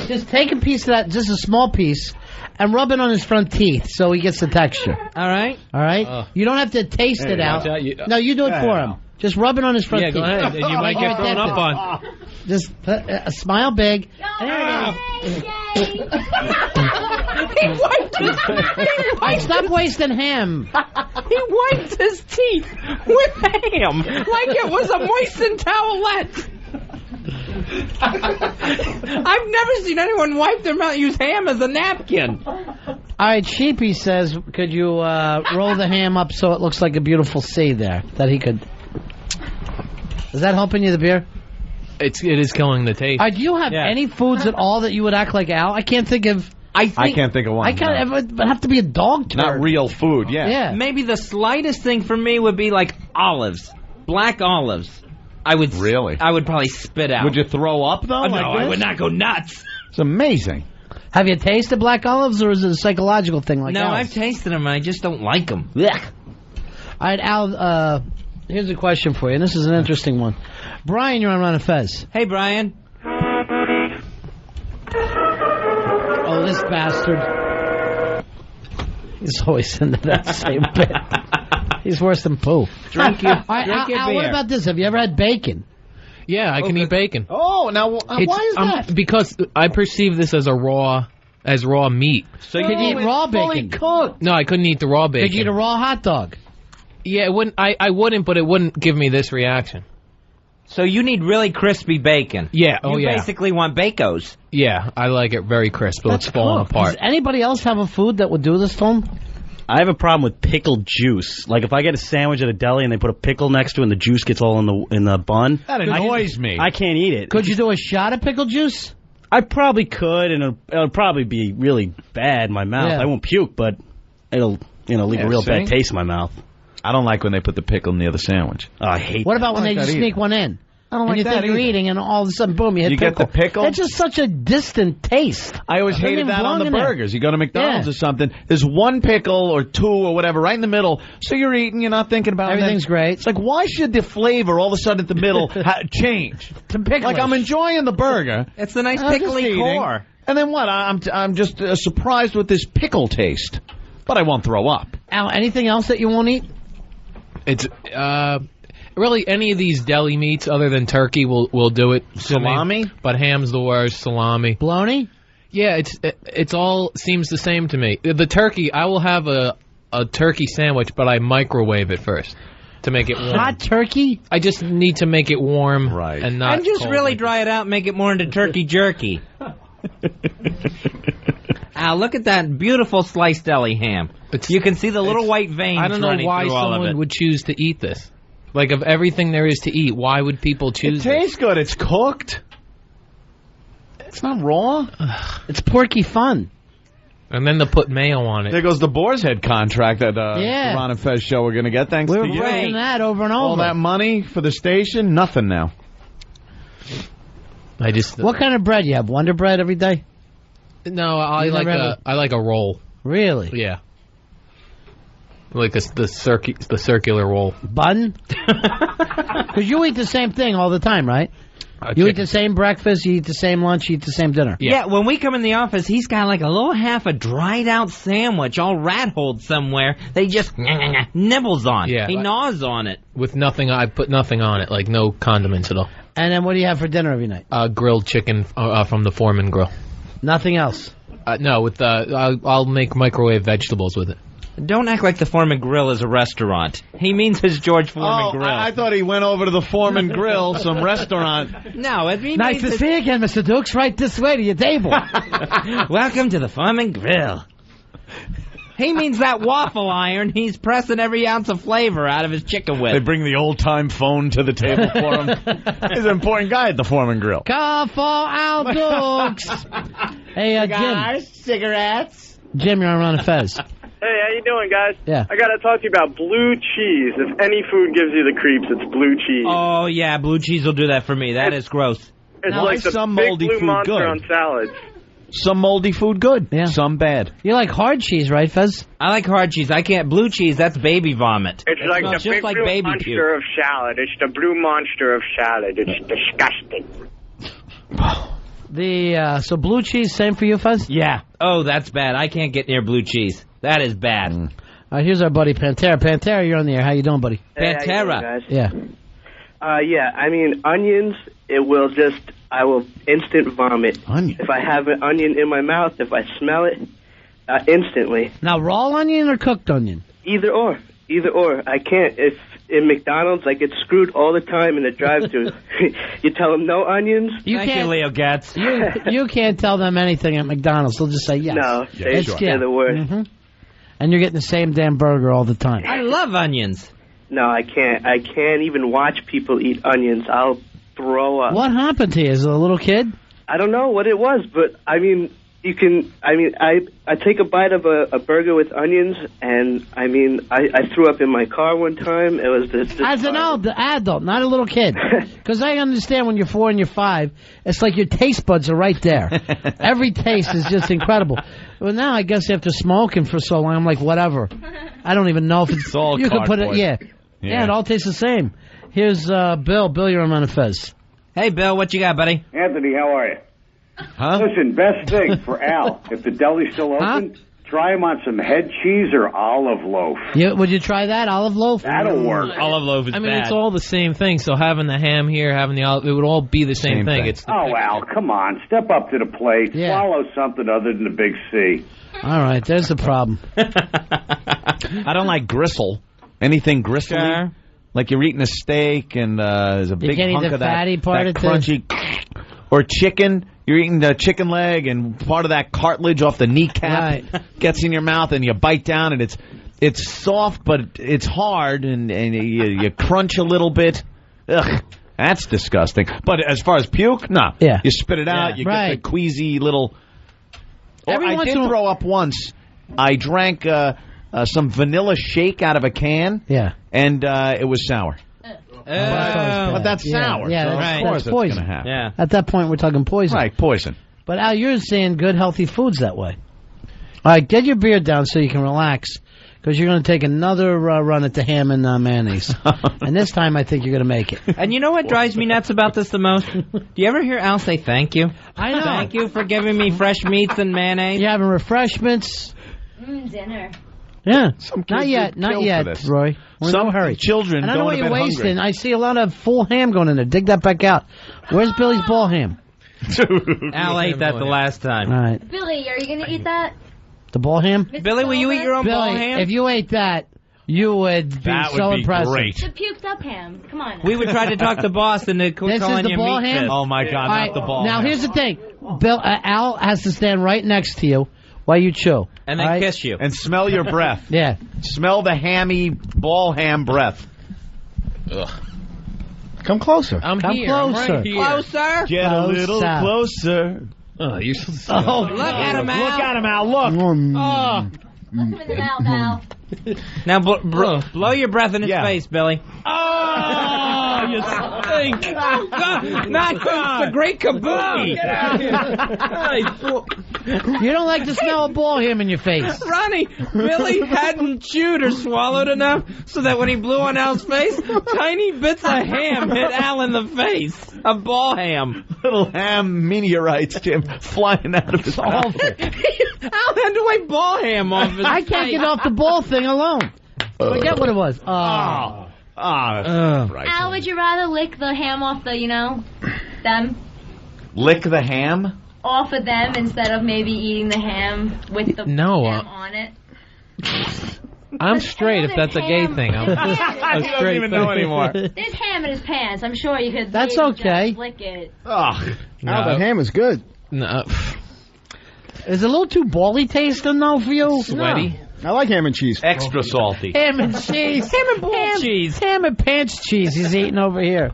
Just take a piece of that, just a small piece, and rub it on his front teeth so he gets the texture. All right? All right? You don't have to taste it out. No, you do it for him. Just rub it on his front teeth. Yeah, go ahead. And you might get thrown up on. Just smile big. There it is. He wiped his teeth. Stop wasting ham. He wiped his teeth with ham like it was a moistened towelette. I've never seen anyone wipe their mouth, use ham as a napkin. All right, Sheepy says, could you roll the ham up so it looks like a beautiful C there? That he could... Is that helping you, the beer? It is killing the taste. Do you have any foods at all that you would act like Al? I can't think of... I can't think of one. I can't have to be a dog turd. Not real food, yeah. Maybe the slightest thing for me would be like olives. Black olives. I would probably spit out. Would you throw up, though? No, I would not go nuts. It's amazing. Have you tasted black olives, or is it a psychological thing like that? No, I've tasted them, and I just don't like them. Blech. All right, Al, Here's a question for you, and this is an interesting one. Brian, you're on Ron and Fez. Hey, Brian. Oh, this bastard. He's always into that same bit. He's worse than poo. Drink your Al, beer. what about this? Have you ever had bacon? Yeah, I can eat bacon. Oh, now why is that? Because I perceive this as raw meat. So you can eat raw bacon. Cooked. No, I couldn't eat the raw bacon. Could you eat a raw hot dog? Yeah, it wouldn't. I wouldn't, but it wouldn't give me this reaction. So you need really crispy bacon. Yeah. You basically want Bacos. Yeah, I like it very crisp, but it's falling apart. Does anybody else have a food that would do this to them? I have a problem with pickled juice. Like if I get a sandwich at a deli and they put a pickle next to it and the juice gets all in the bun. That annoys me. I can't eat it. Could you do a shot of pickle juice? I probably could, and it'll probably be really bad in my mouth. Yeah. I won't puke, but it'll leave a real bad taste in my mouth. I don't like when they put the pickle near the sandwich. Oh, I hate What about when they just sneak one in? I don't and like you that think you're either. eating, and all of a sudden, boom, you hit pickle. Get the pickle? It's just such a distant taste. I always Doesn't hated even that on belong the in there. burgers. You go to McDonald's or something, there's one pickle or two or whatever right in the middle, so you're eating, you're not thinking about Everything's great. It's like, why should the flavor all of a sudden at the middle change? To pickle. Like, I'm enjoying the burger. It's a nice I'm just pickly eating, core. And then what? I'm just surprised with this pickle taste. But I won't throw up. Al, anything else that you won't eat? It's really any of these deli meats other than turkey will do it. Salami? But ham's the worst. Salami. Bologna? Yeah, it's all seems the same to me. The turkey, I will have a turkey sandwich, but I microwave it first to make it warm. Hot turkey? I just need to make it warm, right? And not And just cold. really dry it out and make it more into turkey jerky. Al, look at that beautiful sliced deli ham. You can see the little white veins. I don't know running why through all of someone it. would choose to eat this. Like, of everything there is to eat, why would people choose It tastes good. It's cooked. It's not raw. It's porky fun. And then they'll put mayo on it. There goes the Boar's Head contract that Yeah. the Ron and Fez show we're going to get. Thanks We to were you. breaking that over and over. All that money for the station, nothing now. What kind of bread you have? Wonder Bread every day? No, I You like never I like a roll. Really? Yeah. Like the circular roll. Bun? Because you eat the same thing all the time, right? You eat the same breakfast, you eat the same lunch, you eat the same dinner. Yeah, when we come in the office, he's got like a little half a dried out sandwich all rat-holed somewhere that he just nibbles on. Yeah. He gnaws on it. With nothing, I put nothing on it, like no condiments at all. And then what do you have for dinner every night? Grilled chicken from the Foreman grill. Nothing else? No, with I'll make microwave vegetables with it. Don't act like the Foreman Grill is a restaurant. He means his George Foreman Grill. I thought he went over to the Foreman Grill, some restaurant. No, it means Nice to see you again, Mr. Dukes. Right this way to your table. Welcome to the Foreman Grill. He means that waffle iron he's pressing every ounce of flavor out of his chicken with. They bring the old-time phone to the table for him. He's an important guy at the Foreman Grill. Call for Al Dukes. Hey, Jim. Cigarettes. Jim, you're on Ron and Fez. Hey, how you doing, guys? Yeah. I got to talk to you about blue cheese. If any food gives you the creeps, it's blue cheese. Oh, yeah, blue cheese will do that for me. That is gross. It's Now, like the some big moldy blue food monster good? on salads. Some moldy food good, some bad. You like hard cheese, right, Fez? I like hard cheese. I can't. Blue cheese, that's baby vomit. It's like smells the just big like blue baby monster puke. of salad. It's the blue monster of salad. It's disgusting. So blue cheese, same for you, Fez? Yeah. Oh, that's bad. I can't get near blue cheese. That is bad. All right, here's our buddy Pantera. Pantera, you're on the air. How you doing, buddy? Hey, how you doing, Pantera. guys? Yeah. Yeah, I mean, onions, I will instant vomit. Onion? If I have an onion in my mouth, if I smell it, instantly. Now, raw onion or cooked onion? Either or. I can't. If in McDonald's, I get screwed all the time in the drive-thru. You tell them no onions. Thank you, Leo Getz. You can't tell them anything at McDonald's. They'll just say yes. No, they're the worst. Mm-hmm. And you're getting the same damn burger all the time. I love onions. No, I can't. I can't even watch people eat onions. I'll throw up. What happened to you as a little kid? I don't know what it was, but I mean, I take a bite of a burger with onions, and I threw up in my car one time. It was this As an adult, not a little kid. Because I understand when you're 4 and you're 5, it's like your taste buds are right there. Every taste is just incredible. Well, now I guess after smoking for so long, I'm like, whatever. I don't even know if it's all you can put it. cardboard. Yeah, Yeah, it all tastes the same. Here's Bill. Bill, you're on Ron and Fez. Hey, Bill, what you got, buddy? Anthony, how are you? Huh? Listen, best thing for Al, if the deli's still open, try him on some head cheese or olive loaf. Would you try that, olive loaf? That'll work. Olive loaf is bad. It's all the same thing. So having the ham here, having the olive, it would all be the same thing. It's Al, come on. Step up to the plate. Swallow something other than the big C. All right, there's the problem. I don't like gristle. Anything gristly. Sure. Like you're eating a steak and there's a big hunk of that crunchy. Or chicken. You're eating the chicken leg and part of that cartilage off the kneecap gets in your mouth and you bite down and it's soft but it's hard and you crunch a little bit. Ugh, that's disgusting. But as far as puke, no. Yeah. You spit it out. You get the queasy little... I did throw up once. I drank some vanilla shake out of a can. Yeah. And it was sour. But that's sour. Yeah, so that's of course it's poison. going to happen. Yeah. At that point, we're talking poison. Right, poison. But Al, you're saying good, healthy foods that way. All right, get your beer down so you can relax, because you're going to take another run at the ham and mayonnaise. And this time, I think you're going to make it. And you know what drives me nuts about this the most? Do you ever hear Al say thank you? I know. Thank you for giving me fresh meats and mayonnaise. You're having refreshments. Dinner. Yeah. Some not kids yet, get not killed yet, for this. Roy. We're Some in no hurry. children and I know what going to you're bed wasting. hungry. I see a lot of full ham going in there. Dig that back out. Where's Billy's ball ham? Al ate that the last time. All right. Billy, are you going to eat that? The ball ham? Billy, will you eat your own Billy, ball ham? if you ate that, you would be so impressive. The puked up ham. Come on. We would try to talk the boss into This calling is the you ball meat ham? fist. Oh, my God, All not right, the ball. Now, here's the thing. Bill, Al has to stand right next to you while you chew. And then kiss you. And smell your breath. Yeah. Smell the hammy ball ham breath. Ugh. Come closer. I'm Come here. closer. I'm right here. Closer? Get a little closer. Oh, you're so Oh, Look at him, Al. Look at him, Al. Look. Oh. Look him in the mouth, Al. Now, blow your breath in his face, Billy. Oh, you stink. Not the great kabuki. Get out of here. You don't like to smell a ball ham in your face. Ronnie, Billy hadn't chewed or swallowed enough so that when he blew on Al's face, tiny bits of ham hit Al in the face. A ball ham. Little ham meteorites, Jim, flying out of his mouth. Al had to wipe ball ham off his I can't get off the ball thing alone. Forget what it was. Right. Al, would you rather lick the ham off the, them? Lick the ham? Off of them instead of maybe eating the ham with the ham on it? I'm straight if that's a gay thing. I'm He doesn't even know anymore. There's ham in his pants. I'm sure you could That's maybe okay. just lick it. Oh, the ham is good. No. Is it a little too bally tasting, though, for you? Sweaty. I like ham and cheese. extra salty. Ham and cheese. Ham and ball cheese. Ham and pants cheese he's eating over here.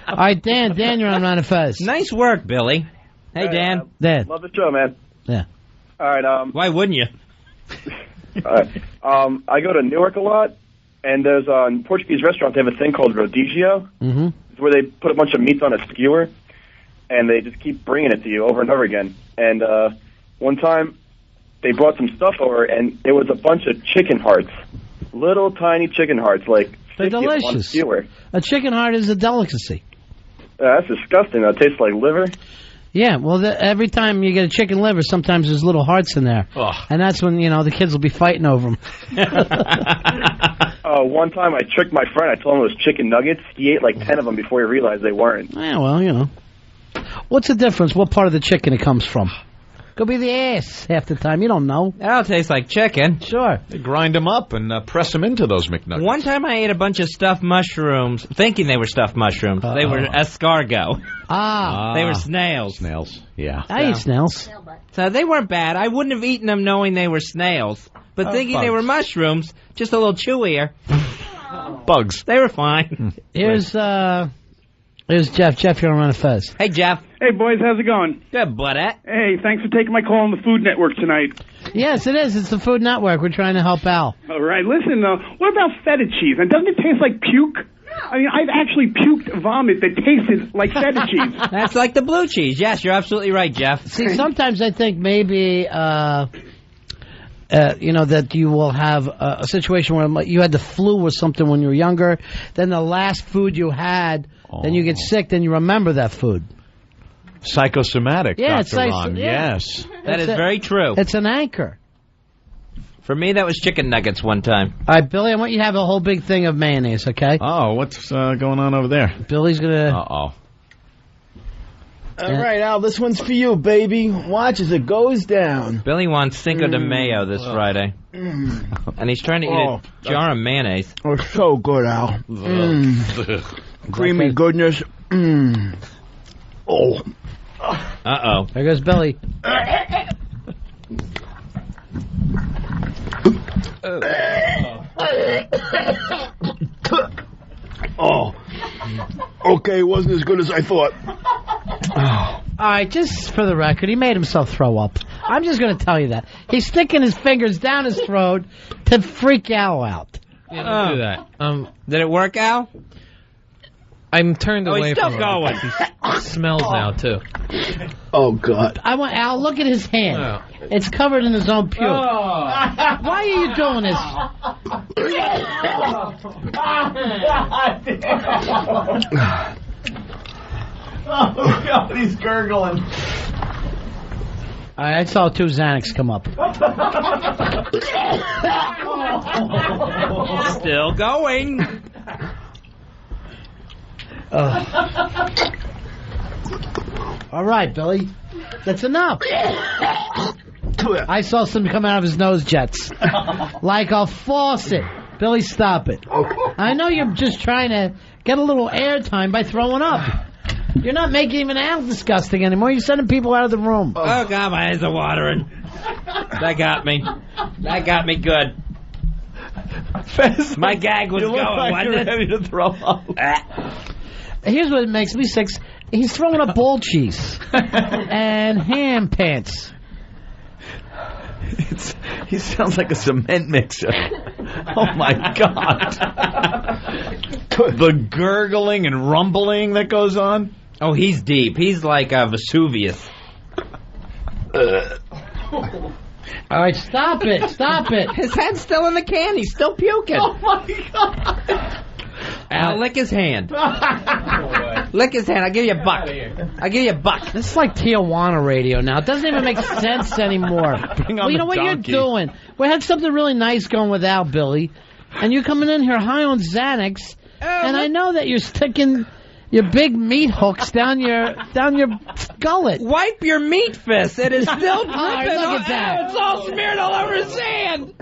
All right, Dan, you're on Ron and Fez. Nice work, Billy. Hey, Dan. Dan. Love the show, man. Yeah. All right. Why wouldn't you? All right. I go to Newark a lot, and there's a Portuguese restaurant. They have a thing called rodizio. Mm-hmm. It's where they put a bunch of meats on a skewer, and they just keep bringing it to you over and over again. And one time, they brought some stuff over, and it was a bunch of chicken hearts, little tiny chicken hearts, like They're 50 on one delicious. skewer. A chicken heart is a delicacy. That's disgusting. That tastes like liver. Yeah, well, every time you get a chicken liver, sometimes there's little hearts in there. Ugh. And that's when, the kids will be fighting over them. One time I tricked my friend. I told him it was chicken nuggets. He ate like 10 of them before he realized they weren't. Yeah, well, What's the difference? What part of the chicken it comes from? Could be the ass half the time. You don't know. That'll taste like chicken. Sure. They grind them up and press them into those McNuggets. One time I ate a bunch of stuffed mushrooms, thinking they were stuffed mushrooms. They were escargot. They were snails. Snails, yeah. I eat snails. So they weren't bad. I wouldn't have eaten them knowing they were snails. But thinking they were mushrooms, just a little chewier. Bugs. They were fine. Here's Jeff. Jeff, you're on Ron and Fez. Hey, Jeff. Hey, boys, how's it going? Good, budette. Hey, thanks for taking my call on the Food Network tonight. Yes, it is. It's the Food Network. We're trying to help Al. All right, listen, what about feta cheese? And doesn't it taste like puke? I mean, I've actually puked vomit that tasted like feta cheese. That's like the blue cheese. Yes, you're absolutely right, Jeff. See, sometimes I think maybe that you will have a situation where you had the flu or something when you were younger, then the last food you had, then you get sick, then you remember that food. Psychosomatic, yeah, Dr. Ron. Yeah. Yes. That is very true. It's an anchor. For me, that was chicken nuggets one time. All right, Billy, I want you to have a whole big thing of mayonnaise, okay? Oh, what's going on over there? Billy's going to... Uh-oh. All right, Al, this one's for you, baby. Watch as it goes down. Billy wants Cinco de Mayo this Friday. And he's trying to eat a jar of mayonnaise. Oh, so good, Al. Creamy goodness. Oh. Uh-oh. There goes Billy. Oh. Okay, it wasn't as good as I thought. All right, just for the record, he made himself throw up. I'm just going to tell you that. He's sticking his fingers down his throat to freak Al out. Yeah, don't do that. Did it work, Al? I'm turned away he's still from going. He smells now, too. Oh, God. I want Al, look at his hand. It's covered in his own puke. Why are you doing this? Oh, God, he's gurgling. All right, I saw 2 Xanax come up. Still going. All right, Billy. That's enough. I saw some come out of his nose jets. Like a faucet. Billy, stop it. I know you're just trying to get a little airtime by throwing up. You're not making even Al disgusting anymore. You're sending people out of the room. Oh, God, my eyes are watering. That got me. That got me good. Fez, my gag was you look going, like wasn't you're it? ready to throw up. Here's what makes me sick. He's throwing up ball cheese and ham pants. He sounds like a cement mixer. Oh, my God. The gurgling and rumbling that goes on. Oh, he's deep. He's like Vesuvius. All right, stop it. Stop it. His head's still in the can. He's still puking. Oh, my God. Al, lick his hand. Lick his hand. I'll give you $1. I'll give you $1. This is like Tijuana radio now. It doesn't even make sense anymore. Well, you know what donkey. you're doing? We had something really nice going with Al, Billy, and you're coming in here high on Xanax, and I know that you're sticking your big meat hooks down your gullet. Wipe your meat fist. It is still dripping. Right, look at that. It's all smeared all over his hand.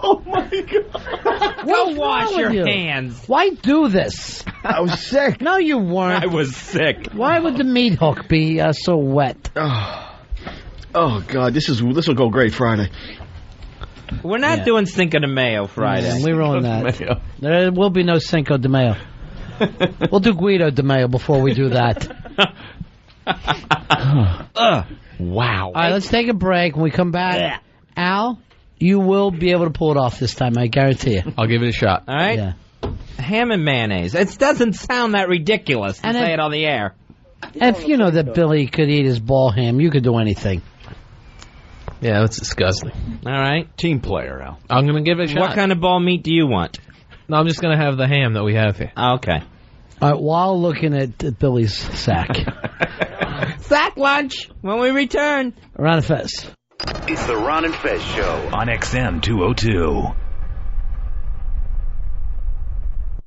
Oh, my God. Go wash your hands. Why do this? I was sick. No, you weren't. I was sick. Why would the meat hook be so wet? Oh, God, this will go great Friday. We're not doing Cinco de Mayo Friday. Yeah, we ruined that. There will be no Cinco de Mayo. We'll do Guido de Mayo before we do that. Wow. All right, let's take a break. When we come back, Al, you will be able to pull it off this time, I guarantee you. I'll give it a shot. All right? Yeah. Ham and mayonnaise. It doesn't sound that ridiculous to say it on the air. If you know that Billy could eat his ball ham, you could do anything. Yeah, that's disgusting. All right. Team player, Al. I'm going to give it a shot. What kind of ball meat do you want? No, I'm just going to have the ham that we have here. Okay. All right, while looking at Billy's sack. Sack lunch when we return. Ron and Fez. It's the Ron and Fez Show on XM 202.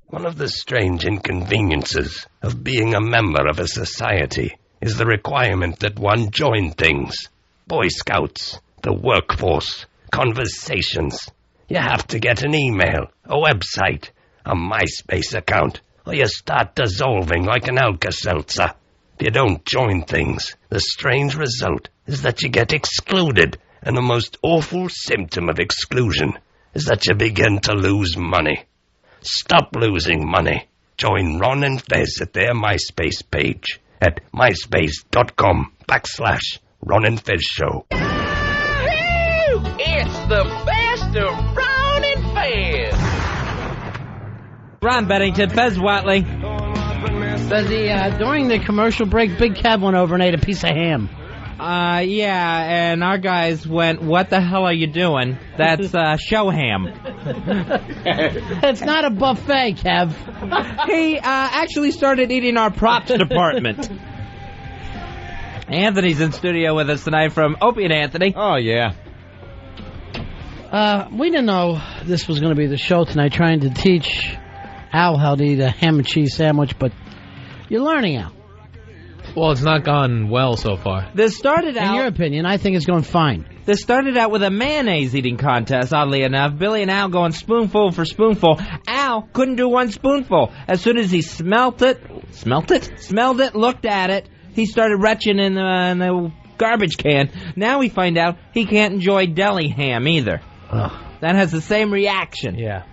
One of the strange inconveniences of being a member of a society is the requirement that one join things. Boy Scouts, the workforce, conversations. You have to get an email, a website, a MySpace account, or you start dissolving like an Alka-Seltzer. If you don't join things, the strange result is that you get excluded, and the most awful symptom of exclusion is that you begin to lose money. Stop losing money. Join Ron and Fez at their MySpace page at myspace.com/Ron and Fez Show. It's the best of Ron and Fez. Ron Bennington, Fez Watley. During the commercial break, Big Kev went over and ate a piece of ham. Yeah, and our guys went, what the hell are you doing? That's show ham. It's not a buffet, Kev. He actually started eating our props department. Anthony's in studio with us tonight from Opie and Anthony. Oh, yeah. We didn't know this was going to be the show tonight, trying to teach Al how to eat a ham and cheese sandwich, but you're learning, Al. Well, it's not gone well so far. This started out... In your opinion, I think it's going fine. This started out with a mayonnaise eating contest, oddly enough. Billy and Al going spoonful for spoonful. Al couldn't do one spoonful. As soon as he smelled it, looked at it, he started retching in the garbage can. Now we find out he can't enjoy deli ham either. Ugh. That has the same reaction. Yeah.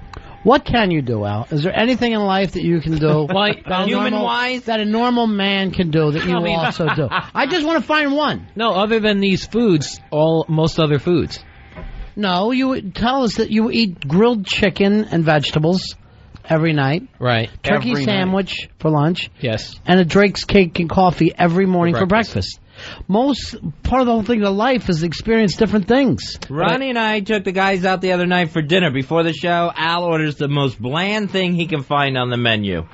What can you do, Al? Is there anything in life that you can do human-wise that a normal man can do that you also do? I just want to find one. No, other than these foods, most other foods. No, you tell us that you eat grilled chicken and vegetables every night. Right. Turkey every sandwich night. for lunch. Yes. And a Drake's cake and coffee every morning for breakfast. Most part of the whole thing of life is experience different things. Ronnie and I took the guys out the other night for dinner. Before the show, Al orders the most bland thing he can find on the menu.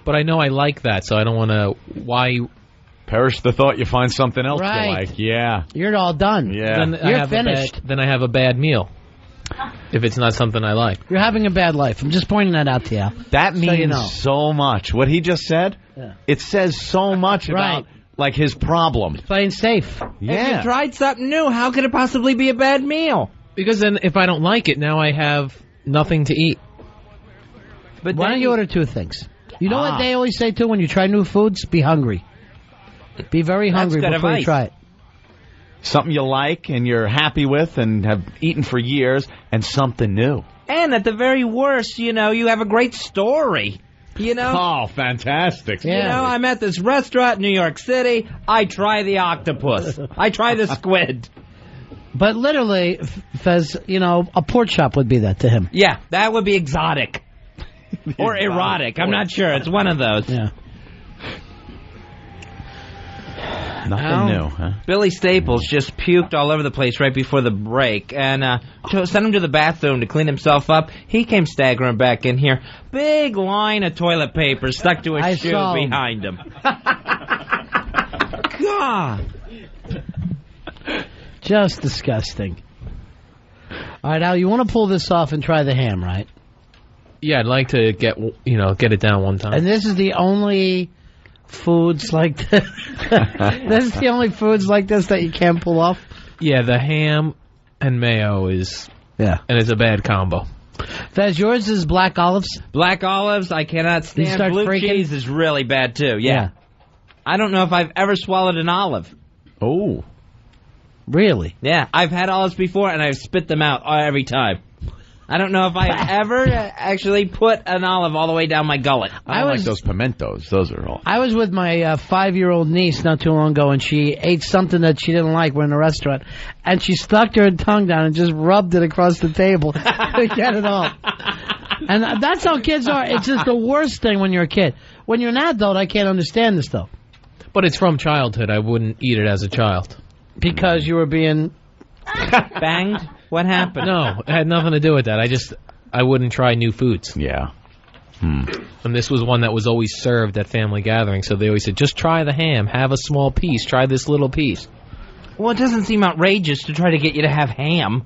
But I know I like that, so I don't want to... Why... Perish the thought you find something else Right. you like. Yeah. You're all done. Yeah. You're finished. Then I have a bad meal. If it's not something I like. You're having a bad life. I'm just pointing that out to you. That means so you know. so much. What he just said, it says so much about... like his problem. Playing safe. If you tried something new, how could it possibly be a bad meal? Because then if I don't like it, now I have nothing to eat. But why don't you order two things? You know what they always say, too, when you try new foods? Be hungry. Be very hungry before you try it. Something you like and you're happy with and have eaten for years, and something new. And at the very worst, you know, you have a great story. You know? Oh, fantastic. You know, I'm at this restaurant in New York City. I try the octopus. I try the squid. But literally, Fez, you know, a pork chop would be that to him. Yeah, that would be exotic. Or erotic. I'm not sure. It's one of those. Yeah. Nothing new, huh? Billy Staples just puked all over the place right before the break and sent him to the bathroom to clean himself up. He came staggering back in here. Big line of toilet paper stuck to his shoe behind him. God. Just disgusting. All right, Al, you want to pull this off and try the ham, right? Yeah, I'd like to get it down one time. And this is the only... foods like this. This is the only foods like this that you can't pull off. Yeah, the ham and mayo is and it's a bad combo. Fez, yours is black olives. Black olives, I cannot stand. Blue cheese is really bad too. Yeah. I don't know if I've ever swallowed an olive. Oh, really? Yeah, I've had olives before and I've spit them out every time. I don't know if I've ever actually put an olive all the way down my gullet. I like those pimentos. Those are all. I was with my 5-year-old niece not too long ago, and she ate something that she didn't like. We're in a restaurant, and she stuck her tongue down and just rubbed it across the table to get it off. And that's how kids are. It's just the worst thing when you're a kid. When you're an adult, I can't understand this, though. But it's from childhood. I wouldn't eat it as a child. Because you were being... banged? What happened? No, it had nothing to do with that. I wouldn't try new foods. Yeah. And this was one that was always served at family gatherings, so they always said, just try the ham, have a small piece, try this little piece. Well, it doesn't seem outrageous to try to get you to have ham.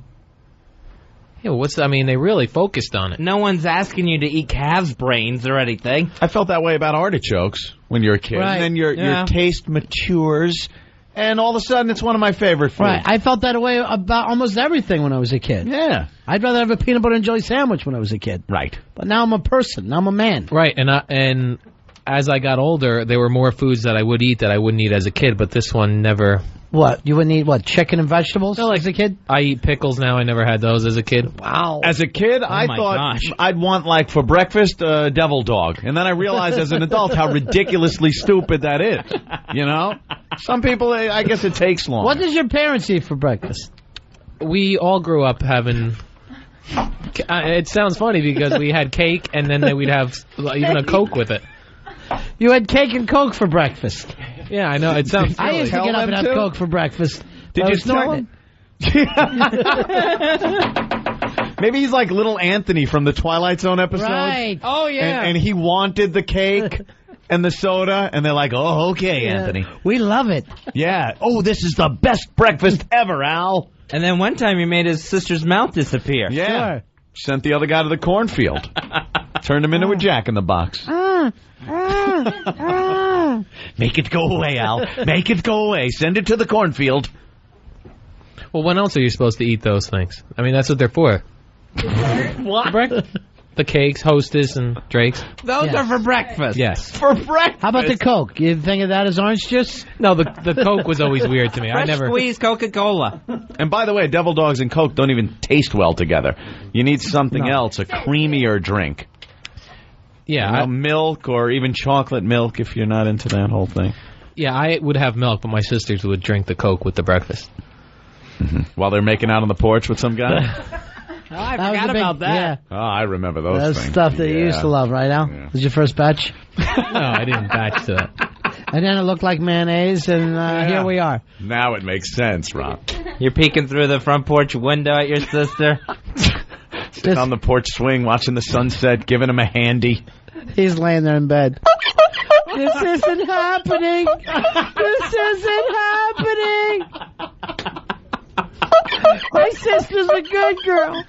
Yeah, well, they really focused on it. No one's asking you to eat calves' brains or anything. I felt that way about artichokes when you're a kid. Right. And then your taste matures, and all of a sudden it's one of my favorite foods. Right. I felt that way about almost everything when I was a kid. Yeah. I'd rather have a peanut butter and jelly sandwich when I was a kid. Right. But now I'm a person. Now I'm a man. Right. And as I got older, there were more foods that I would eat that I wouldn't eat as a kid, but this one never... What? You wouldn't eat, chicken and vegetables as a kid? I eat pickles now. I never had those as a kid. Wow. As a kid, I thought I'd want, for breakfast, a devil dog. And then I realized as an adult how ridiculously stupid that is. You know? Some people, I guess it takes long. What does your parents eat for breakfast? We all grew up having... it sounds funny because we had cake and then we'd have even a Coke with it. You had cake and Coke for breakfast. Yeah, I know. It sounds silly. I used to get up and have Coke for breakfast. Did you tell him? Maybe he's like little Anthony from the Twilight Zone episode. Right. Oh, yeah. And he wanted the cake and the soda, and they're like, oh, okay, Anthony. We love it. Yeah. Oh, this is the best breakfast ever, Al. And then one time he made his sister's mouth disappear. Yeah. Sure. Sent the other guy to the cornfield. Turned him into a jack-in-the-box. Make it go away, Al. Make it go away. Send it to the cornfield. Well, when else are you supposed to eat those things? I mean, that's what they're for. What? The cakes, Hostess, and Drake's. Those are for breakfast. Yes. For breakfast. How about the Coke? You think of that as orange juice? No, the Coke was always weird to me. Fresh I never squeezed Coca-Cola. And by the way, Devil Dogs and Coke don't even taste well together. You need something else, a creamier drink. Yeah. Milk or even chocolate milk if you're not into that whole thing. Yeah, I would have milk, but my sisters would drink the Coke with the breakfast. Mm-hmm. While they're making out on the porch with some guy? Oh, I forgot about that. Yeah. Oh, I remember those That's things. stuff that you used to love, right, Al? Yeah. Was your first batch? No, I didn't batch to that. And then it looked like mayonnaise, and here we are. Now it makes sense, Rob. You're peeking through the front porch window at your sister. Sitting on the porch swing, watching the sunset, giving him a handy. He's laying there in bed. This isn't happening. This isn't happening. My sister's a good girl.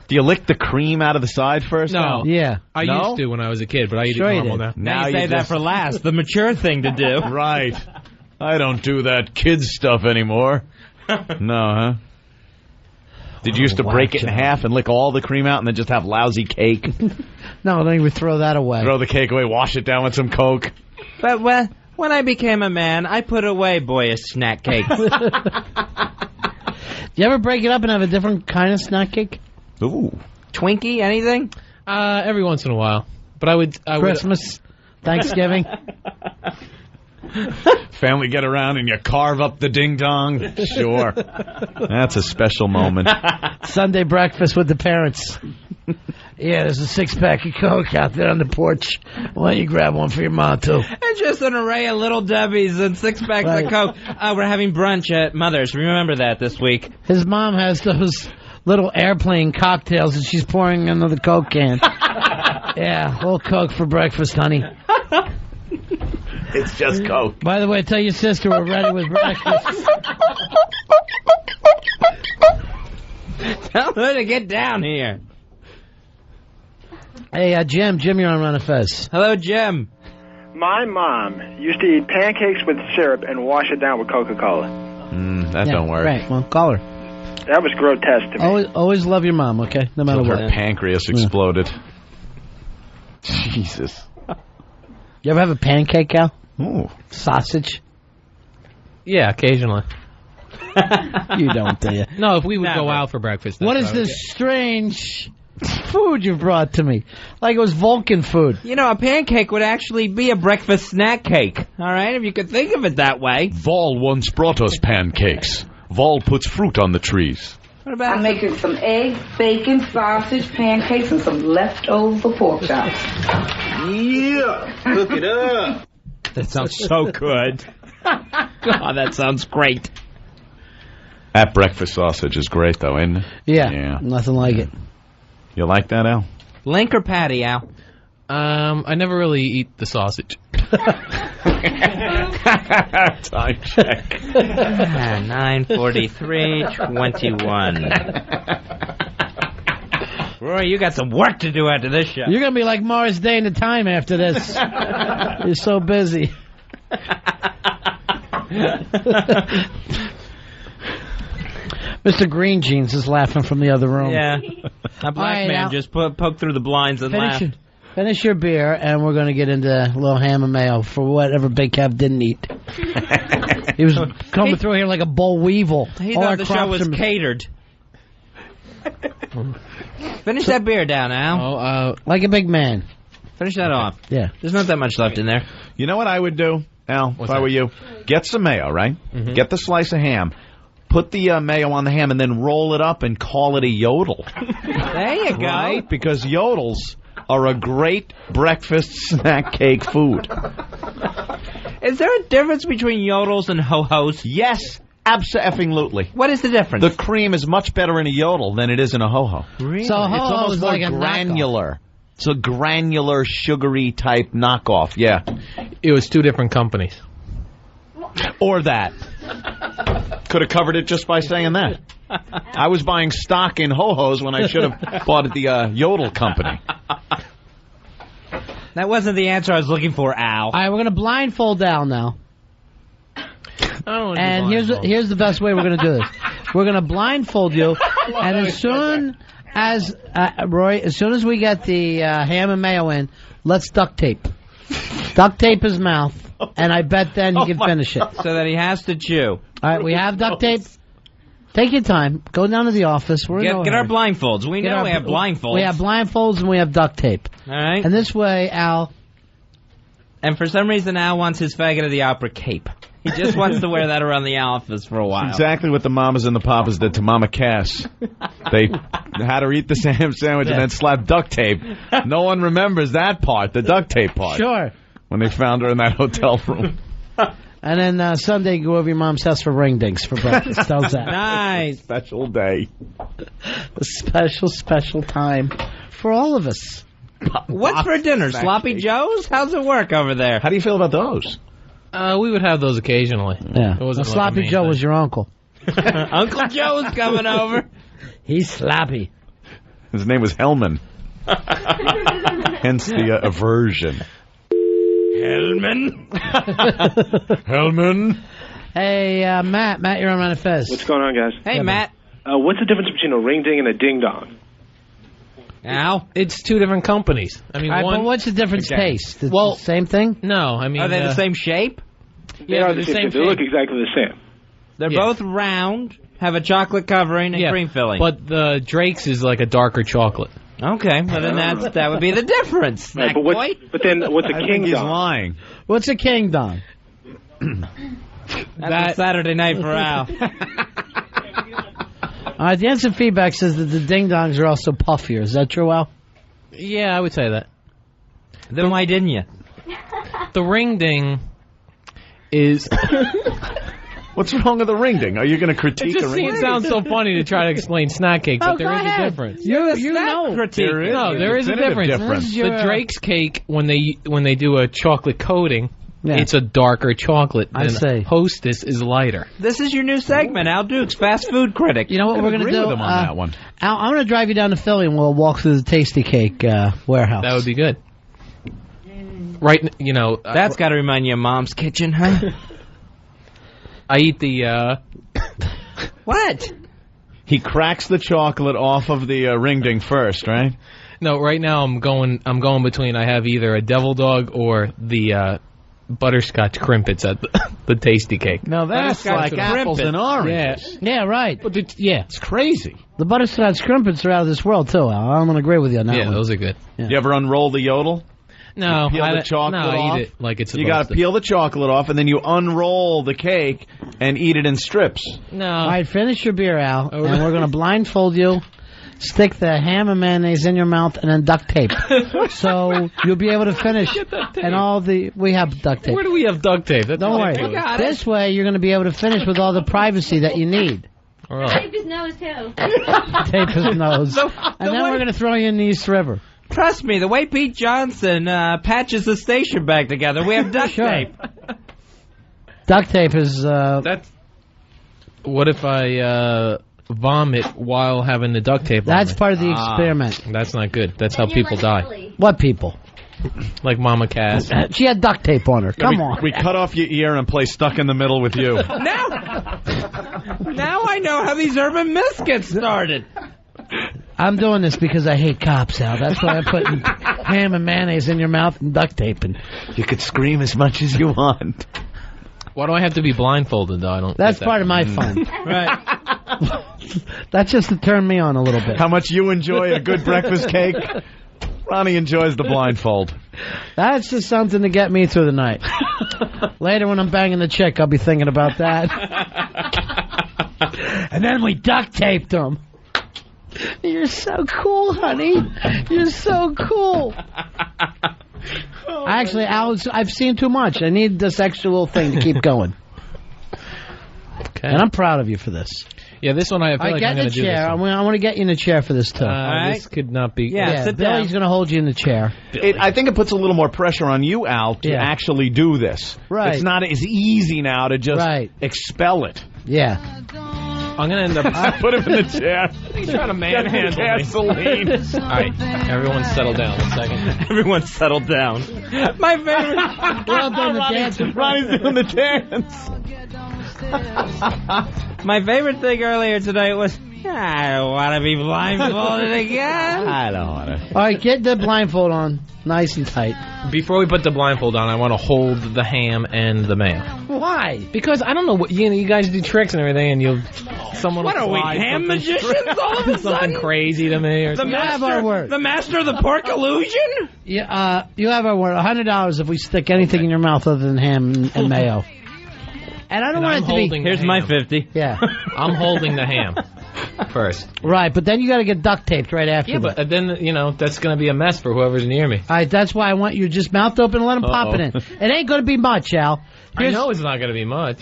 Do you lick the cream out of the side first? No. Yeah. I used to when I was a kid, but I eat it normal now. Now you save that for last. The mature thing to do. Right. I don't do that kids stuff anymore. No, huh? Did you used to break it in half and lick all the cream out and then just have lousy cake? No, then we would throw that away. Throw the cake away, wash it down with some Coke. But when I became a man, I put away boyish snack cakes. Do you ever break it up and have a different kind of snack cake? Ooh. Twinkie, anything? Every once in a while. But I would Christmas, Thanksgiving. Family get around and you carve up the ding-dong? Sure. That's a special moment. Sunday breakfast with the parents. Yeah, there's a 6-pack of Coke out there on the porch. Why don't you grab one for your mom, too? And just an array of Little Debbie's and 6-packs of Coke. We're having brunch at Mother's. Remember that this week. His mom has those little airplane cocktails that she's pouring into the Coke can. Yeah, a little Coke for breakfast, honey. It's just Coke. By the way, tell your sister we're ready with breakfast. Tell her to get down here. Hey, Jim, you're on Ron and Fez. Hello, Jim. My mom used to eat pancakes with syrup and wash it down with Coca-Cola. That don't work. Right, well, call her. That was grotesque to me. Always love your mom, okay? No matter Till what. her pancreas exploded. Jesus. You ever have a pancake, Al? Ooh. Sausage? Yeah, occasionally. You don't, do you? No, if we would go out for breakfast. What is this strange food you brought to me? Like it was Vulcan food. You know, a pancake would actually be a breakfast snack cake. All right, if you could think of it that way. Vol once brought us pancakes. Vol puts fruit on the trees. What about I'm making some eggs, bacon, sausage, pancakes, and some leftover pork chops. Yeah, cook it up. That sounds so good. God, that sounds great. That breakfast sausage is great, though, isn't it? Yeah. Nothing like it. You like that, Al? Link or patty, Al? I never really eat the sausage. Time check. 9:43:21. Roy, you got some work to do after this show. You're going to be like Morris Day in the Time after this. You're so busy. Mr. Green Jeans is laughing from the other room. Yeah. A black right, man Al. just poked through the blinds and laughed. Finish your beer, and we're going to get into a little ham and mayo for whatever Big Kev didn't eat. He was coming through here like a boll weevil. He All thought our the show crops was are- catered. Finish that beer down, Al. Like a big man. Finish that off. Yeah. There's not that much left in there. You know what I would do, Al, if I were you? Get some mayo, right? Mm-hmm. Get the slice of ham. Put the mayo on the ham and then roll it up and call it a yodel. There you go. Right? Because yodels are a great breakfast snack cake food. Is there a difference between yodels and ho-hos? Yes, absolutely. What is the difference? The cream is much better in a yodel than it is in a ho-ho. Really? So ho-ho It's almost is more like a granular. It's a granular, sugary type knockoff. Yeah. It was two different companies. Or that. Could have covered it just by saying that. I was buying stock in ho-hos when I should have bought at the Yodel company. That wasn't the answer I was looking for, Al. All right, we're going to blindfold Al now. And here's the best way we're going to do this. We're going to blindfold you, and as soon as Roy, as soon as we get the ham and mayo in, let's duct tape. Duct tape his mouth, and I bet then he can finish it. So that he has to chew. All right, we have duct tape. Take your time. Go down to the office. Get our blindfolds. We know we have blindfolds. We have blindfolds and we have duct tape. All right. And this way, Al. And for some reason, Al wants his Faggot of the Opera cape. He just wants to wear that around the office for a while. It's exactly what the mamas and the papas did to Mama Cass. They had her eat the ham sandwich and then slap duct tape. No one remembers that part, the duct tape part. Sure. When they found her in that hotel room. And then Sunday, go over your mom's house for ring dinks for breakfast. How's that? Nice. Special day. A special time for all of us. What's for dinner? Sloppy Joes? How's it work over there? How do you feel about those? We would have those occasionally. Yeah. Sloppy Joe was your uncle. Uncle Joe's coming over. He's sloppy. His name was Hellman. Hence the aversion. Hellman. Hellman. Hey, Matt, you're on Ron and Fez. What's going on, guys? Hey, Matt. What's the difference between a ring ding and a ding dong? Al? It's two different companies. I mean, but what's the different taste? The same thing? No, I mean... Are they the same shape? Yeah, they're the same shape. They look exactly the same. They're both round, have a chocolate covering and cream filling. But the Drake's is like a darker chocolate. Okay, well then that would be the difference. Right, but then what's a king he's dong? Lying. What's a king dong? That's a Saturday night for Al. The instant feedback says that the ding-dongs are also puffier. Is that true, Al? Yeah, I would say that. Then why didn't you? The ring ding is... What's wrong with the ring ding? Are you going to critique it a ring ding? It sounds so funny to try to explain snack cake, but there is a difference. You know. There is a difference. The Drake's cake, when they do a chocolate coating... Yeah. It's a darker chocolate. I say. Hostess is lighter. This is your new segment, Al Dukes, fast food critic. You know what we're going to do? With him on that one. Al, I'm going to drive you down to Philly and we'll walk through the Tasty Cake warehouse. That would be good. Right, you know. That's got to remind you of Mom's kitchen, huh? I eat the... What? He cracks the chocolate off of the ring ding first, right? No, right now I'm going between. I have either a devil dog or the... butterscotch crimpets at the Tasty Cake. No, that's like apples and oranges. Yeah, right. But it's crazy. The butterscotch crimpets are out of this world, too, Al. I'm going to agree with you on that one. Yeah, those are good. Yeah. You ever unroll the yodel? No. Peel the chocolate off? I eat it like it's supposed You got to peel the chocolate off, and then you unroll the cake and eat it in strips. No. All right, finish your beer, Al, and we're going to blindfold you. Stick the ham and mayonnaise in your mouth and then duct tape. So you'll be able to finish. And we have duct tape. Where do we have duct tape? Don't worry. This way you're going to be able to finish with all the privacy that you need. Tape his nose, too. Tape his nose. And then we're going to throw you in the East River. Trust me, the way Pete Johnson patches the station back together, we have duct tape. Duct tape is... What if I... vomit while having the duct tape on That's part of the experiment. That's not good. That's how people die. What people? Like Mama Cass. She had duct tape on her. Come on. We cut off your ear and play Stuck in the Middle with you. Now I know how these urban myths get started. I'm doing this because I hate cops, Al. That's why I'm putting ham and mayonnaise in your mouth and duct taping. You could scream as much as you want. Why do I have to be blindfolded, though? I don't. That's part of my fun. Right. That's just to turn me on a little bit. How much you enjoy a good breakfast cake? Ronnie enjoys the blindfold. That's just something to get me through the night. Later when I'm banging the chick, I'll be thinking about that. And then we duct taped them. You're so cool, honey. You're so cool. Actually, Al, I've seen too much. I need this extra little thing to keep going. Okay. And I'm proud of you for this. Yeah, this one I feel like I'm going to do. I want to get you in the chair for this too. This could not be. Yeah, sit down. Billy's going to hold you in the chair. I think it puts a little more pressure on you, Al, to actually do this. Right. It's not as easy now to just expel it. Yeah. I'm going to end up... Put him in the chair. He's trying to manhandle me. Gasoline. All right, everyone settle down 1 second. Everyone settle down. My favorite... Well done, the dance. Ronnie's doing the dance. My favorite thing earlier tonight was, I don't want to be blindfolded again. I don't want to. All right, get the blindfold on, nice and tight. Before we put the blindfold on, I want to hold the ham and the mayo. Why? Because I don't know what you guys do tricks and everything, and someone what will are we, fly ham magicians all of a something sudden? Crazy to me, or the master of the pork illusion. Yeah, you have our word. $100 if we stick anything in your mouth other than ham and mayo. And I don't want it to be... Here's my 50. Yeah. I'm holding the ham first. Right, but then you got to get duct taped right after. Yeah, but then, that's going to be a mess for whoever's near me. All right, that's why I want you just mouth open and let them pop it in. It ain't going to be much, Al. I know it's not going to be much.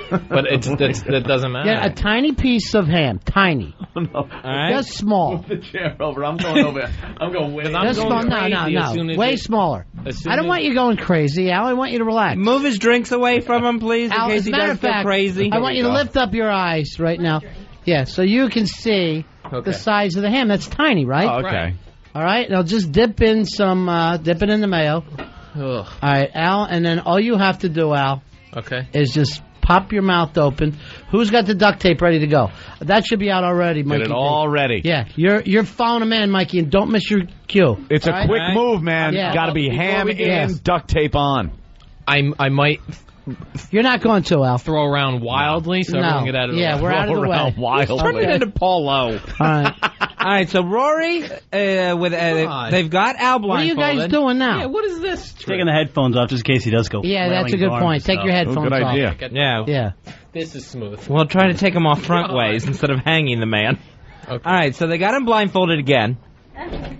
But that doesn't matter. Yeah, a tiny piece of ham. Tiny. No. All right. Just small. Move the chair over. I'm going over. I'm going way. Just small. No. Way smaller. I don't want you going crazy, Al. I want you to relax. Move his drinks away from him, please, Al, in case he does go crazy. I want you to lift up your eyes right now. Yeah, so you can see the size of the ham. That's tiny, right? Oh, okay. All right. Now just dip it in the mayo. Ugh. All right, Al, and then all you have to do, Al, is just pop your mouth open. Who's got the duct tape ready to go? That should be out already, Mikey. Get it all ready. Yeah, you're following a man, Mikey, and don't miss your cue. It's a quick move, man. Yeah. Got to be ham in, duct tape on. I might... You're not going to, Al. Throw around wildly so everyone get out of the way. Yeah, we're out of the way. Wildly. Turn it into Polo. All right. All right, so Rory, they've got Al blindfolded. What are you guys doing now? Yeah, what is this? Taking the headphones off just in case he does go. Yeah, that's a good point. Take your headphones good off. idea. Yeah. This is smooth. Well, try to take him off front ways instead of hanging the man. Okay. All right, so they got him blindfolded again.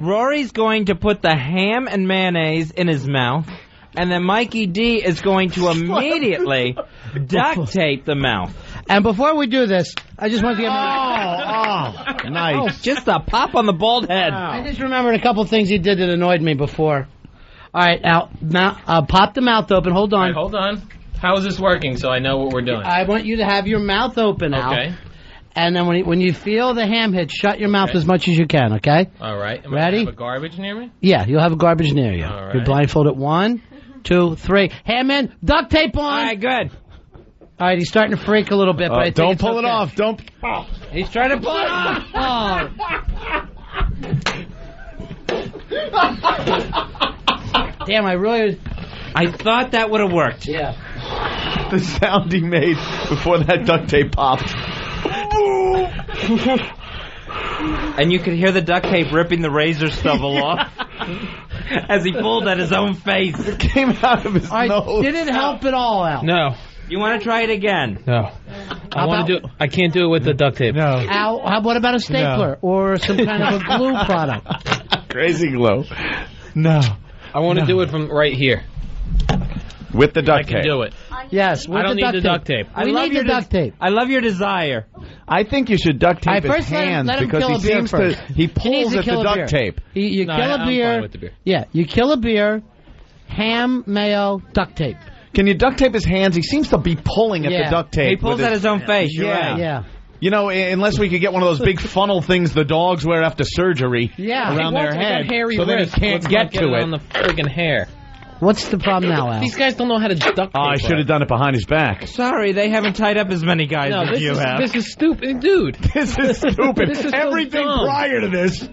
Rory's going to put the ham and mayonnaise in his mouth, and then Mikey D is going to immediately duct tape the mouth. And before we do this, I just want to get nice. Oh, just a pop on the bald head. I just remembered a couple things he did that annoyed me before. All right, Al, pop the mouth open. Hold on. All right, hold on. How is this working so I know what we're doing? I want you to have your mouth open, Al. Okay. And then when you feel the ham hit, shut your mouth as much as you can, okay? All right. Ready? Have a garbage near me? Yeah, you'll have a garbage near you. All right. You're blindfolded. 1, 2, 3. Ham in, duct tape on. All right, good. All right, he's starting to freak a little bit, but I think don't pull it off. Don't. Oh. He's trying to pull it off. Oh. Damn, I thought that would have worked. Yeah. The sound he made before that duct tape popped. And you could hear the duct tape ripping the razor stubble off as he pulled at his own face. It came out of his nose. Did it help at all, Al? No. You want to try it again? No. I can't do it with the duct tape. No. Al, what about a stapler or some kind of a glue product? Crazy glue. No. I want to do it from right here. With the duct tape. I can do it. Yes, with I don't the need the duct tape. We need the duct tape. I love your desire. I think you should duct tape his hands because he seems to. He pulls at the duct tape. You kill a beer. I'm fine with the beer. Yeah, you kill a beer, ham, mayo, duct tape. Can you duct tape his hands? He seems to be pulling at the duct tape. He pulls at his own face. You're right. Yeah. You know, unless we could get one of those big funnel things the dogs wear after surgery around their head, so then he can't get to it. On the friggin' hair. What's the problem now, Al? These guys don't know how to duct tape. Oh, I should have done it behind his back. Sorry, they haven't tied up as many guys as you have. This is stupid, dude. This is stupid. This is Everything so prior to this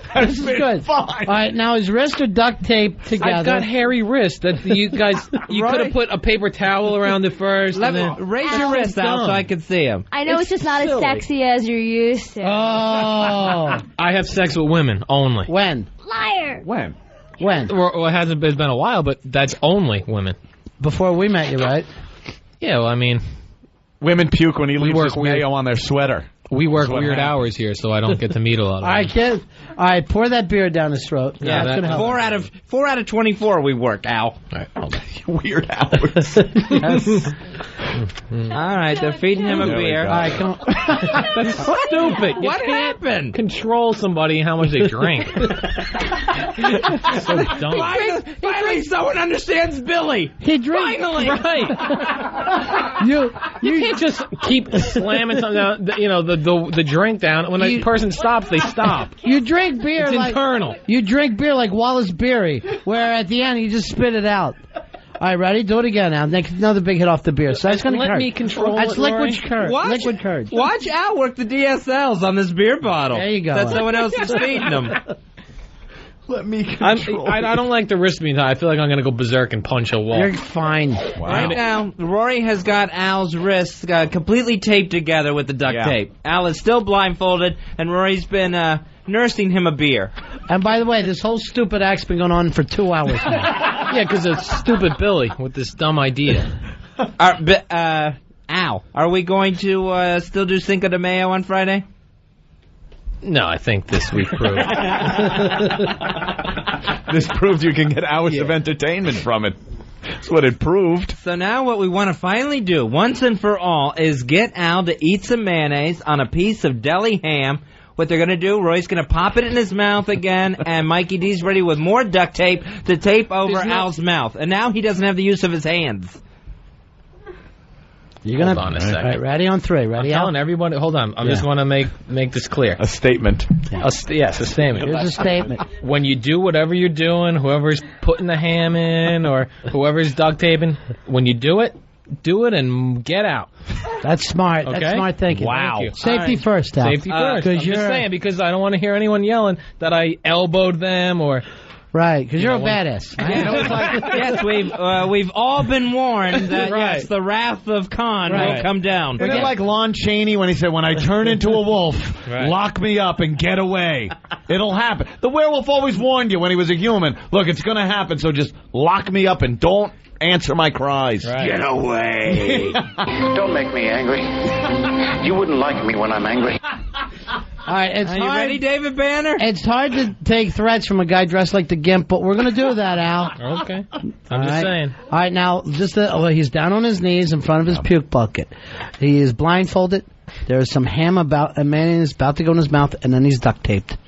has been good. Fine. All right, now his wrists are duct taped together. I've got hairy wrists. That you guys, you could have put a paper towel around it first. Raise your wrist out so I can see him. I know it's just not as sexy as you're used to. Oh. I have sex with women only. When? Liar. When? Well, it hasn't been a while, but that's only women. Before we met you, right? Yeah, well, I mean... Women puke when he leaves his mayo on their sweater. We work weird hours here, so I don't get to meet a lot of them. All right, pour that beer down his throat. Yeah, that's gonna help. 4 out of 24 we work, Al. Weird hours. Yes. All right, they're feeding him a beer. All right, come on. That's stupid. What happened? Control somebody how much they drink. So dumb. Finally, someone understands Billy. He drinks. Finally, right? You can't just keep slamming something down. The drink down. When a person stops, they stop. You drink beer it's like internal. You drink beer like Wallace Beery, where at the end you just spit it out. All right, ready? Do it again now. Another big hit off the beer. So that's going to let me control. That's it, liquid courage. Liquid courage. Watch Al work the DSLs on this beer bottle. There you go. That's someone else is feeding him. Let me control. I don't like the wrist being tied. I feel like I'm going to go berserk and punch a wall. You're fine. Wow. Right now, Rory has got Al's wrists completely taped together with the duct tape. Al is still blindfolded, and Rory's been nursing him a beer. And by the way, this whole stupid act's been going on for 2 hours now. Yeah, because of stupid Billy with this dumb idea. Al, are we going to still do Cinco de Mayo on Friday? No, I think this week proved. This proved you can get hours of entertainment from it. That's what it proved. So now what we want to finally do, once and for all, is get Al to eat some mayonnaise on a piece of deli ham. What they're going to do, Roy's going to pop it in his mouth again, and Mikey D's ready with more duct tape to tape over Al's mouth. And now he doesn't have the use of his hands. You're gonna, hold on a second. All right, ready on 3. Ready, I'm telling everybody, hold on. I just want to make this clear. A statement. Yes, a statement. Here's a statement. When you do whatever you're doing, whoever's putting the ham in or whoever's duct taping, when you do it and get out. That's smart. Okay? That's smart thinking. Wow. Safety first, Al. Safety first. I'm just saying, because I don't want to hear anyone yelling that I elbowed them or... Right, because you're a badass. Yes, we've all been warned that yes, the wrath of Khan will come down. Isn't it like Lon Chaney when he said, when I turn into a wolf, lock me up and get away. It'll happen. The werewolf always warned you when he was a human. Look, it's going to happen, so just lock me up and don't answer my cries. Right. Get away. Don't make me angry. You wouldn't like me when I'm angry. All right, Are you ready, David Banner? It's hard to take threats from a guy dressed like the Gimp, but we're going to do that, Al. Okay. I'm just saying. All right, now, he's down on his knees in front of his puke bucket. He is blindfolded. There is some ham a man is about to go in his mouth, and then he's duct taped.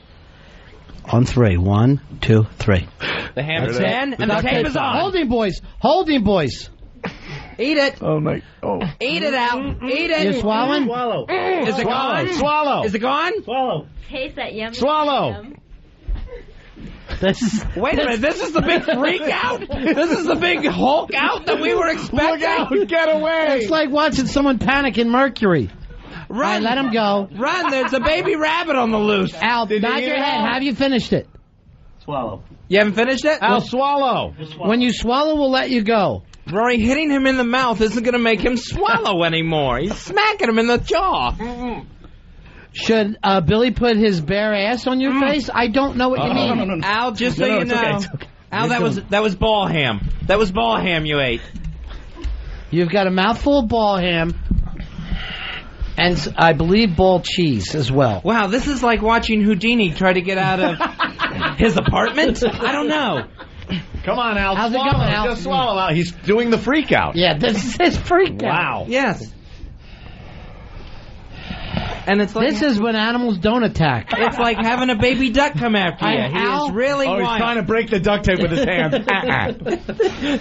On 3. 1, 2, 3. The ham is in, and the tape is on. Holding, boys. Holding, boys. Eat it. Oh, my. Oh. Eat it out. Eat it. You're swallowing? Swallow. Is it gone? Swallow. Is it gone? Swallow. Taste that yummy. Swallow. Wait a minute, this is the big freak out? This is the big Hulk out that we were expecting? Look out, get away. It's like watching someone panic in Mercury. Run. All right, let him go. Run, there's a baby rabbit on the loose. Al, nod your head. Have you finished it? Swallow. You haven't finished it? Al, swallow. When you swallow, we'll let you go. Rory, hitting him in the mouth isn't going to make him swallow anymore. He's smacking him in the jaw. Should Billy put his bare ass on your face? I don't know what you mean. No. Al, just so you know. Okay. Al, that was ball ham. That was ball ham you ate. You've got a mouthful of ball ham. And I believe ball cheese as well. Wow, this is like watching Houdini try to get out of his apartment? I don't know. Come on, Al. How's swallow. it going, Al? Just swallow, Al. He's doing the freak out. Yeah, this is his freak out. Wow. Yes. And it's like This is when animals don't attack. it's like having a baby duck come after you. He Al? is really Oh, he's wild. trying to break the duct tape with his hand.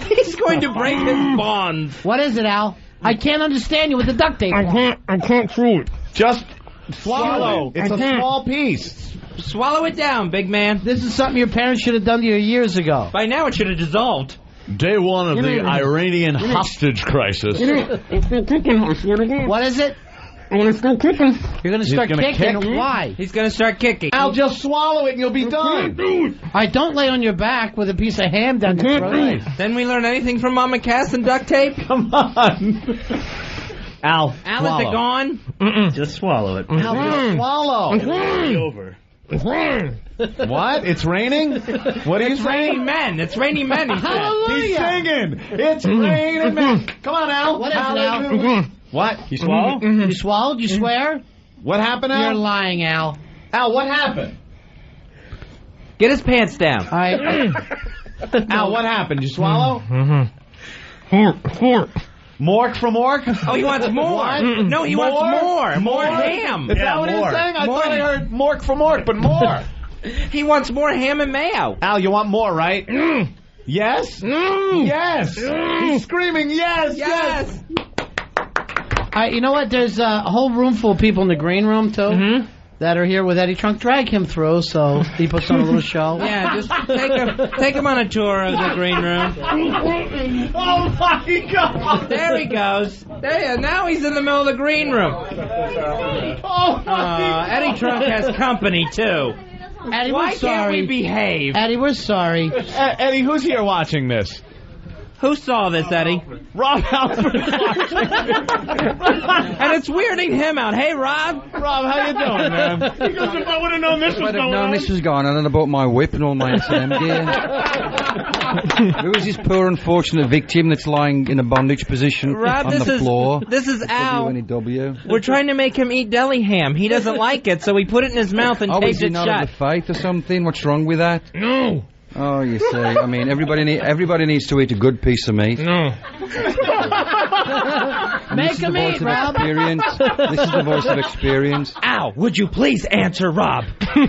He's going to break his bonds. What is it, Al? I can't understand you with the duct tape. I can't see it. Just swallow. It's I a can't. small piece. Swallow it down, big man. This is something your parents should have done to you years ago. By now it should have dissolved. Day 1 of the Iranian hostage crisis. It's not kicking. What is it? I'm going to start kicking. You're going to start gonna kicking? kick? Why? He's going to start kicking. Al, just swallow it and you'll be done. All right, don't lay on your back with a piece of ham down your throat. Then we learn anything from Mama Cass and duct tape? Come on. Al, Al, is it gone? Just swallow it. Al, just swallow. It's over. What? It's raining? What are you It's saying? raining men. It's raining men. He said. He's singing. It's raining men. Come on, Al. What is it, Al? What? You swallow? You swallowed? You swear? What happened, Al? You're lying, Al. Al, what happened? Get his pants down. Al, what happened? You swallow? Mork from Mork? Oh, he wants more. No, he wants more. More ham. Is that what he was saying? I thought I heard Mork from Mork, but more. He wants more ham and mayo. Al, you want more, right? Yes? Yes! He's screaming, yes, yes! You know what? There's a whole room full of people in the green room, too, that are here with Eddie Trunk. Drag him through so he puts on a little show. Yeah, just take him on a tour of the green room. Oh, my God! There he goes. Now he's in the middle of the green room. Oh, my Eddie Trunk has company, too. Eddie, why we're sorry. Can't we behave? Eddie, we're sorry. Eddie, who's here watching this? Who saw this, Eddie? Rob Halford. And it's weirding him out. Hey, Rob. Rob, how you doing, man? He goes, if I would have known this was going on. This was going on, and about my whip and all my S&M gear. Who is this poor unfortunate victim that's lying in a bondage position Rob, on the floor? This is Al. WNEW. We're trying to make him eat deli ham. He doesn't like it, so we put it in his mouth and taped is he it not shut. of the faith or something? What's wrong with that? No. Oh, you see. I mean, everybody needs to eat a good piece of meat. No. Make him eat, Rob. This is the voice of experience. Al, would you please answer Rob?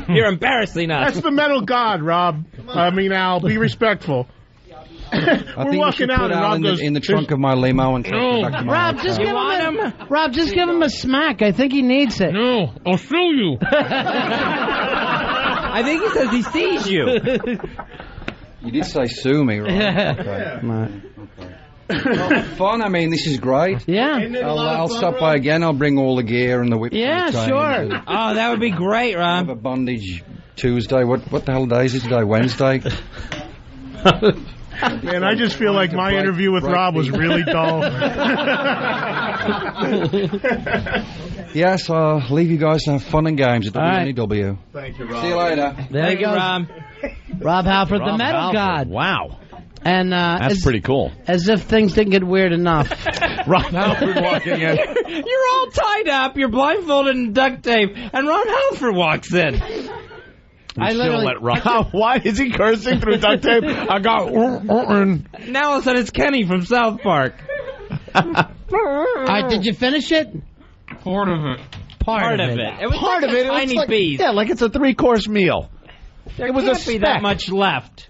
You're embarrassing us. That's the metal god, Rob. I mean, Al, be respectful. I think we should put Al in the trunk of my limo and take it back to my Rob, just give him a smack. I think he needs it. No, I'll sue you. I think he says he sees you. You did say sue me, right? Okay. Well, fun. I mean, this is great. Yeah. I'll stop by again. I'll bring all the gear and the whip. Yeah, sure. Oh, that would be great, Rob. Have a bondage Tuesday. What the hell day is it today? Wednesday? Man, I just feel like my interview with Rob was really dull. Yes, I'll leave you guys to have fun and games at WNEW. Thank you, Rob. See you later. There you go, Rob. Rob Halford, the metal god. Wow. And that's pretty cool. As if things didn't get weird enough. Rob Halford walking in. You're all tied up. You're blindfolded and duct tape, and Ron Halford walks in. I literally let Rob. Why is he cursing through duct tape? I got. Now all of a sudden it's Kenny from South Park. Did you finish it? Part of it. Part of it. It was part like of it. Tiny Like, piece. yeah, like it's a 3-course meal. There can't be that much left.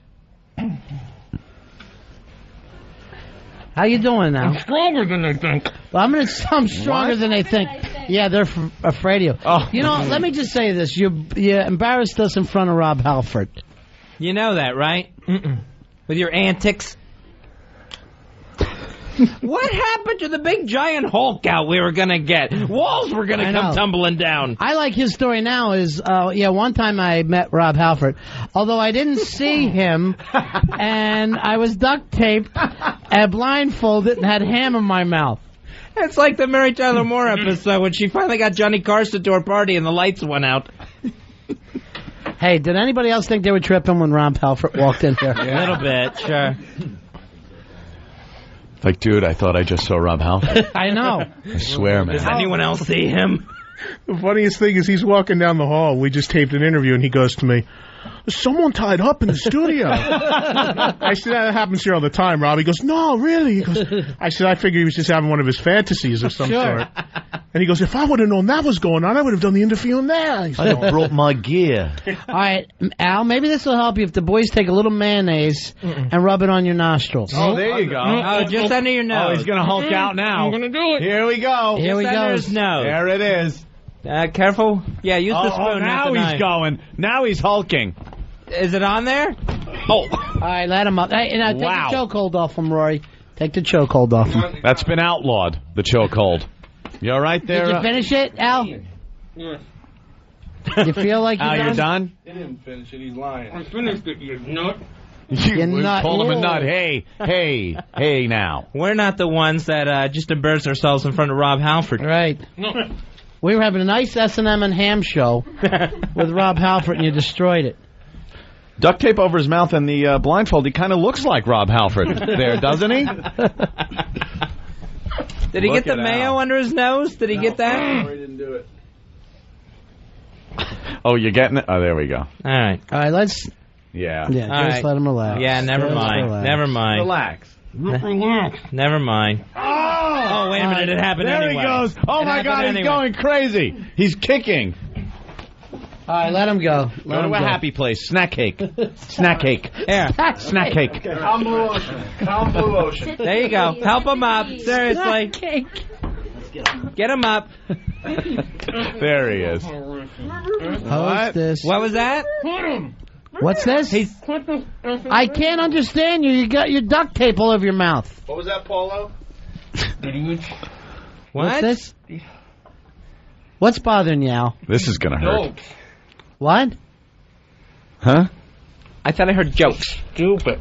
How you doing now? I'm stronger than they think. Well, I'm stronger than they think. Yeah, they're afraid of you. Oh. You know, let me just say this. You embarrassed us in front of Rob Halford. You know that, right? With your antics. What happened to the big giant Hulk out we were going to get? Walls were going to come tumbling down. I like his story now is, one time I met Rob Halford, although I didn't see him, and I was duct taped and blindfolded and had ham in my mouth. It's like the Mary Tyler Moore episode when she finally got Johnny Carson to her party and the lights went out. Hey, did anybody else think they were tripping when Rob Halford walked in here? A little bit, sure. Like, dude, I thought I just saw Rob Halford. I know. I swear, man. Does anyone else see him? The funniest thing is he's walking down the hall. We just taped an interview, and he goes to me, "There's someone tied up in the studio." I said, "That happens here all the time, Rob." He goes, "No, really?" He goes, I said, "I figured he was just having one of his fantasies of some sort." And he goes, "If I would have known that was going on, I would have done the interview in there." I have brought my gear. All right, Al, maybe this will help you if the boys take a little mayonnaise and rub it on your nostrils. Oh, there you go. Oh, just under your nose. Oh, he's going to Hulk out now. I'm going to do it. Here we go. Here we go. His nose. There it is. Careful. Yeah, use the spoon. Now not the he's knife. going. Now he's hulking. Is it on there? Oh. All right, let him up. Hey, now take the chokehold off him, Rory. Take the chokehold off him. That's been outlawed, the chokehold. You all right there? Did you finish it, Al? Yeah. You feel like you're done? He didn't finish it. He's lying. I finished it, you nut. You nut. Called him a nut. Hey now. We're not the ones that just embarrass ourselves in front of Rob Halford. Right. No. We were having a nice S&M and ham show with Rob Halford, and you destroyed it. Duct tape over his mouth and the blindfold. He kind of looks like Rob Halford there, doesn't he? Did he get the mayo under his nose? Did he get that? No, he didn't do it. Oh, you're getting it? Oh, there we go. All right. All right, let's... Yeah. Yeah, just let him relax. Yeah, never Just mind. relax. Never mind. Relax. Never mind. Oh, wait a minute. It happened there anyway. There he goes. Oh, my God, he's going crazy. He's kicking. All right, let him go. Go to a happy place. Snack cake. Snack cake. Yeah. Snack cake. Calm Blue Ocean. Calm Blue Ocean. There you go. Help him up. Seriously. Get him up. There he is. What's this? What was that? What's this? I can't understand you. You got your duct tape all over your mouth. What was that, Paulo? What's this? What's bothering you, Al? This is going to hurt. What? Huh? I thought I heard jokes. Stupid.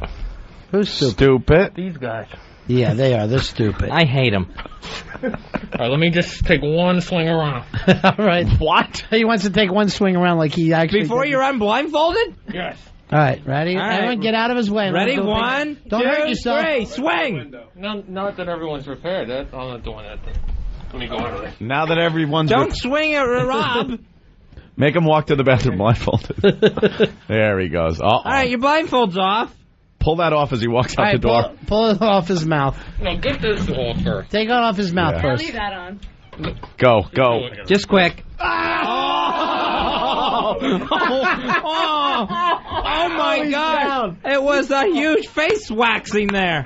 Who's stupid? Stupid. These guys. Yeah, they are. They're stupid. I hate them. All right, let me just take one swing around. All right. What? He wants to take one swing around like he actually... Before you're unblindfolded? Yes. All right, ready? All right. Everyone get out of his way. Ready? 1, 2, Don't hurt yourself. 3, swing! No, not that everyone's prepared. I'm not doing that. Let me go over there. Now that everyone's... Don't swing at Rob. Make him walk to the bathroom blindfolded. There he goes. All right, your blindfold's off. Pull that off as he walks out the door. Pull it off his mouth. No, get this off first. Take it off his mouth Yeah. first. Leave that on. Go. Just quick. Oh my God. It was a huge face waxing there.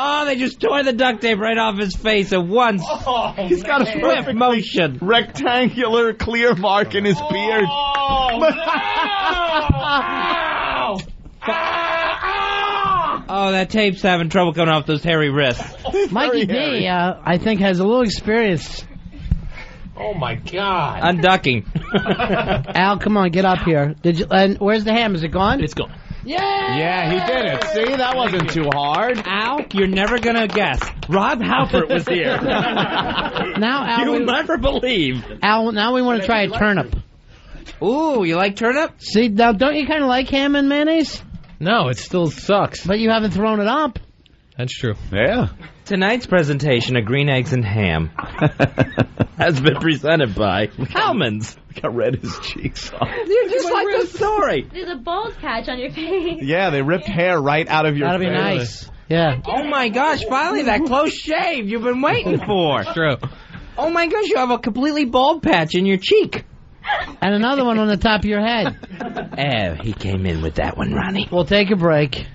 Oh, they just tore the duct tape right off his face at once. He's got a Swift motion. rectangular clear mark in his beard. Oh, that tape's having trouble coming off those hairy wrists. Mikey D, I think, has a little experience. Oh, my God. Unducking. Al, come on, get up here. Did you? And where's the ham? Is it gone? It's gone. Yeah, he did it. See, that wasn't too hard. Al, you're never going to guess. Rob Halpert was here. Now, Al, You'll never believe. Al, now we want to try a turnip. Ooh, you like turnip? See, now, don't you kind of like ham and mayonnaise? No, it still sucks. But you haven't thrown it up. That's true. Yeah. Tonight's presentation of Green Eggs and Ham has been presented by Hellman's. Got red his cheeks off. You're just like the story. There's a bald patch on your face. Yeah, they ripped hair right out of your That'd be face. nice. Yeah. Oh my gosh, finally that close shave you've been waiting for. True. Oh my gosh, you have a completely bald patch in your cheek. And another one on the top of your head. Oh, he came in with that one, Ronnie. We'll take a break.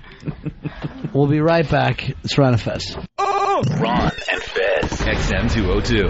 We'll be right back. It's Ron and Fez. Ron and Fez. XM 202.